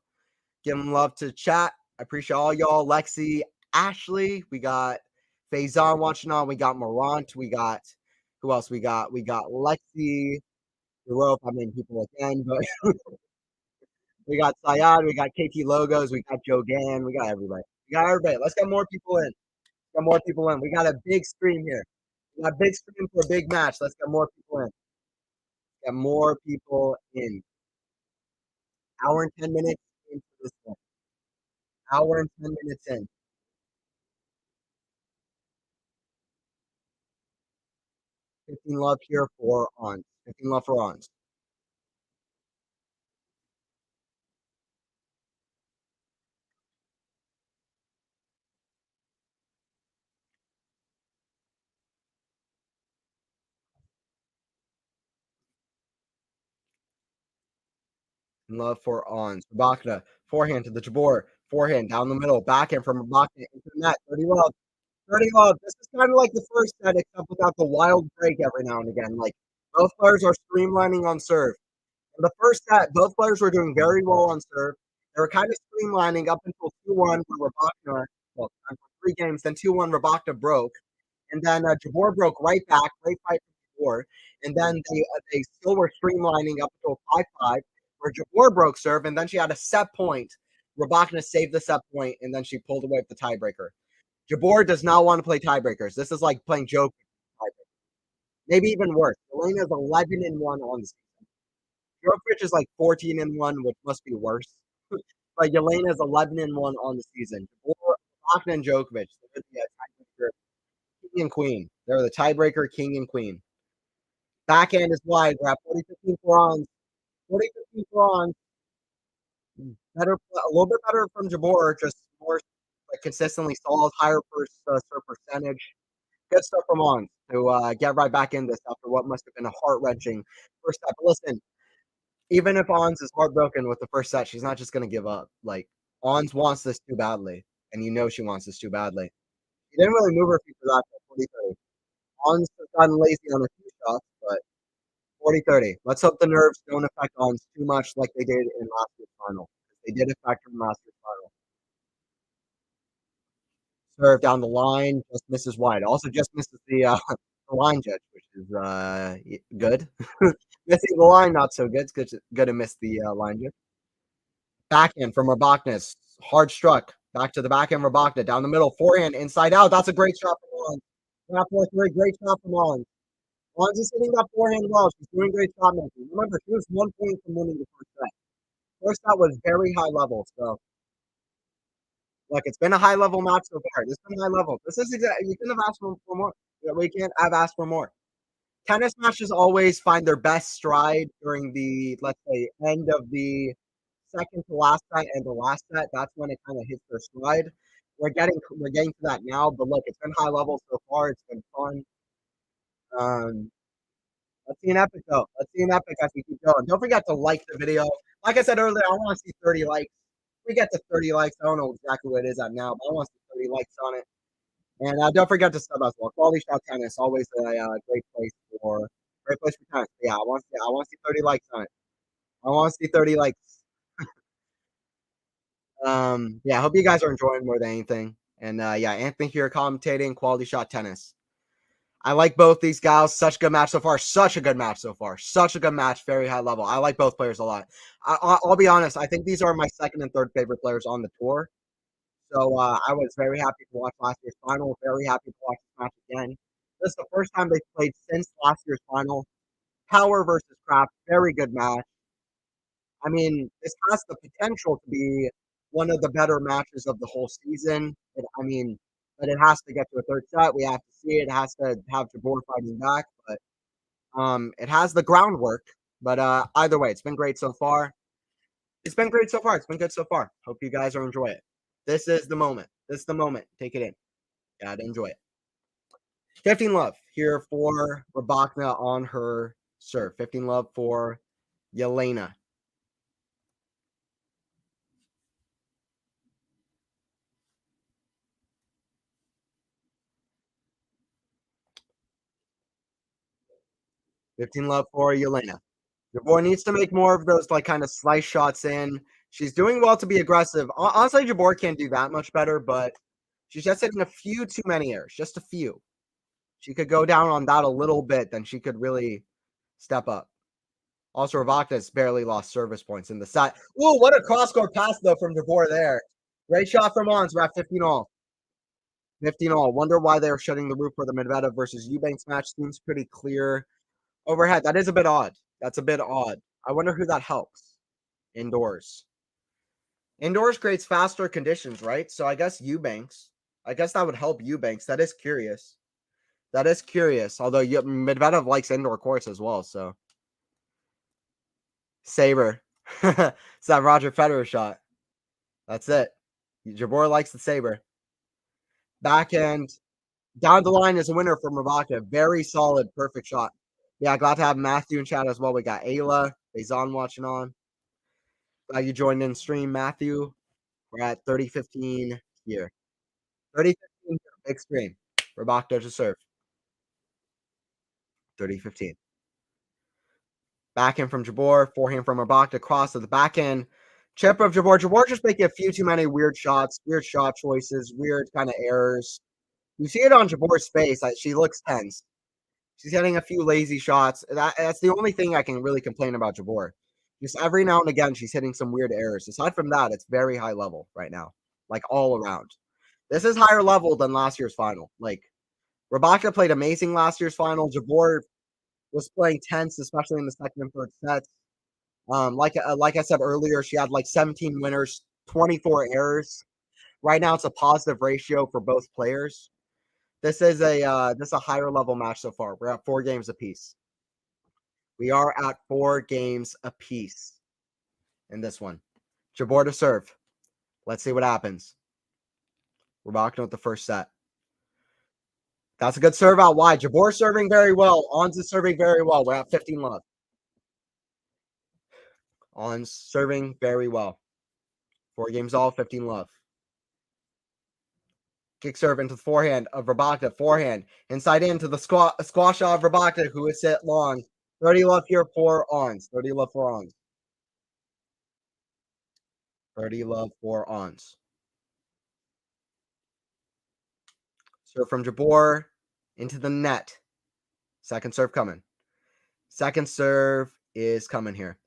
give them love to chat. I appreciate all y'all. Lexi, Ashley, we got Faison watching on. We got Morant. We got who else? We got Lexi. Europe. I mean, people again, but we got Sayad. We got KT Logos. We got Joe Gann. We got everybody. We got everybody. Let's get more people in. Get more people in. We got a big stream here. We got a big stream for a big match. Let's get more people in. Get more people in. Hour and 10 minutes into this one. Hour and 10 minutes in. 15 love here for Ons. 15 love for Ons. Love for Ons. Rybakina, forehand to the Jabeur. Forehand down the middle. Backhand from Rybakina into the net. 30 love. 30 love. This is kind of like the first set, except without the wild break every now and again. Like, both players are streamlining on serve. In the first set, both players were doing very well on serve. They were kind of streamlining up until 2-1 for Rybakina. Well, for 3 games, then 2-1 Rybakina broke. And then Jabeur broke right back. Great fight for Jabeur. And then they still were streamlining up until 5-5, where Jabeur broke serve, and then she had a set point. Rybakina saved the set point, and then she pulled away with the tiebreaker. Jabeur does not want to play tiebreakers. This is like playing joke. Maybe even worse. Elena is 11-1 on the season. Djokovic is like 14-1, which must be worse. But Elena is 11-1 on the season. Rybakina and Djokovic, they're the tiebreaker king and queen. They're the tiebreaker king and queen. Backhand is wide. We're at 40-15 for Ons. 40-15 for Ons. Better, a little bit better from Jabeur, just more like consistently solid, higher serve percentage. Good stuff from Ons to get right back in this after what must have been a heart-wrenching first step. Listen, even if Ons is heartbroken with the first set, she's not just going to give up. Like, Ons wants this too badly, and you know she wants this too badly. She didn't really move her feet for that 40-30. Ons has gotten lazy on a few shots, but 40-30. Let's hope the nerves don't affect Ons too much like they did in last year's final. They did affect her in last year's final. Serve down the line, just misses wide. Also just misses the line judge, which is good. Missing the line, not so good. It's good to miss the line judge. Backhand from Rybakina. Hard struck. Back to the backhand, Rybakina. Down the middle, forehand, inside out. That's a great shot from Ons. 4-3, great shot from Ons. Ons is hitting that forehand well. She's doing great shot making. Remember, she was 1 point from winning the first set. First set was very high level, so Look, it's been a high level match so far. This has been high level. This is exactly, you couldn't have asked for more. We can't have asked for more. Tennis matches always find their best stride during the, let's say, end of the second to last set and the last set. That's when it kind of hits their stride. We're getting to that now, but look, it's been high level so far. It's been fun. Um, let's see an epic though. Let's see an epic as we keep going. Don't forget to like the video. Like I said earlier, I want to see 30 likes. If we get to 30 likes. I don't know exactly what it is at now, but I want to see 30 likes on it. And don't forget to sub as well. QualityShot Tennis, always a great place for tennis. Yeah, I want to see 30 likes on it. I want to see 30 likes. Yeah, I hope you guys are enjoying more than anything. And yeah, Anthony here commentating QualityShot Tennis. I like both these guys. Such a good match so far. Such a good match so far. Such a good match. Very high level. I like both players a lot. I'll be honest. I think these are my second and third favorite players on the tour. So I was very happy to watch last year's final. Very happy to watch this match again. This is the first time they've played since last year's final. Power versus craft. Very good match. I mean, this has the potential to be one of the better matches of the whole season. But it has to get to a third set. We have to see it. It has to have Jabeur fighting back. But it has the groundwork. But either way, it's been great so far. It's been great so far. It's been good so far. Hope you guys are enjoying it. This is the moment. This is the moment. Take it in. Gotta enjoy it. 15 love here for Rybakina on her serve. 15 love for Elena. Fifteen love for Elena. Jabeur needs to make more of those like kind of slice shots in. She's doing well to be aggressive. Honestly, Jabeur can't do that much better, but she's just hitting a few too many errors. Just a few. She could go down on that a little bit, then she could really step up. Also, Rybakina's barely lost service points in the set. Ooh, what a cross-court pass, though, from Jabeur there. Great shot from Ons. We're at 15 all. 15 all. Wonder why they're shutting the roof for the Medvedev versus Eubanks match. Seems pretty clear. Overhead. That is a bit odd. That's a bit odd. I wonder who that helps. Indoors. Indoors creates faster conditions, right? So I guess Eubanks. I guess that would help Eubanks. That is curious. That is curious. Although Medvedev likes indoor courts as well, so. Saber. It's that Roger Federer shot. That's it. Jabeur likes the Saber. Backhand. Down the line is a winner from Rybakina. Very solid, perfect shot. Yeah, glad to have Matthew in chat as well. We got Ayla, Bezan watching on. Glad you joined in stream, Matthew. We're at 30-15 here. 30-15 here, big screen. Rybakina to serve. 30-15. Backhand from Jabeur, forehand from Rybakina, cross to the backhand. Chip of Jabeur. Jabeur just making a few too many weird shots, weird shot choices, weird kind of errors. You see it on Jabeur's face. She looks tense. She's getting a few lazy shots. That's the only thing I can really complain about Jabeur. Just every now and again, she's hitting some weird errors. Aside from that, it's very high level right now, like all around. This is higher level than last year's final. Like, Rybakina played amazing last year's final. Jabeur was playing tense, especially in the second and third sets. Like I said earlier, she had like 17 winners, 24 errors. Right now, it's a positive ratio for both players. This is a higher level match so far. We're at 4 games apiece. We are at 4 games apiece in this one. Jabeur to serve. Let's see what happens. Rybakina with the first set. That's a good serve out wide. Jabeur serving very well. Ons is serving very well. We're at 15 love. Ons serving very well. 4 games all, 15 love. Kick serve into the forehand of Rybakina. Forehand. Inside into the squash of Rybakina, who is set long. 30 love here for Ons. 30 love for Ons. 30 love for Ons. Serve from Jabeur into the net. Second serve coming. Second serve is coming here.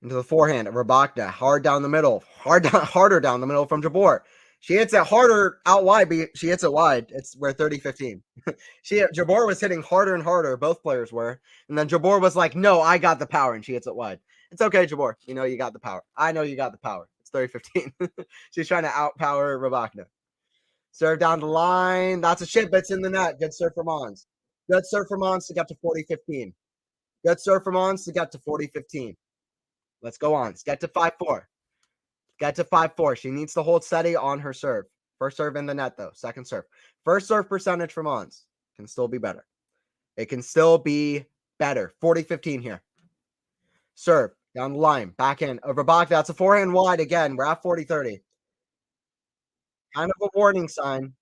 Into the forehand of Rybakina. Hard down the middle. Harder down the middle from Jabeur. She hits it harder out wide, but she hits it wide. We're 30-15. Jabeur was hitting harder and harder. Both players were. And then Jabeur was like, no, I got the power. And she hits it wide. It's okay, Jabeur. You know you got the power. I know you got the power. It's 30-15. She's trying to outpower Rybakina. Serve down the line. That's a shit, but it's in the net. Good serve from Ons. Good serve from Ons to get to 40-15. Good serve from Ons to get to 40-15. Let's go on. Let's get to 5-4. Get to 5-4. She needs to hold steady on her serve. First serve in the net, though. Second serve. First serve percentage from Ons. Can still be better. It can still be better. 40-15 here. Serve. Down the line. Back in. Rybakina. That's a forehand wide again. We're at 40-30. Kind of a warning sign.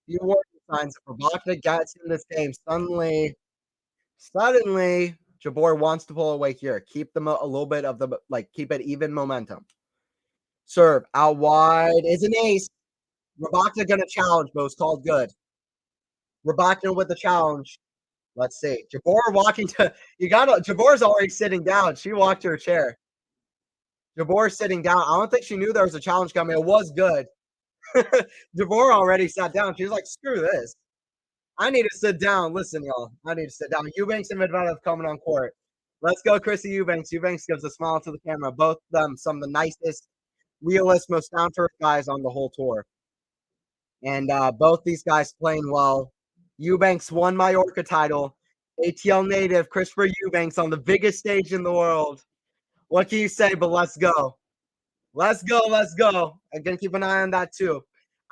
Few warning signs. If Rybakina gets in this game, suddenly, Jabeur wants to pull away here. Keep them a little bit of the, keep it even momentum. Serve. Out wide is an ace. Rybakina going to challenge, but it was called good. Rybakina with the challenge. Let's see. Jabeur walking to, Jabeur's already sitting down. She walked to her chair. Jabeur's sitting down. I don't think she knew there was a challenge coming. It was good. Jabeur already sat down. She was like, screw this. I need to sit down. Listen, y'all. I need to sit down. Eubanks and Medvedev coming on court. Let's go, Chrissy Eubanks. Eubanks gives a smile to the camera. Both of them, some of the nicest, realest, most down-to-earth guys on the whole tour. And both these guys playing well. Eubanks won Mallorca title. ATL native Christopher Eubanks on the biggest stage in the world. What can you say? But let's go. Let's go. Let's go. I'm going to keep an eye on that too.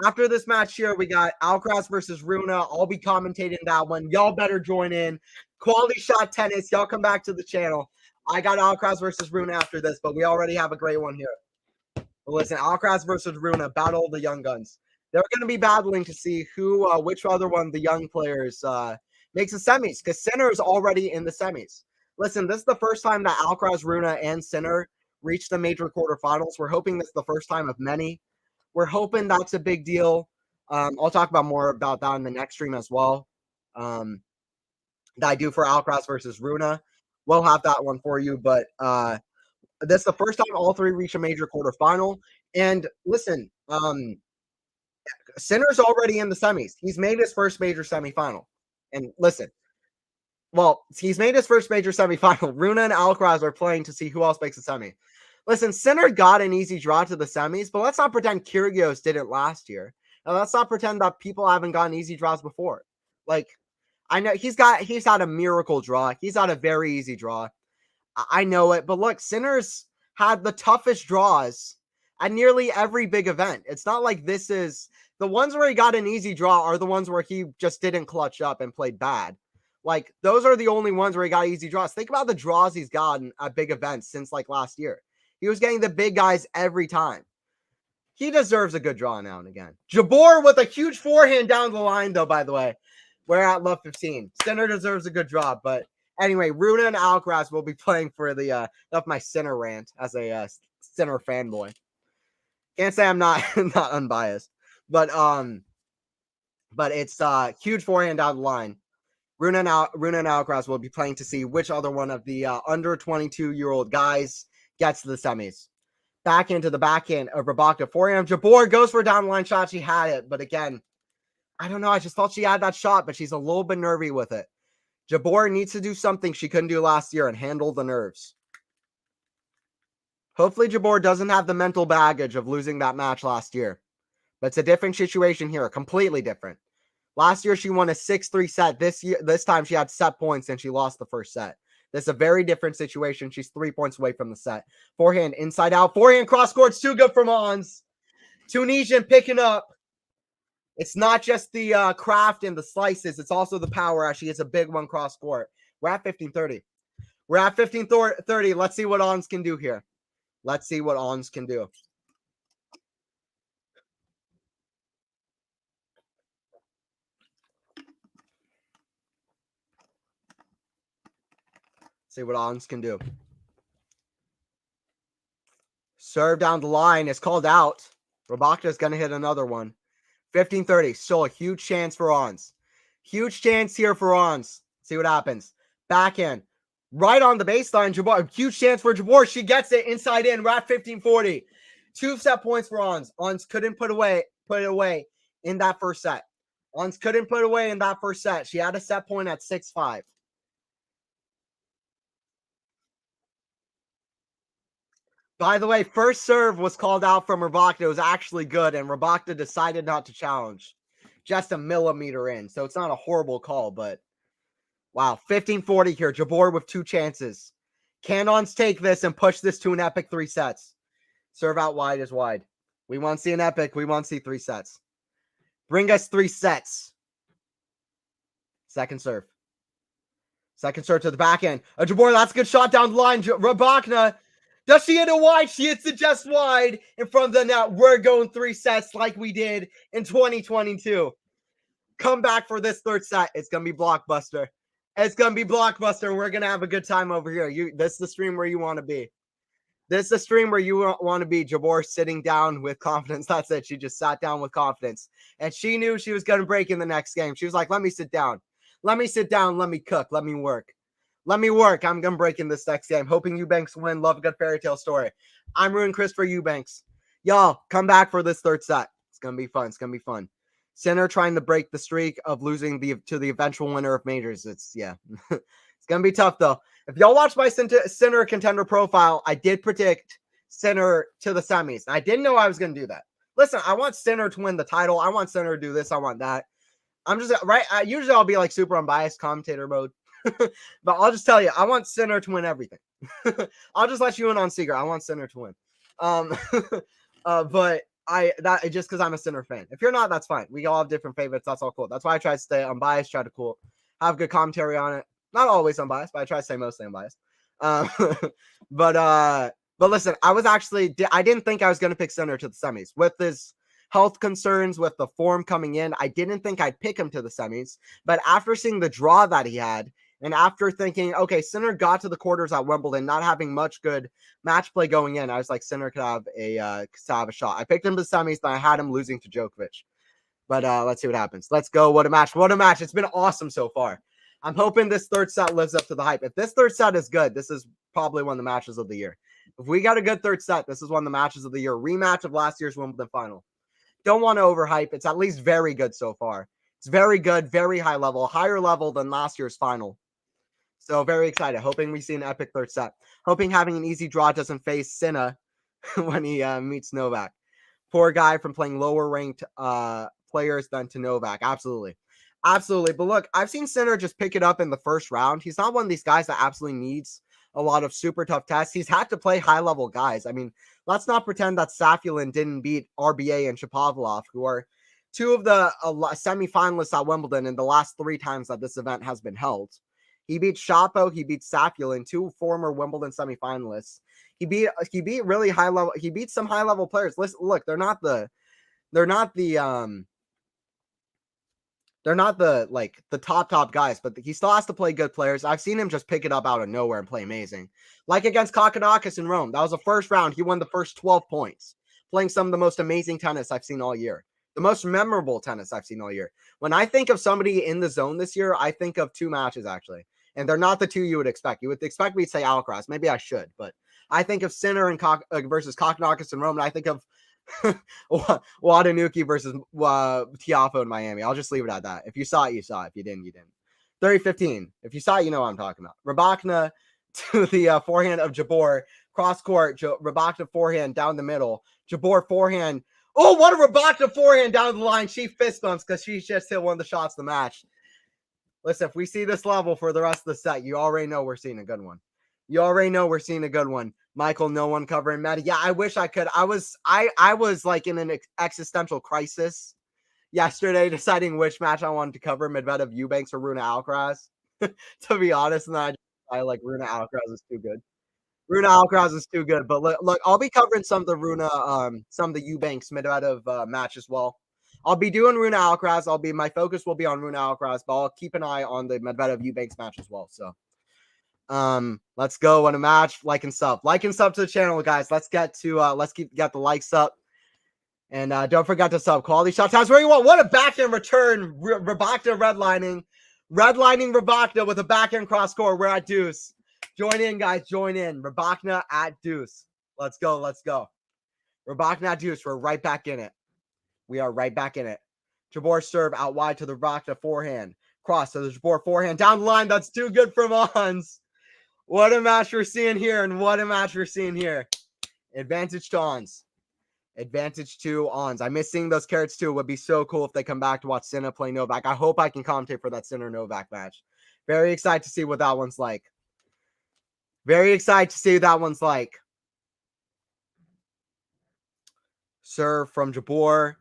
After this match here, we got Alcaraz versus Runa. I'll be commentating that one. Y'all better join in. Quality Shot Tennis. Y'all come back to the channel. I got Alcaraz versus Runa after this, but we already have a great one here. But listen, Alcaraz versus Runa. Battle of the young guns. They're going to be battling to see which other one of the young players makes the semis, because Sinner is already in the semis. Listen, this is the first time that Alcaraz, Runa, and Sinner reached the major quarterfinals. We're hoping this is the first time of many. We're hoping that's a big deal. I'll talk about more about that in the next stream as well. That I do for Alcaraz versus Runa. We'll have that one for you, but this is the first time all three reach a major quarterfinal. And listen, Sinner's already in the semis. He's made his first major semifinal. And listen, well, he's made his first major semifinal. Runa and Alcaraz are playing to see who else makes a semi. Listen, Sinner got an easy draw to the semis, but let's not pretend Kyrgios didn't last year. And let's not pretend that people haven't gotten easy draws before. I know he's had a miracle draw. He's had a very easy draw. I know it, but look, Sinner's had the toughest draws at nearly every big event. It's not like this is the ones where he got an easy draw are the ones where he just didn't clutch up and played bad. Those are the only ones where he got easy draws. Think about the draws he's gotten at big events since last year. He was getting the big guys every time. He deserves a good draw now and again. Jabeur with a huge forehand down the line, though, by the way. We're at love 15. Sinner deserves a good draw, but anyway, Runa and Alcaraz will be playing for the enough my Sinner rant as a Sinner fanboy. Can't say I'm not not unbiased, but it's huge forehand down the line. Runa and Alcaraz will be playing to see which other one of the under 22-year-old guys gets to the semis. Back into the backhand of Rybakina. Forehand. Jabeur goes for a down the line shot. She had it, but again, I don't know. I just thought she had that shot, but she's a little bit nervy with it. Jabeur needs to do something she couldn't do last year and handle the nerves. Hopefully Jabeur doesn't have the mental baggage of losing that match last year. But it's a different situation here, completely different. Last year she won a 6-3 set. This time she had set points and she lost the first set. This is a very different situation. She's 3 points away from the set. Forehand inside out. Forehand cross court's too good for Mons. Tunisian picking up. It's not just the craft and the slices. It's also the power as she hits a big one cross court. We're at 15-30. We're at 15-30. Let's see what Ons can do here. Let's see what Ons can do. See what Ons can do. Serve down the line is called out. Rybakina is going to hit another one. 15-30. Still a huge chance for Ons. Huge chance here for Ons. See what happens. Backhand. Right on the baseline. Jabeur. Huge chance for Jabeur. She gets it inside in. We're at 15-40. 2 set points for Ons. Ons couldn't put put it away in that first set. Ons couldn't put it away in that first set. She had a set point at 6-5. By the way, first serve was called out from Rybakina. It was actually good, and Rybakina decided not to challenge. Just a millimeter in, so it's not a horrible call, but wow, 15-40 here. Jabeur with 2 chances. Can Ons take this and push this to an epic 3 sets? Serve out wide is wide. We want to see an epic. We want to see 3 sets. Bring us 3 sets. Second serve. Second serve to the back end. Jabeur, that's a good shot down the line. Rybakina. Does she hit it wide? She hits it just wide in front of the net. We're going 3 sets like we did in 2022. Come back for this third set. It's going to be blockbuster. It's going to be blockbuster. We're going to have a good time over here. This is the stream where you want to be. This is the stream where you want to be. Jabeur sitting down with confidence. That's it. She just sat down with confidence. And she knew she was going to break in the next game. She was like, let me sit down. Let me sit down. Let me cook. Let me work. Let me work. I'm going to break in this next game. Hoping Eubanks win. Love a good fairy tale story. I'm Ruin Christopher Eubanks. Y'all, come back for this third set. It's going to be fun. It's going to be fun. Sinner trying to break the streak of losing to the eventual winner of majors. It's going to be tough, though. If y'all watch my Sinner contender profile, I did predict Sinner to the semis. I didn't know I was going to do that. Listen, I want Sinner to win the title. I want Sinner to do this. I want that. I'm just, right? Usually I'll be like super unbiased commentator mode. But I'll just tell you, I want Sinner to win everything. I'll just let you in on secret. I want Sinner to win. But that just because I'm a Sinner fan. If you're not, that's fine. We all have different favorites. That's all cool. That's why I try to stay unbiased, try to have good commentary on it. Not always unbiased, but I try to stay mostly unbiased. But listen, I didn't think I was going to pick Sinner to the semis. With his health concerns, with the form coming in, I didn't think I'd pick him to the semis. But after seeing the draw that he had, and after thinking, okay, Sinner got to the quarters at Wimbledon, not having much good match play going in, I was like, Sinner could have a shot. I picked him to the semis, but I had him losing to Djokovic. But let's see what happens. Let's go. What a match. What a match. It's been awesome so far. I'm hoping this third set lives up to the hype. If this third set is good, this is probably one of the matches of the year. If we got a good third set, this is one of the matches of the year. Rematch of last year's Wimbledon final. Don't want to overhype. It's at least very good so far. It's very good, very high level, higher level than last year's final. So very excited. Hoping we see an epic third set. Hoping having an easy draw doesn't face Sinner when he meets Novak. Poor guy from playing lower ranked players than to Novak. Absolutely. Absolutely. But look, I've seen Sinner just pick it up in the first round. He's not one of these guys that absolutely needs a lot of super tough tests. He's had to play high level guys. I mean, let's not pretend that Safulin didn't beat RBA and Shapovalov, who are 2 of the semifinalists at Wimbledon in the last 3 times that this event has been held. He beat Shapo, he beat Safulin, 2 former Wimbledon semifinalists. He beat really high level. He beat some high level players. Listen, look, they're not the top guys, but he still has to play good players. I've seen him just pick it up out of nowhere and play amazing. Like against Kokkinakis in Rome. That was the first round. He won the first 12 points, playing some of the most amazing tennis I've seen all year. The most memorable tennis I've seen all year. When I think of somebody in the zone this year, I think of 2 matches actually. And they're not the 2 you would expect. You would expect me to say Alcaraz. Maybe I should, but I think of Sinner and versus Kokkinakis in Rome, and I think of Watanuki versus Tiafoe in Miami. I'll just leave it at that. If you saw it, you saw it. If you didn't, you didn't. 30-15. If you saw it, you know what I'm talking about. Rybakina to the forehand of Jabeur. Cross court. Rybakina forehand down the middle. Jabeur forehand. Oh, what a Rybakina forehand down the line. She fist bumps because she just hit one of the shots of the match. Listen, if we see this level for the rest of the set, you already know we're seeing a good one. You already know we're seeing a good one. Michael, no one covering Maddie. Yeah, I wish I could. I was like in an existential crisis yesterday, deciding which match I wanted to cover, Medvedev, Eubanks, or Runa Alcaraz. To be honest, and then I like Runa Alcaraz is too good. Runa Alcaraz is too good. But look, I'll be covering some of the Eubanks Medvedev match as well. I'll be doing Runa Alcaraz. My focus will be on Runa Alcaraz, but I'll keep an eye on the Medvedev Eubanks match as well. So let's go on a match. Like and sub to the channel, guys. Let's get the likes up. And don't forget to sub. Quality shot times where you want. What a backhand return. Rybakina redlining Rybakina with a backhand cross court. We're at deuce. Join in, guys. Join in. Rybakina at deuce. Let's go. Rybakina at deuce. We're right back in it. We are right back in it. Jabeur serve out wide to the Rybakina forehand. Cross to the Jabeur forehand. Down the line. That's too good for Ons. What a match we're seeing here, and what a match we're seeing here. Advantage to Ons. Advantage to Ons. I miss seeing those carrots too. It would be so cool if they come back to watch Sinner play Novak. I hope I can commentate for that Sinner Novak match. Very excited to see what that one's like. Very excited to see what that one's like. Serve from Jabeur.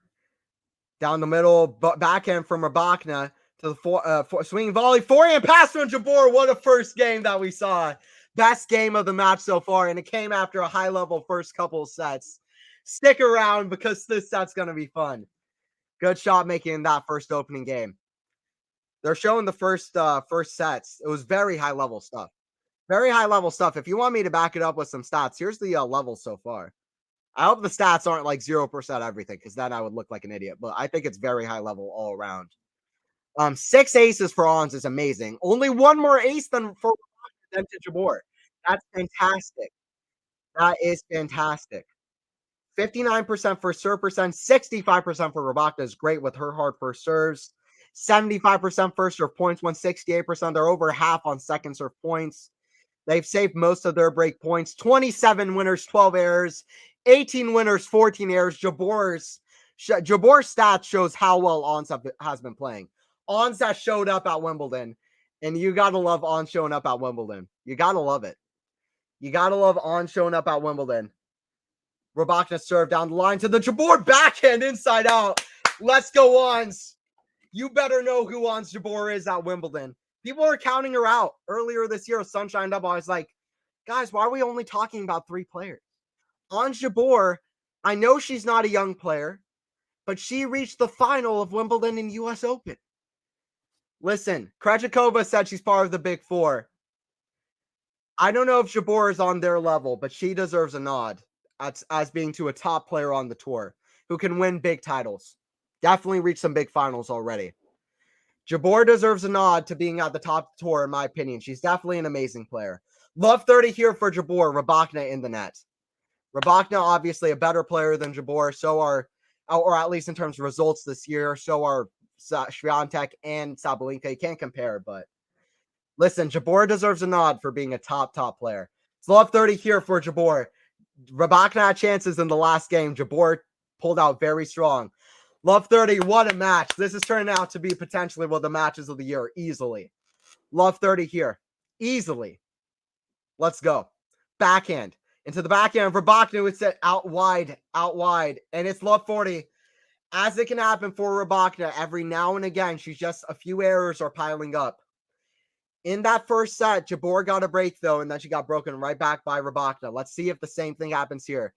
Down the middle, backhand from Rybakina to the swinging volley. Forehand pass from Jabeur. What a first game that we saw. Best game of the match so far, and it came after a high-level first couple of sets. Stick around because this set's going to be fun. Good shot making in that first opening game. They're showing the first sets. It was very high-level stuff. Very high-level stuff. If you want me to back it up with some stats, here's the levels so far. I hope the stats aren't like 0% everything, because then I would look like an idiot. But I think it's very high level all around. 6 aces for Ons is amazing. Only one more ace than for to Jabeur. That's fantastic. That is fantastic. 59% for serve percent, 65% for Rybakina is great with her hard first serves. 75% first serve points, 168%. They're over half on second serve points. They've saved most of their break points. 27 winners, 12 errors. 18 winners, 14 errors. Jabeur's stats shows how well Ons has been playing. Ons has showed up at Wimbledon, and you got to love Ons showing up at Wimbledon. You got to love it. You got to love Ons showing up at Wimbledon. Rybakina serve down the line to the Jabeur backhand inside out. Let's go, Ons. You better know who Ons Jabeur is at Wimbledon. People are counting her out. Earlier this year, Sunshine Double, I was like, guys, why are we only talking about 3 players? Ons Jabeur, I know she's not a young player, but she reached the final of Wimbledon and US Open. Listen, Krejcikova said she's part of the Big Four. I don't know if Jabeur is on their level, but she deserves a nod as being to a top player on the tour who can win big titles. Definitely reached some big finals already. Jabeur deserves a nod to being at the top of the tour, in my opinion. She's definitely an amazing player. Love 30 here for Jabeur. Rybakina in the net. Rybakina, obviously a better player than Jabeur, or at least in terms of results this year, so are Swiatek and Sabalenka. You can't compare, but listen, Jabeur deserves a nod for being a top player. It's love 30 here for Jabeur. Rybakina had chances in the last game. Jabeur pulled out very strong. Love 30, what a match. This is turning out to be potentially one of the matches of the year, easily. Love 30 here, easily. Let's go. Backhand. Into the backhand, Rybakina would set out wide, and it's love 40. As it can happen for Rybakina, every now and again, she's just a few errors are piling up. In that first set, Jabeur got a break, though, and then she got broken right back by Rybakina. Let's see if the same thing happens here.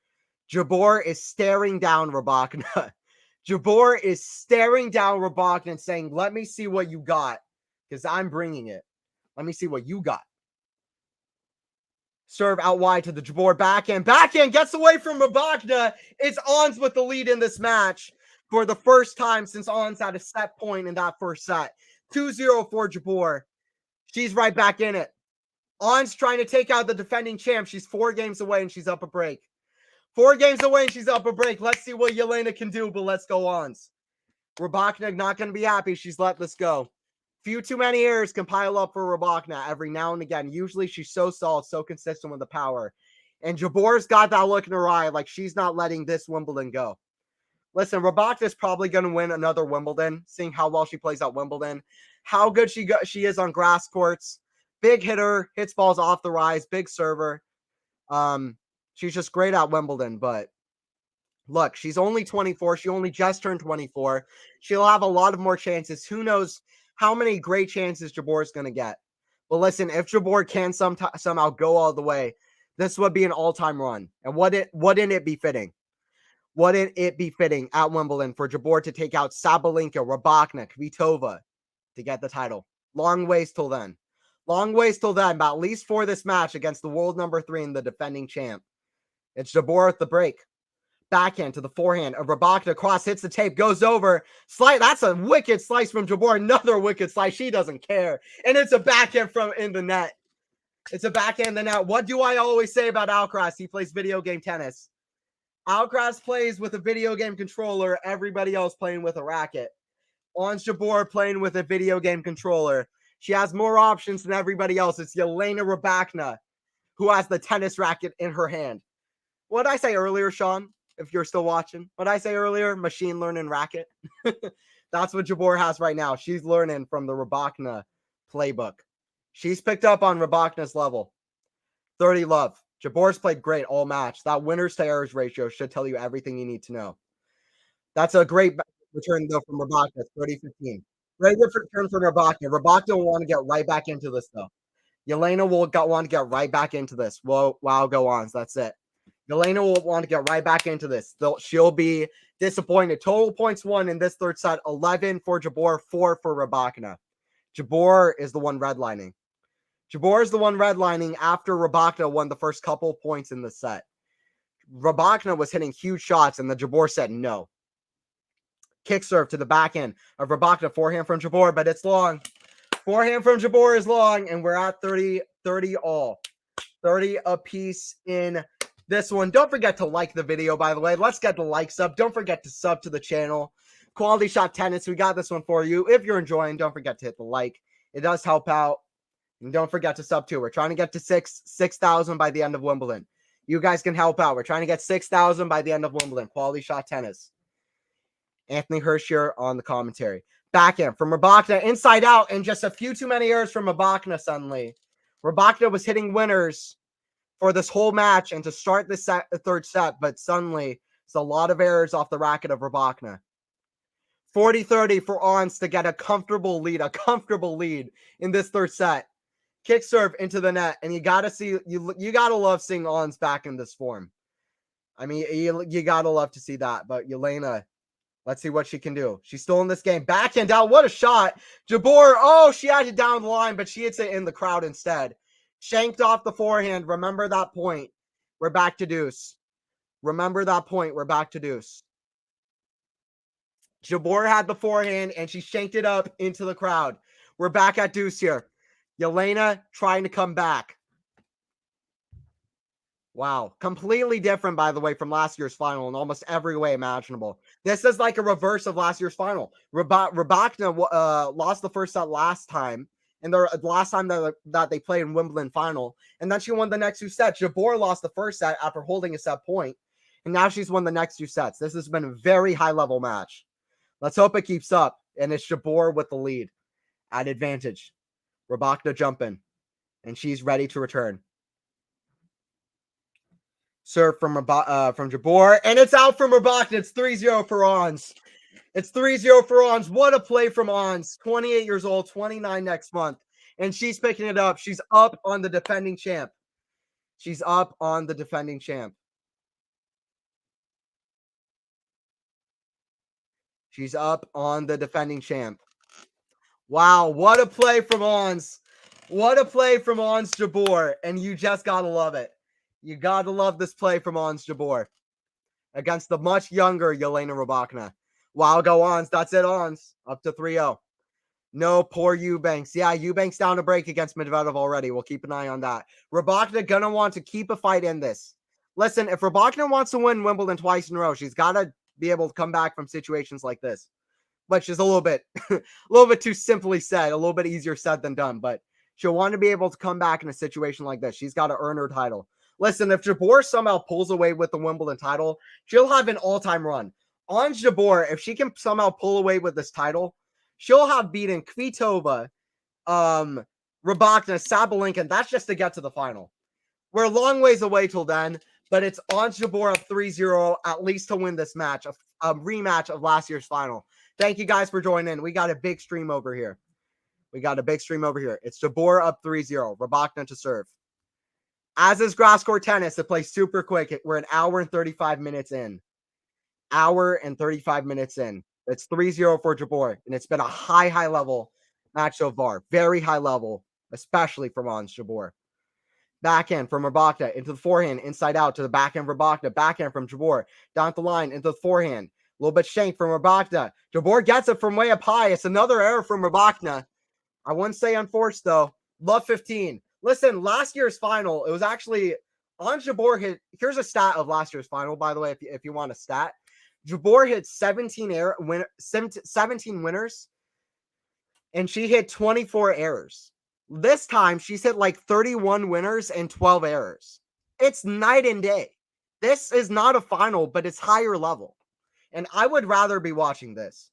Jabeur is staring down Rybakina. Jabeur is staring down Rybakina and saying, let me see what you got, because I'm bringing it. Let me see what you got. Serve out wide to the Jabeur backhand. Backhand gets away from Rybakina. It's Ons with the lead in this match for the first time since Ons had a set point in that first set. 2-0 for Jabeur. She's right back in it. Ons trying to take out the defending champ. She's 4 games away and she's up a break. 4 games away and she's up a break. Let's see what Elena can do, but let's go Ons. Rybakina not going to be happy. She's let this go. Few too many errors can pile up for Rybakina every now and again. Usually she's so solid, so consistent with the power. And Jabeur's got that look in her eye like she's not letting this Wimbledon go. Listen, Rybakina is probably going to win another Wimbledon, seeing how well she plays at Wimbledon, how good she is on grass courts. Big hitter, hits balls off the rise, big server. She's just great at Wimbledon, but look, she's only 24. She only just turned 24. She'll have a lot of more chances. Who knows how many great chances Jabeur is going to get. But listen, if Jabeur can somehow go all the way, this would be an all-time run. And wouldn't it be fitting? Wouldn't it be fitting at Wimbledon for Jabeur to take out Sabalenka, Rybakina, Kvitova to get the title? Long ways till then. Long ways till then, but at least for this match against the world number 3 and the defending champ. It's Jabeur at the break. Backhand to the forehand of Rybakina. Cross hits the tape, goes over. Slice. That's a wicked slice from Jabeur. Another wicked slice. She doesn't care. And it's a backhand from in the net. It's a backhand in the net. What do I always say about Alcaraz? He plays video game tennis. Alcaraz plays with a video game controller. Everybody else playing with a racket. Ons Jabeur playing with a video game controller. She has more options than everybody else. It's Elena Rybakina who has the tennis racket in her hand. What did I say earlier, Sean? If you're still watching, what did I say earlier? Machine learning racket. That's what Jabeur has right now. She's learning from the Rybakina playbook. She's picked up on Rybakina's level. 30 love. Jabeur's played great all match. That winners to errors ratio should tell you everything you need to know. That's a great return, though, from Rybakina. 30-15. Great return from Rybakina. Rybakina will want to get right back into this, though. Elena will want to get right back into this. Wow, go on. That's it. Elena will want to get right back into this. She'll be disappointed. Total points won in this third set. 11 for Jabeur, 4 for Rybakina. Jabeur is the one redlining. Jabeur is the one redlining after Rybakina won the first couple points in the set. Rybakina was hitting huge shots, and the Jabeur said no. Kick serve to the back end of Rybakina. Forehand from Jabeur, but it's long. Forehand from Jabeur is long, and we're at 30 all. 30 apiece in this one. Don't forget to like the video, by the way. Let's get the likes up. Don't forget to sub to the channel. Quality Shot Tennis, we got this one for you. If you're enjoying, don't forget to hit the like. It does help out. And don't forget to sub too. We're trying to get to 6,000 by the end of Wimbledon. You guys can help out. We're trying to get 6,000 by the end of Wimbledon. Quality Shot Tennis. Anthony Hershier on the commentary. Backhand from Rybakina, inside out, and just a few too many errors from Rybakina suddenly. Rybakina was hitting winners for this whole match and to start this third set, but suddenly it's a lot of errors off the racket of Rybakina. 40-30 for Ons to get a comfortable lead in this third set. Kick serve into the net, and you gotta see, you gotta love seeing Ons back in this form. I mean, you gotta love to see that. But Elena, let's see what she can do. She's still in this game. Backhand down. What a shot. Jabeur. Oh, she had it down the line, but she hits it in the crowd instead. Shanked off the forehand. Remember that point. We're back to deuce. Remember that point. We're back to deuce. Jabeur had the forehand, and she shanked it up into the crowd. We're back at deuce here. Elena trying to come back. Wow. Completely different, by the way, from last year's final in almost every way imaginable. This is like a reverse of last year's final. Rybakina lost the first set last time, and the last time that they played in Wimbledon final, and then she won the next two sets. Jabeur lost the first set after holding a set point, and now she's won the next two sets. This has been a very high-level match. Let's hope it keeps up, and it's Jabeur with the lead at advantage. Rybakina jumping, and she's ready to return. Serve from Jabeur, and it's out from Rybakina. It's 3-0 for Ons. It's 3-0 for Ons. What a play from Ons. 28 years old, 29 next month. And she's picking it up. She's up on the defending champ. She's up on the defending champ. She's up on the defending champ. Wow, what a play from Ons. What a play from Ons Jabeur. And you just got to love it. You got to love this play from Ons Jabeur against the much younger Elena Rybakina. Wow, go Ons. That's it, Ons. Up to 3-0. No, poor Eubanks. Yeah, Eubanks down to break against Medvedev already. We'll keep an eye on that. Rybakina gonna want to keep a fight in this. Listen, if Rybakina wants to win Wimbledon twice in a row, she's got to be able to come back from situations like this, which is a little bit too simply said, a little bit easier said than done, but she'll want to be able to come back in a situation like this. She's got to earn her title. Listen, if Jabeur somehow pulls away with the Wimbledon title, she'll have an all-time run. On Jabeur, if she can somehow pull away with this title, she'll have beaten Kvitova, Rybakina, Sabalenka. That's just to get to the final. We're a long ways away till then, but it's on Jabeur up 3-0, at least to win this match, a rematch of last year's final. Thank you guys for joining in. We got a big stream over here. It's Jabeur up 3-0, Rybakina to serve. As is grass court tennis, it plays super quick. We're an hour and 35 minutes in. It's 3-0 for Jabeur, and it's been a high level match so far. Very high level, especially from Ons Jabeur. Backhand from Rybakina into the forehand, inside out to the backhand Rybakina. Backhand from Jabeur, down the line into the forehand. A little bit shanked from Rybakina. Jabeur gets it from way up high. It's another error from Rybakina. I wouldn't say unforced, though. Love 15. Listen, last year's final, it was actually Ons Jabeur hit. Here's a stat of last year's final, by the way, if you want a stat. Jabeur hit 17 winners, and she hit 24 errors. This time, she's hit like 31 winners and 12 errors. It's night and day. This is not a final, but it's higher level. And I would rather be watching this.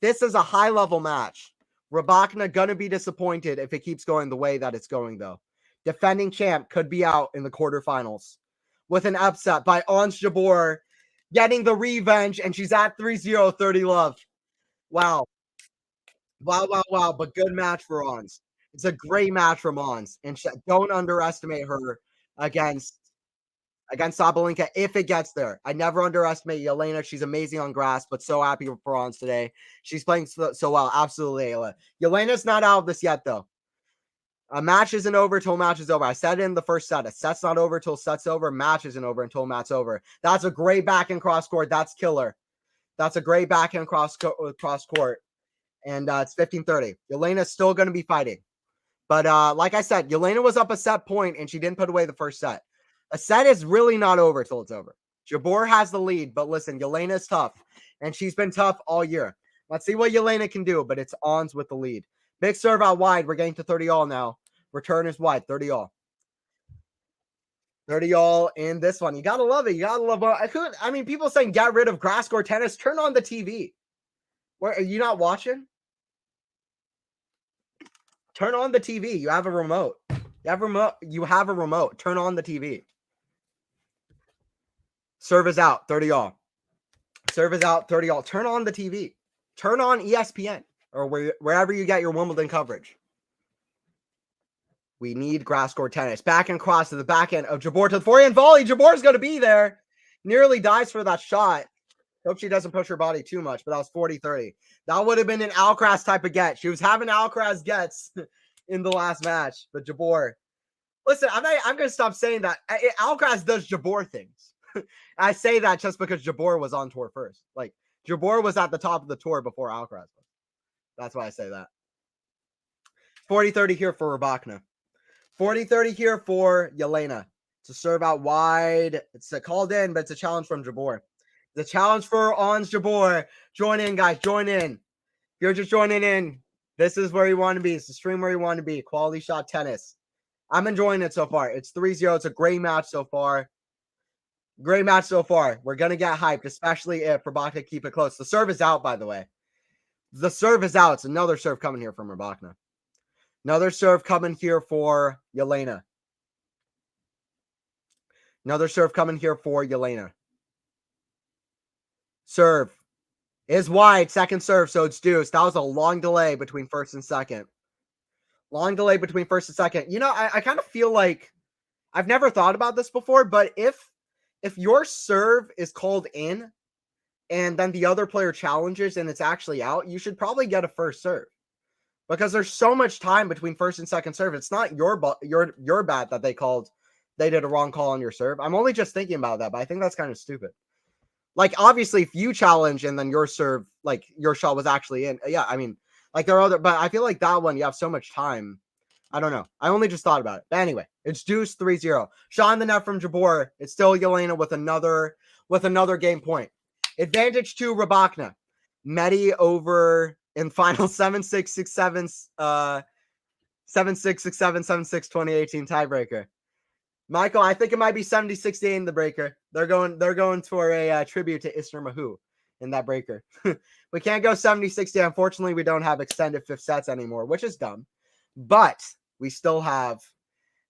This is a high-level match. Rybakina gonna be disappointed if it keeps going the way that it's going, though. Defending champ could be out in the quarterfinals with an upset by Ons Jabeur getting the revenge, and she's at 3-0, 30 love. Wow. Wow. But good match for Ons. It's a great match from Ons. And don't underestimate her against Sabalenka if it gets there. I never underestimate Elena. She's amazing on grass, but so happy for Ons today. She's playing so well. Absolutely, Elena's not out of this yet, though. A match isn't over till match is over. I said it in the first set. A set's not over till set's over. Match isn't over until match's over. That's a great backhand cross court. That's killer. That's a great backhand cross court. And it's 15-30. Elena's still going to be fighting. But like I said, Elena was up a set point, and she didn't put away the first set. A set is really not over till it's over. Jabeur has the lead, but listen, Elena's tough, and she's been tough all year. Let's see what Elena can do, but it's Ons with the lead. Big serve out wide. We're getting to 30 all now. Return is wide, 30 all. 30 all in this one. You got to love it. You got to love it. I mean, people saying get rid of grass court tennis. Turn on the TV. Where, are you not watching? Turn on the TV. You have a remote. You have a remote. Turn on the TV. Serve is out, 30 all. Serve is out, 30 all. Turn on the TV. Turn on ESPN or wherever you get your Wimbledon coverage. We need grass court tennis. Back and cross to the back end of Jabeur to the forehand volley. Jabeur's going to be there. Nearly dies for that shot. Hope she doesn't push her body too much, but that was 40-30. That would have been an Alcaraz type of get. She was having Alcaraz gets in the last match, but Jabeur. Listen, I'm going to stop saying that. Alcaraz does Jabeur things. I say that just because Jabeur was on tour first. Like, Jabeur was at the top of the tour before Alcaraz was. That's why I say that. 40-30 here for Rybakina. 40-30 here for Elena. It's a serve out wide. It's a called in, but it's a challenge from Jabeur. The challenge for Ons Jabeur. Join in, guys. Join in. If you're just joining in, this is where you want to be. It's the stream where you want to be. Quality shot tennis. I'm enjoying it so far. It's 3-0. It's a great match so far. Great match so far. We're going to get hyped, especially if Rybakina keep it close. The serve is out, by the way. The serve is out. It's another serve coming here from Rybakina. Another serve coming here for Elena. Another serve coming here for Elena. Serve is wide. Second serve, so it's deuce. That was a long delay between first and second. Long delay between first and second. You know, I kind of feel like I've never thought about this before, but if your serve is called in and then the other player challenges and it's actually out, you should probably get a first serve. Because there's so much time between first and second serve. It's not your bad that they did a wrong call on your serve. I'm only just thinking about that, but I think that's kind of stupid. Like, obviously, if you challenge and then your serve, like, your shot was actually in, yeah, I mean, like, there are other, but I feel like that one, you have so much time. I don't know. I only just thought about it. But anyway, it's deuce 3-0. Shot in the net from Jabeur. It's still Elena with another game point. Advantage to Rybakina. Medi over in final 7-6, 6-7, 7-6, 6-7, 7-6, 2018 tiebreaker. Michael, I think it might be 70-68 in the breaker. They're going for a tribute to Isner Mahou in that breaker. We can't go 70-60. Unfortunately, we don't have extended fifth sets anymore, which is dumb. But we still have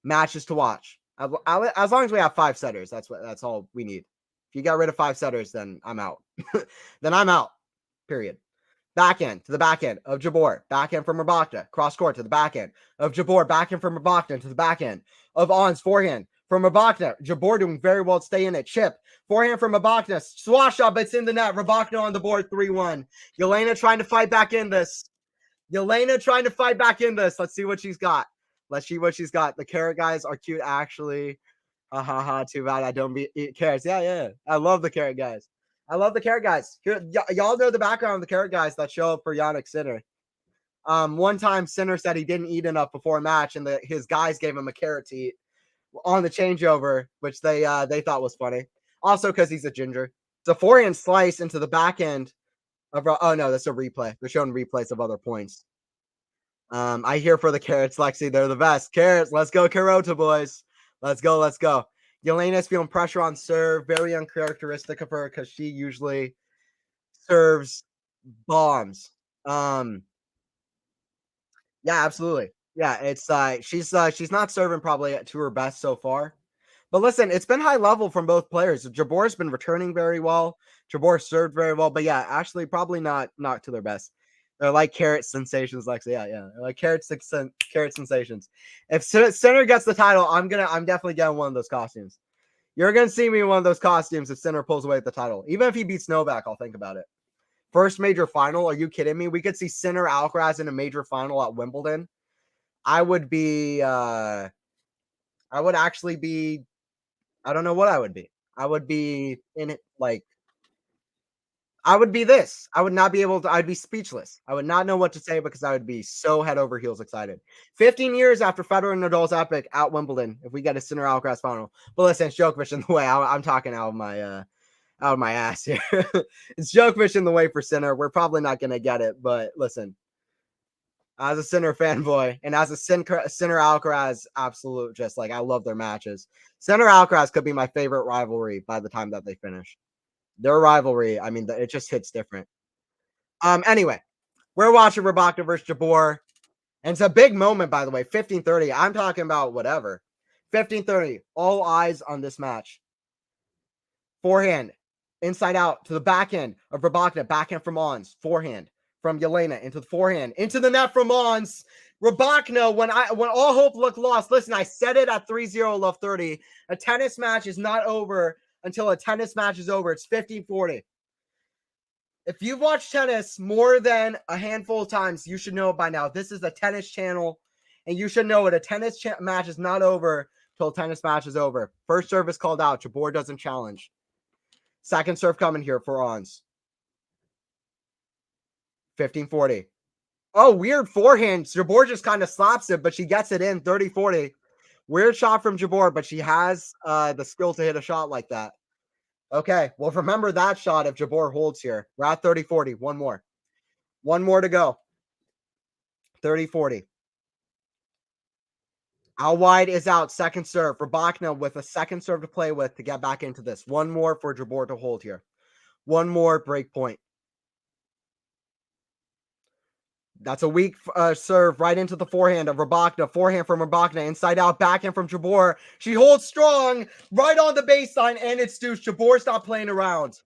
matches to watch. As long as we have five setters, that's all we need. If you got rid of five setters, then I'm out. Then I'm out. Period. Backhand to the backhand of Jabeur. Backhand from Rybakina. Cross court to the backhand of Jabeur. Backhand from Rybakina to the backhand of Ons. Forehand from Rybakina. Jabeur doing very well to stay in it. Chip. Forehand from Rybakina. Swash shot, but it's in the net. Rybakina on the board, 3-1. Elena trying to fight back in this. Let's see what she's got. The carrot guys are cute, actually. Too bad I don't eat carrots. Yeah. I love the carrot guys. Here, y'all know the background of the carrot guys that show up for Yannick Sinner. One time Sinner said he didn't eat enough before a match, and his guys gave him a carrot to eat. on the changeover, which they thought was funny. Also, because he's a ginger. It's a forehand slice into the backhand of. Oh no, that's a replay. They're showing replays of other points. I hear for the carrots, Lexi. They're the best. Carrots, let's go, Carota boys. Let's go, let's go. Yelena's feeling pressure on serve. Very uncharacteristic of her because she usually serves bombs. Yeah, absolutely. Yeah, it's she's not serving probably to her best so far. But listen, it's been high level from both players. Jabor's been returning very well. Jabeur served very well, but yeah, actually probably not to their best. They're like carrot sensations, Lexi. Yeah. They're like carrot sensations. If Center gets the title, I'm definitely getting one of those costumes. You're gonna see me in one of those costumes if Center pulls away with the title. Even if he beats Novak, I'll think about it. First major final? Are you kidding me? We could see Sinner Alcaraz in a major final at Wimbledon. I would be I would actually be I don't know what I would be. I would be in it like I would be this. I would not be able to I'd be speechless. I would not know what to say because I would be so head over heels excited. 15 years after Federer and Nadal's epic at Wimbledon, if we get a Sinner Alcaraz final. But listen, it's Djokovic in the way. I'm talking out of my ass here. It's Djokovic in the way for Sinner. We're probably not going to get it, but listen, as a Sinner fanboy and as a Sinner Alcaraz absolute, just like I love their matches. Sinner Alcaraz could be my favorite rivalry by the time that they finish. Their rivalry, I mean, it just hits different. Anyway, we're watching Rybakina versus Jabeur, and it's a big moment, by the way. 15:30. I'm talking about whatever. 15:30. All eyes on this match. Forehand, inside out to the backhand of Rybakina, backhand from Ons, forehand from Elena into the forehand, into the net from Ons. Rybakina, when all hope looked lost, listen, I said it at 3-0, love 30. A tennis match is not over until a tennis match is over. It's 15:40. If you've watched tennis more than a handful of times, you should know it by now. This is a tennis channel, and you should know it. A tennis match is not over till a tennis match is over. First serve is called out. Jabeur doesn't challenge. Second serve coming here for Ons. 15:40. Oh, weird forehand. Jabeur just kind of slaps it, but she gets it in 30-40. Weird shot from Jabeur, but she has the skill to hit a shot like that. Okay, well, remember that shot if Jabeur holds here. We're at 30-40. One more. One more to go. 30-40. Out wide is out. Second serve. Rybakina with a second serve to play with to get back into this. One more for Jabeur to hold here. One more break point. That's a weak serve right into the forehand of Rybakina. Forehand from Rybakina. Inside out. Backhand from Jabeur. She holds strong right on the baseline, and it's deuce. Jabeur's not playing around.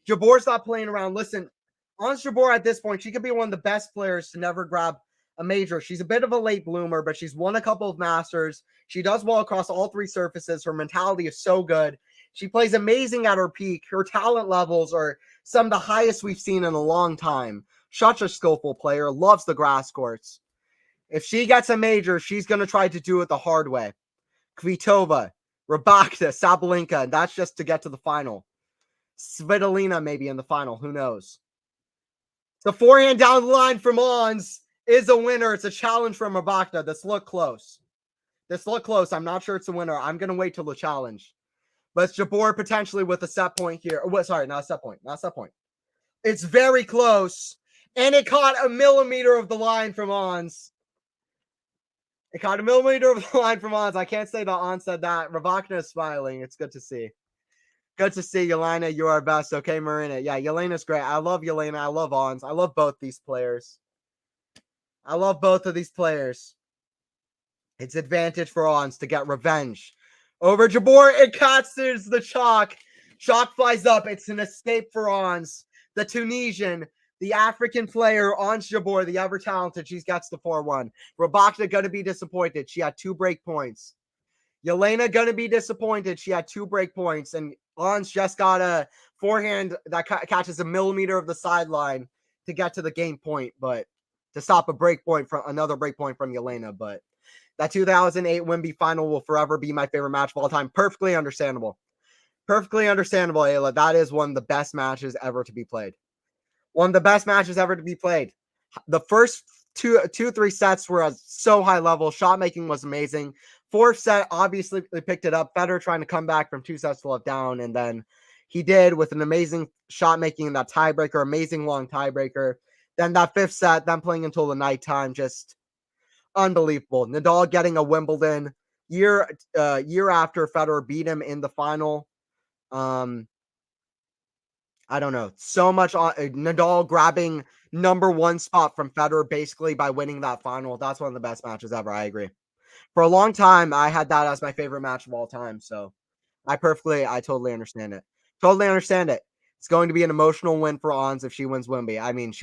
Jabeur's not playing around. Listen, Ons Jabeur at this point, she could be one of the best players to never grab a major. She's a bit of a late bloomer, but she's won a couple of Masters. She does well across all three surfaces. Her mentality is so good. She plays amazing at her peak. Her talent levels are some of the highest we've seen in a long time. Such a skillful player, loves the grass courts. If she gets a major, she's going to try to do it the hard way. Kvitova, Rybakina, Sabalenka, and that's just to get to the final. Svitolina maybe in the final. Who knows? The forehand down the line from Ons is a winner. It's a challenge from Rybakina. This look close. I'm not sure it's a winner. I'm going to wait till the challenge. But it's Jabeur potentially with a set point here. Sorry, not a set point. Not a set point. It's very close. And it caught a millimeter of the line from Ons. It caught a millimeter of the line from Ons. I can't say that Ons said that. Rybakina is smiling. It's good to see. Good to see, Elena. You are best. Okay, Marina. Yeah, Elena's great. I love Elena. I love Ons. I love both these players. I love both of these players. It's advantage for Ons to get revenge. Over Jabeur, it catches the chalk. Chalk flies up. It's an escape for Ons. The Tunisian, the African player, Ons Jabeur, the ever-talented. She gets the 4-1. Rybakina going to be disappointed. She had 2 break points. Elena going to be disappointed. She had 2 break points, and Ons just got a forehand that catches a millimeter of the sideline to get to the game point, but to stop a break point from another break point from Elena. But that 2008 Wimby final will forever be my favorite match of all time. Perfectly understandable. Perfectly understandable, Ayla. That is one of the best matches ever to be played. One of the best matches ever to be played. The first 3 sets were so high level. Shot making was amazing. Fourth set, obviously they picked it up. Federer trying to come back from 2 sets to love down, and then he did with an amazing shot making in that tiebreaker, amazing long tiebreaker. Then that fifth set, then playing until the nighttime, just unbelievable. Nadal getting a Wimbledon year after Federer beat him in the final. I don't know. So much Nadal grabbing number one spot from Federer basically by winning that final. That's one of the best matches ever. I agree. For a long time, I had that as my favorite match of all time. So I totally understand it. Totally understand it. It's going to be an emotional win for Ons if she wins Wimby. I mean,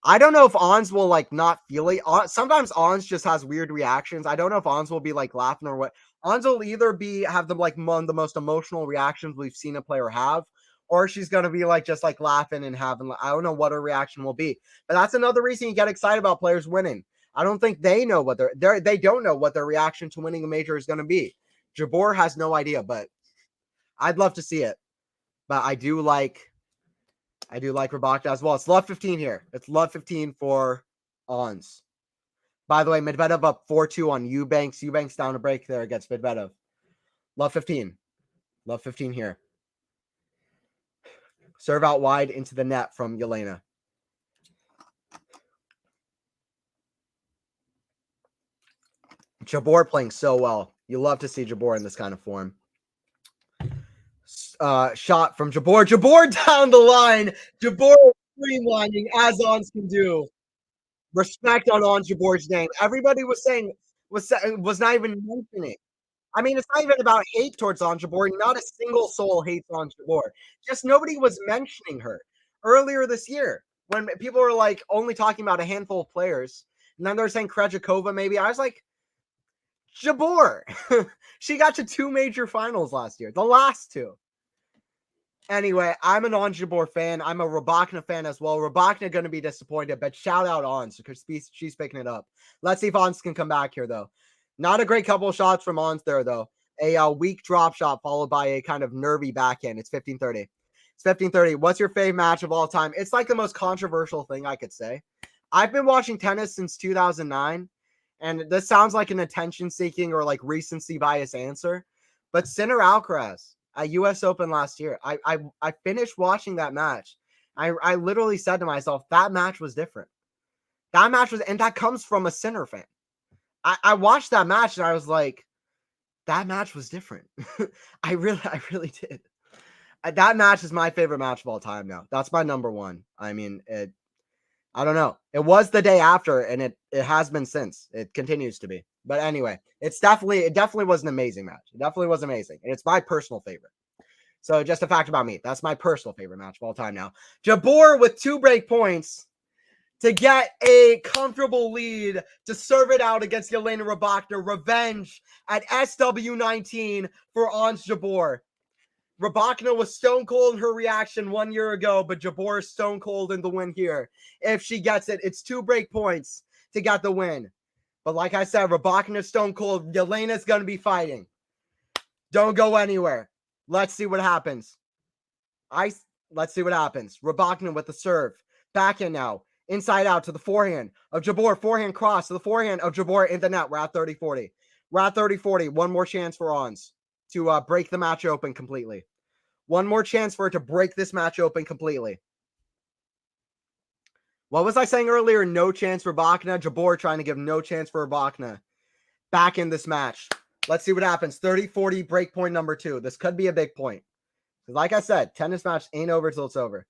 I don't know if Ons will like not feel it. Sometimes Ons just has weird reactions. I don't know if Ons will be like laughing or what. Ons will either have the like one of the most emotional reactions we've seen a player have, or she's gonna be like just like laughing and having. I don't know what her reaction will be, but that's another reason you get excited about players winning. I don't think they know what they don't know what their reaction to winning a major is gonna be. Jabeur has no idea, but I'd love to see it. But I do like Rybakina as well. It's love 15 here. It's love 15 for Ons. By the way, Medvedev up 4-2 on Eubanks. Eubanks down a break there against Medvedev. Love 15. Love 15 here. Serve out wide into the net from Elena. Jabeur playing so well. You love to see Jabeur in this kind of form. Shot from Jabeur. Jabeur down the line. Jabeur streamlining as Ons can do. Respect on Jabeur's name. Everybody was saying was not even mentioning. I mean, it's not even about hate towards Ons Jabeur. Not a single soul hates Ons Jabeur. Just nobody was mentioning her earlier this year when people were like only talking about a handful of players, and then they're saying Krejcikova maybe. I was like, Jabeur. She got to 2 major finals last year, the last 2. Anyway, I'm an Ons Jabeur fan. I'm a Rybakina fan as well. Rybakina going to be disappointed, but shout out Ons because she's picking it up. Let's see if Ons can come back here, though. Not a great couple of shots from Ons there, though. A weak drop shot followed by a kind of nervy backhand. It's 15-30. It's 15-30. What's your favorite match of all time? It's like the most controversial thing I could say. I've been watching tennis since 2009, and this sounds like an attention-seeking or like recency bias answer, but Sinner Alcaraz at U.S. Open last year, I finished watching that match. I literally said to myself, that match was different. That match was, and that comes from a Sinner fan. I watched that match and I was like, that match was different. I really did. That match is my favorite match of all time now. That's my number one. I mean, I don't know. It was the day after, and it has been since. It continues to be. But anyway, it definitely was an amazing match. It definitely was amazing. And it's my personal favorite. So just a fact about me. That's my personal favorite match of all time now. Jabeur with 2 break points to get a comfortable lead to serve it out against Elena Rybakina. Revenge at SW19 for Ons Jabeur. Rybakina was stone cold in her reaction 1 year ago, but Jabeur is stone cold in the win here. If she gets it, it's 2 break points to get the win. But like I said, Rybakina stone cold. Elena's going to be fighting. Don't go anywhere. Let's see what happens. Let's see what happens. Rybakina with the serve. Backhand now. Inside out to the forehand of Jabeur. Forehand cross to the forehand of Jabeur in the net. We're at 30-40. We're at 30-40. One more chance for Ons to break the match open completely. One more chance for it to break this match open completely. What was I saying earlier? No chance for Rybakina. Jabeur trying to give no chance for Rybakina. Back in this match. Let's see what happens. 30-40 break point number 2. This could be a big point. Like I said, tennis match ain't over till it's over.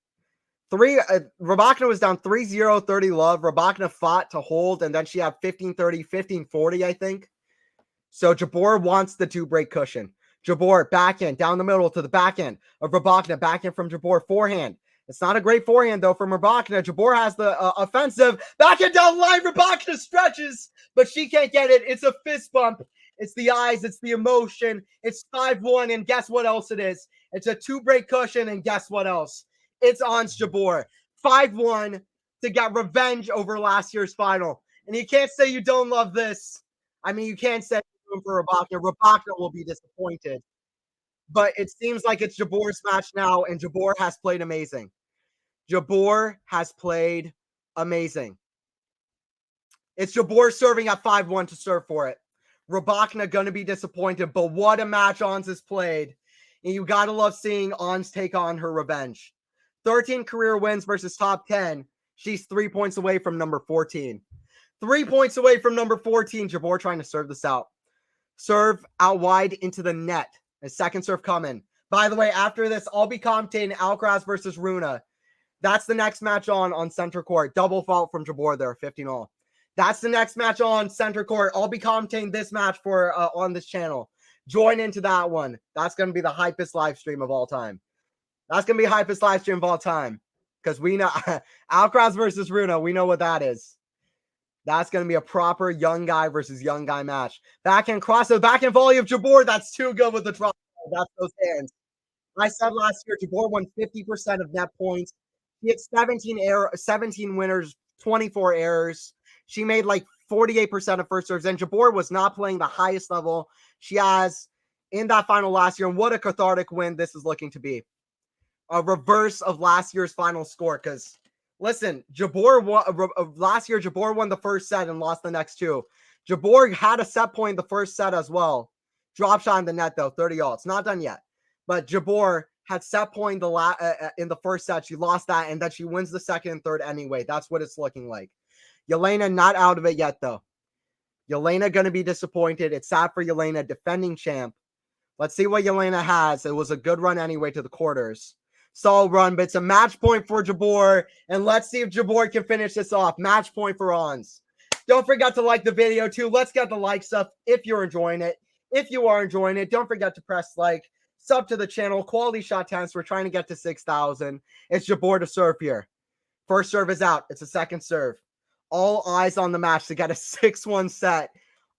Rybakina was down 3-0, 30 love. Rybakina fought to hold, and then she had 15-30, 15-40, I think. So Jabeur wants the 2 break cushion. Jabeur backhand down the middle to the backhand of Rybakina. Backhand from Jabeur. Forehand. It's not a great forehand, though, from Rybakina. Jabeur has the offensive. Backhand down the line. Rybakina stretches, but she can't get it. It's a fist bump. It's the eyes. It's the emotion. It's 5-1, and guess what else it is? It's a 2 break cushion, and guess what else? It's Ons Jabeur. 5-1 to get revenge over last year's final. And you can't say you don't love this. I mean, you can't say for Rybakina. Rybakina will be disappointed. But it seems like it's Jabeur's match now, and Jabeur has played amazing. Jabeur has played amazing. It's Jabeur serving at 5-1 to serve for it. Rybakina going to be disappointed, but what a match Ons has played. And you got to love seeing Ons take on her revenge. 13 career wins versus top 10. She's 3 points away from number 14. 3 points away from number 14. Jabeur trying to serve this out. Serve out wide into the net. A second serve coming. By the way, after this, I'll be commentating Alcaraz versus Runa. That's the next match on center court. Double fault from Jabeur there, 15-all. That's the next match on center court. I'll be commentating this match for on this channel. Join into that one. That's going to be the hypest live stream of all time. That's going to be the hypest live stream of all time. Because we know Alcaraz versus Runa, we know what that is. That's going to be a proper young guy versus young guy match. Backhand cross, the backhand volley of Jabeur. That's too good with the drop. That's those hands. I said last year, Jabeur won 50% of net points. She had 17 winners, 24 errors. She made like 48% of first serves, and Jabeur was not playing the highest level she has in that final last year. And what a cathartic win this is looking to be. A reverse of last year's final score. Because, listen, last year, Jabeur won the first set and lost the next two. Jabeur had a set point the first set as well. Drop shot in the net, though, 30-all. It's not done yet. But Jabeur had set point in the first set. She lost that, and then she wins the second and third anyway. That's what it's looking like. Elena not out of it yet, though. Elena going to be disappointed. It's sad for Elena, defending champ. Let's see what Elena has. It was a good run anyway to the quarters. Solid run, but it's a match point for Jabeur. And let's see if Jabeur can finish this off. Match point for Ons. Don't forget to like the video, too. Let's get the likes up if you're enjoying it. If you are enjoying it, don't forget to press like. Sub to the channel. Quality shot tennis. We're trying to get to 6,000. It's Jabeur to serve here. First serve is out. It's a second serve. All eyes on the match to get a 6-1 set.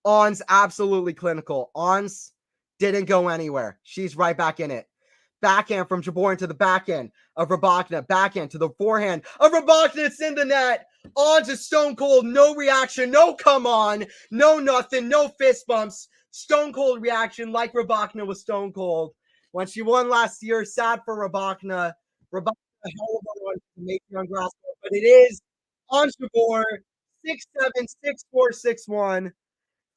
Ons absolutely clinical. Ons didn't go anywhere. She's right back in it. Backhand from Jabeur into the backhand of Rybakina. Backhand to the forehand of Rybakina. It's in the net. Ons is stone cold. No reaction. No come on. No nothing. No fist bumps. Stone cold reaction like Rybakina was stone cold. When she won last year, sad for Rybakina. Rybakina a hell of a run to make it on grass, but it is on Jabeur. 6-7, 6-4, 6-1.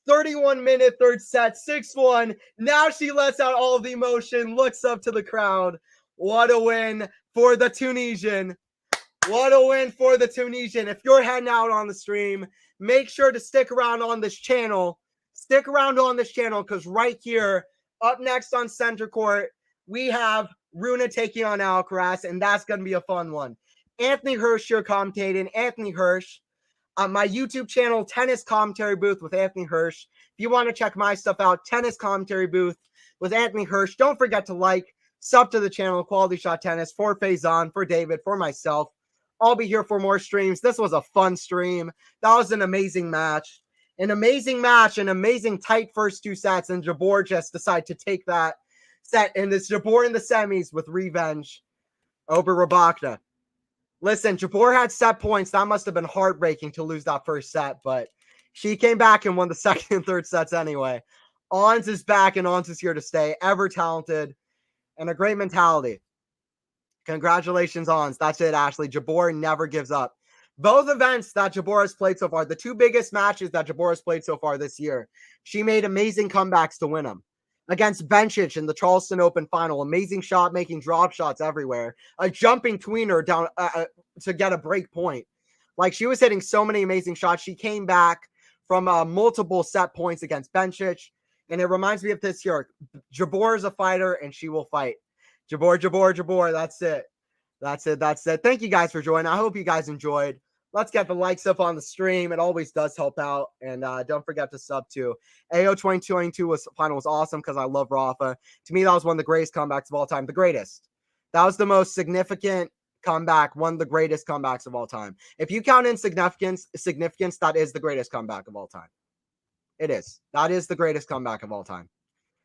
31-minute third set, 6-1. Now she lets out all of the emotion, looks up to the crowd. What a win for the Tunisian. What a win for the Tunisian. If you're heading out on the stream, make sure to stick around on this channel. Stick around on this channel because right here, up next on center court, we have Runa taking on Alcaraz, and that's going to be a fun one. Anthony Hirsch here commentating. Anthony Hirsch. On my YouTube channel, Tennis Commentary Booth with Anthony Hirsch. If you want to check my stuff out, Tennis Commentary Booth with Anthony Hirsch. Don't forget to like, sub to the channel, Quality Shot Tennis, for Faison, for David, for myself. I'll be here for more streams. This was a fun stream. That was an amazing match. An amazing match, an amazing tight first two sets, and Jabeur just decided to take that set, and it's Jabeur in the semis with revenge over Rybakina. Listen, Jabeur had set points. That must have been heartbreaking to lose that first set, but she came back and won the second and third sets anyway. Ons is back, and Ons is here to stay. Ever talented and a great mentality. Congratulations, Ons. That's it, Ashley. Jabeur never gives up. Both events that Jabeur has played so far, the two biggest matches that Jabeur has played so far this year, she made amazing comebacks to win them. Against Bencic in the Charleston Open final, amazing shot making, drop shots everywhere, a jumping tweener down to get a break point. Like, she was hitting so many amazing shots. She came back from multiple set points against Bencic, and it reminds me of this year. Jabeur is a fighter, and she will fight. Jabeur, Jabeur, Jabeur. That's it. That's it. That's it. Thank you guys for joining. I hope you guys enjoyed. Let's get the likes up on the stream. It always does help out. And don't forget to sub to AO 2022 final was awesome because I love Rafa. To me, that was one of the greatest comebacks of all time. The greatest. That was the most significant comeback, one of the greatest comebacks of all time. If you count in significance, that is the greatest comeback of all time. It is. That is the greatest comeback of all time.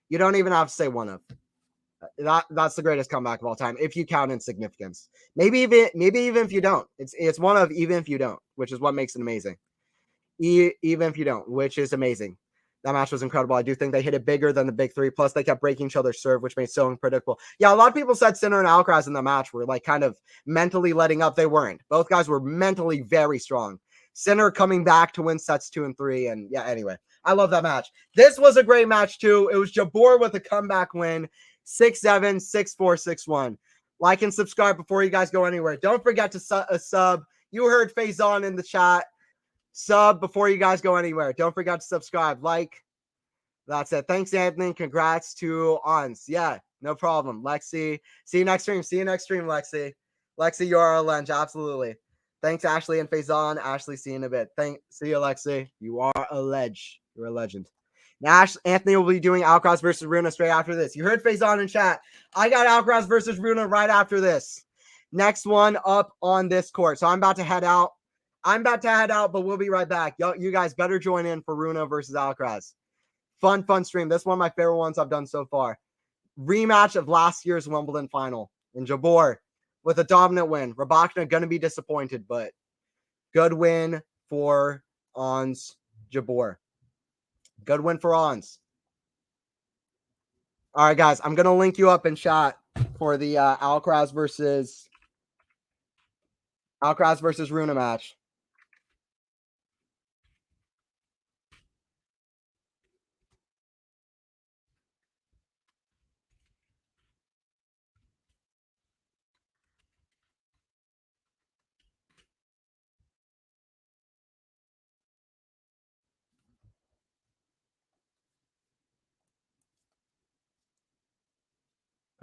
You don't even have to say one of. That's the greatest comeback of all time if you count in significance. Maybe even if you don't. It's one of even if you don't, which is what makes it amazing. Even if you don't, which is amazing. That match was incredible. I do think they hit it bigger than the big three. Plus, they kept breaking each other's serve, which made it so unpredictable. Yeah, a lot of people said Sinner and Alcaraz in the match were like kind of mentally letting up. They weren't. Both guys were mentally very strong. Sinner coming back to win sets 2 and 3. And yeah, anyway, I love that match. This was a great match too. It was Jabeur with a comeback win, 6-7, 6-4, 6-1. Like and subscribe before you guys go anywhere. Don't forget to sub. You heard Faison in the chat. Sub before you guys go anywhere. Don't forget to subscribe. Like. That's it. Thanks, Anthony. Congrats to Ons. Yeah, no problem. Lexi. See you next stream. See you next stream, Lexi. Lexi, you are a legend. Absolutely. Thanks, Ashley and Faison. Ashley, see you in a bit. See you, Lexi. You are a ledge. You're a legend. Now, Anthony will be doing Alcaraz versus Runa straight after this. You heard Faison in chat. I got Alcaraz versus Runa right after this. Next one up on this court. So I'm about to head out. But we'll be right back. You guys better join in for Runa versus Alcaraz. Fun stream. This is one of my favorite ones I've done so far. Rematch of last year's Wimbledon final. And Jabeur with a dominant win. Rybakina going to be disappointed, but good win for Ons Jabeur. Good win for Ons. All right, guys. I'm going to link you up in chat for the Alcaraz versus Runa match.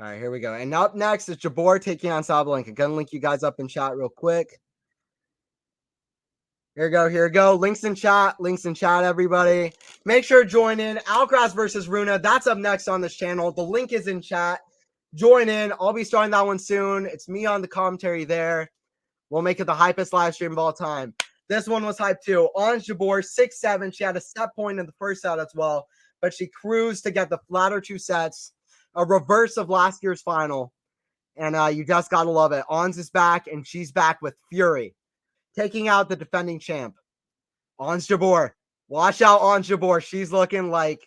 All right, here we go. And up next is Jabeur taking on Sabalenka. Gonna link you guys up in chat real quick. Here we go. Links in chat, everybody. Make sure to join in. Alcaraz versus Runa. That's up next on this channel. The link is in chat. Join in. I'll be starting that one soon. It's me on the commentary there. We'll make it the hypest live stream of all time. This one was hyped too. Ons Jabeur, 6-7. She had a set point in the first set as well, but she cruised to get the latter 2 sets. A reverse of last year's final. And you just got to love it. Ons is back, and she's back with fury. Taking out the defending champ. Ons Jabeur. Watch out, Ons Jabeur. She's looking like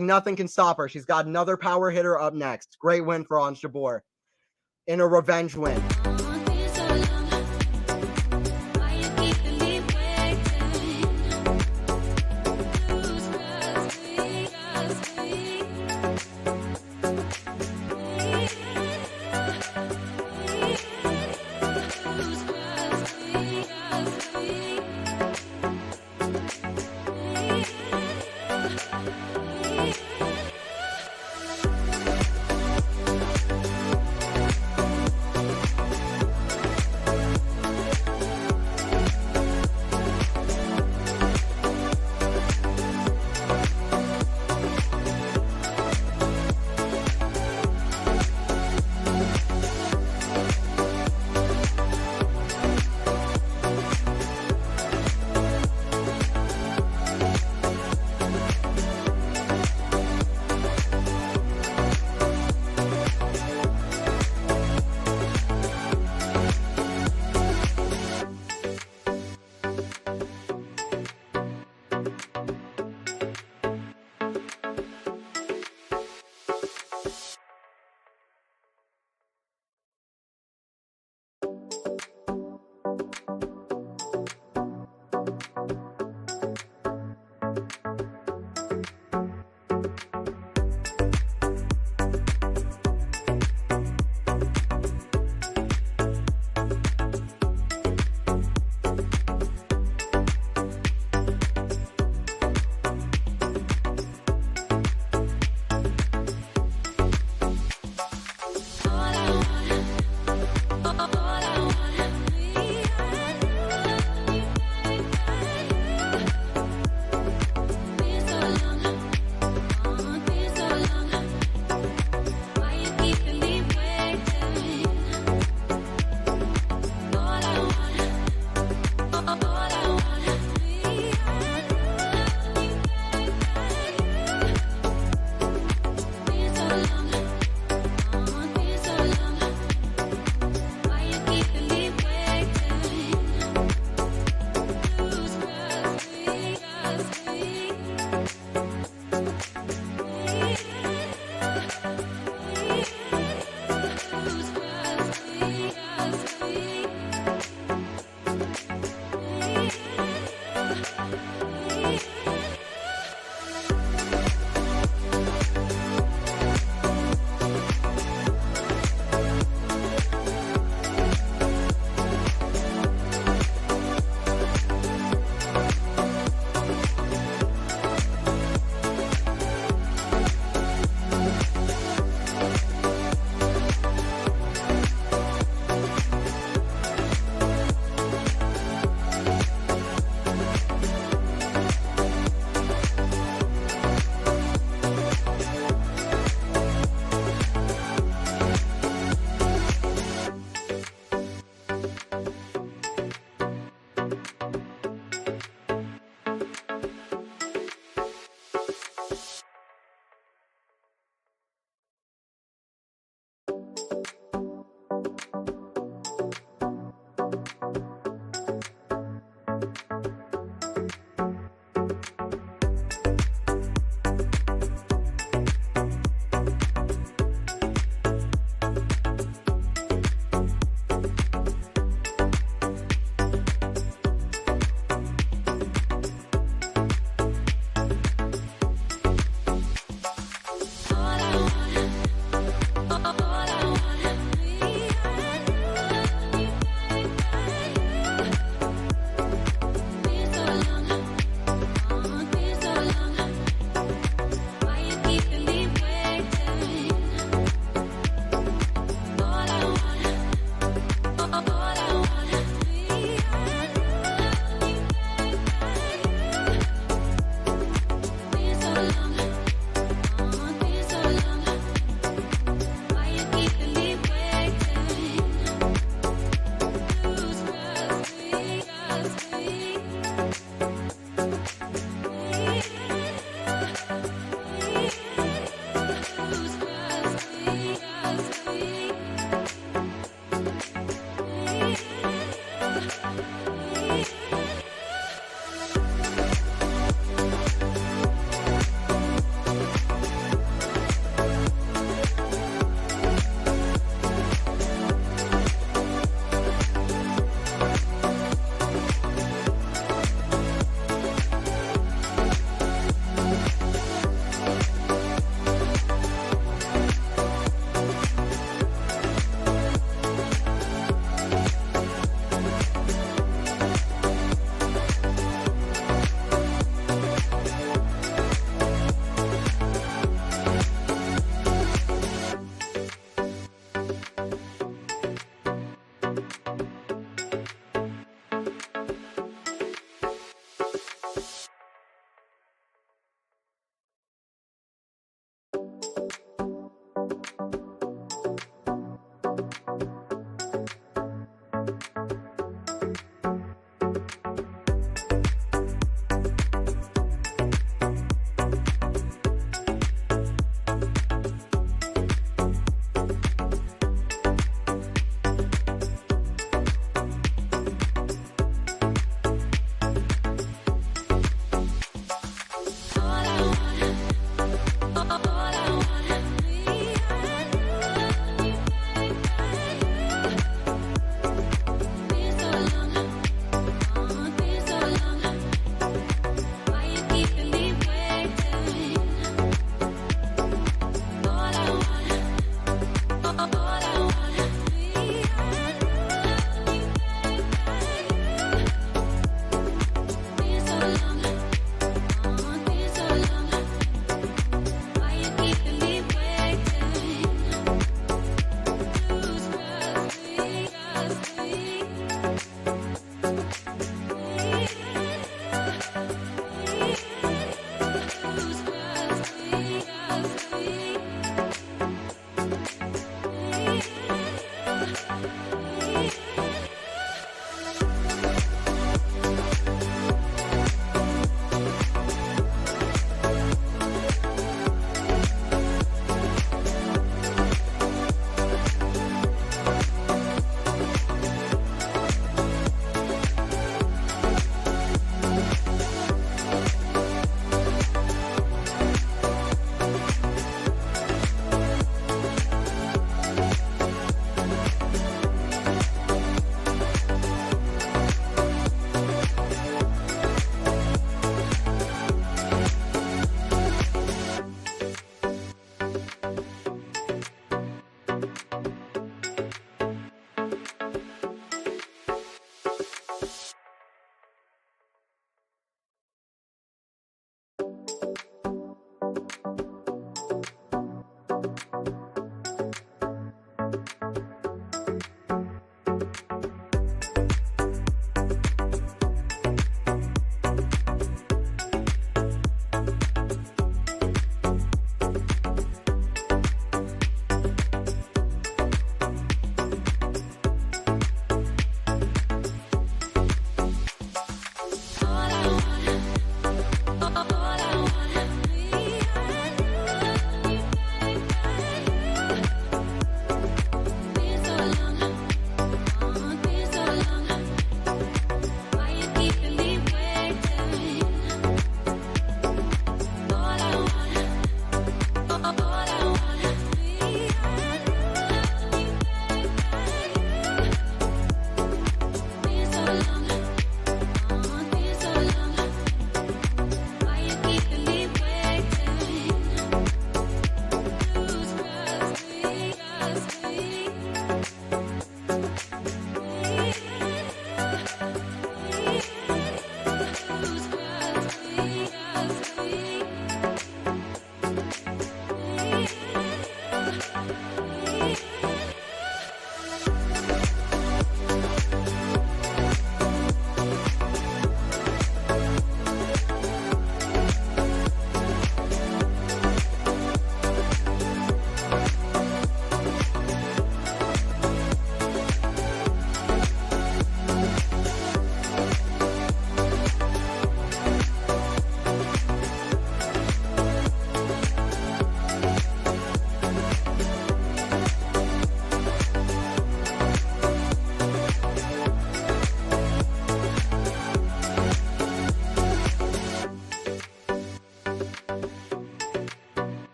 nothing can stop her. She's got another power hitter up next. Great win for Ons Jabeur. In a revenge win.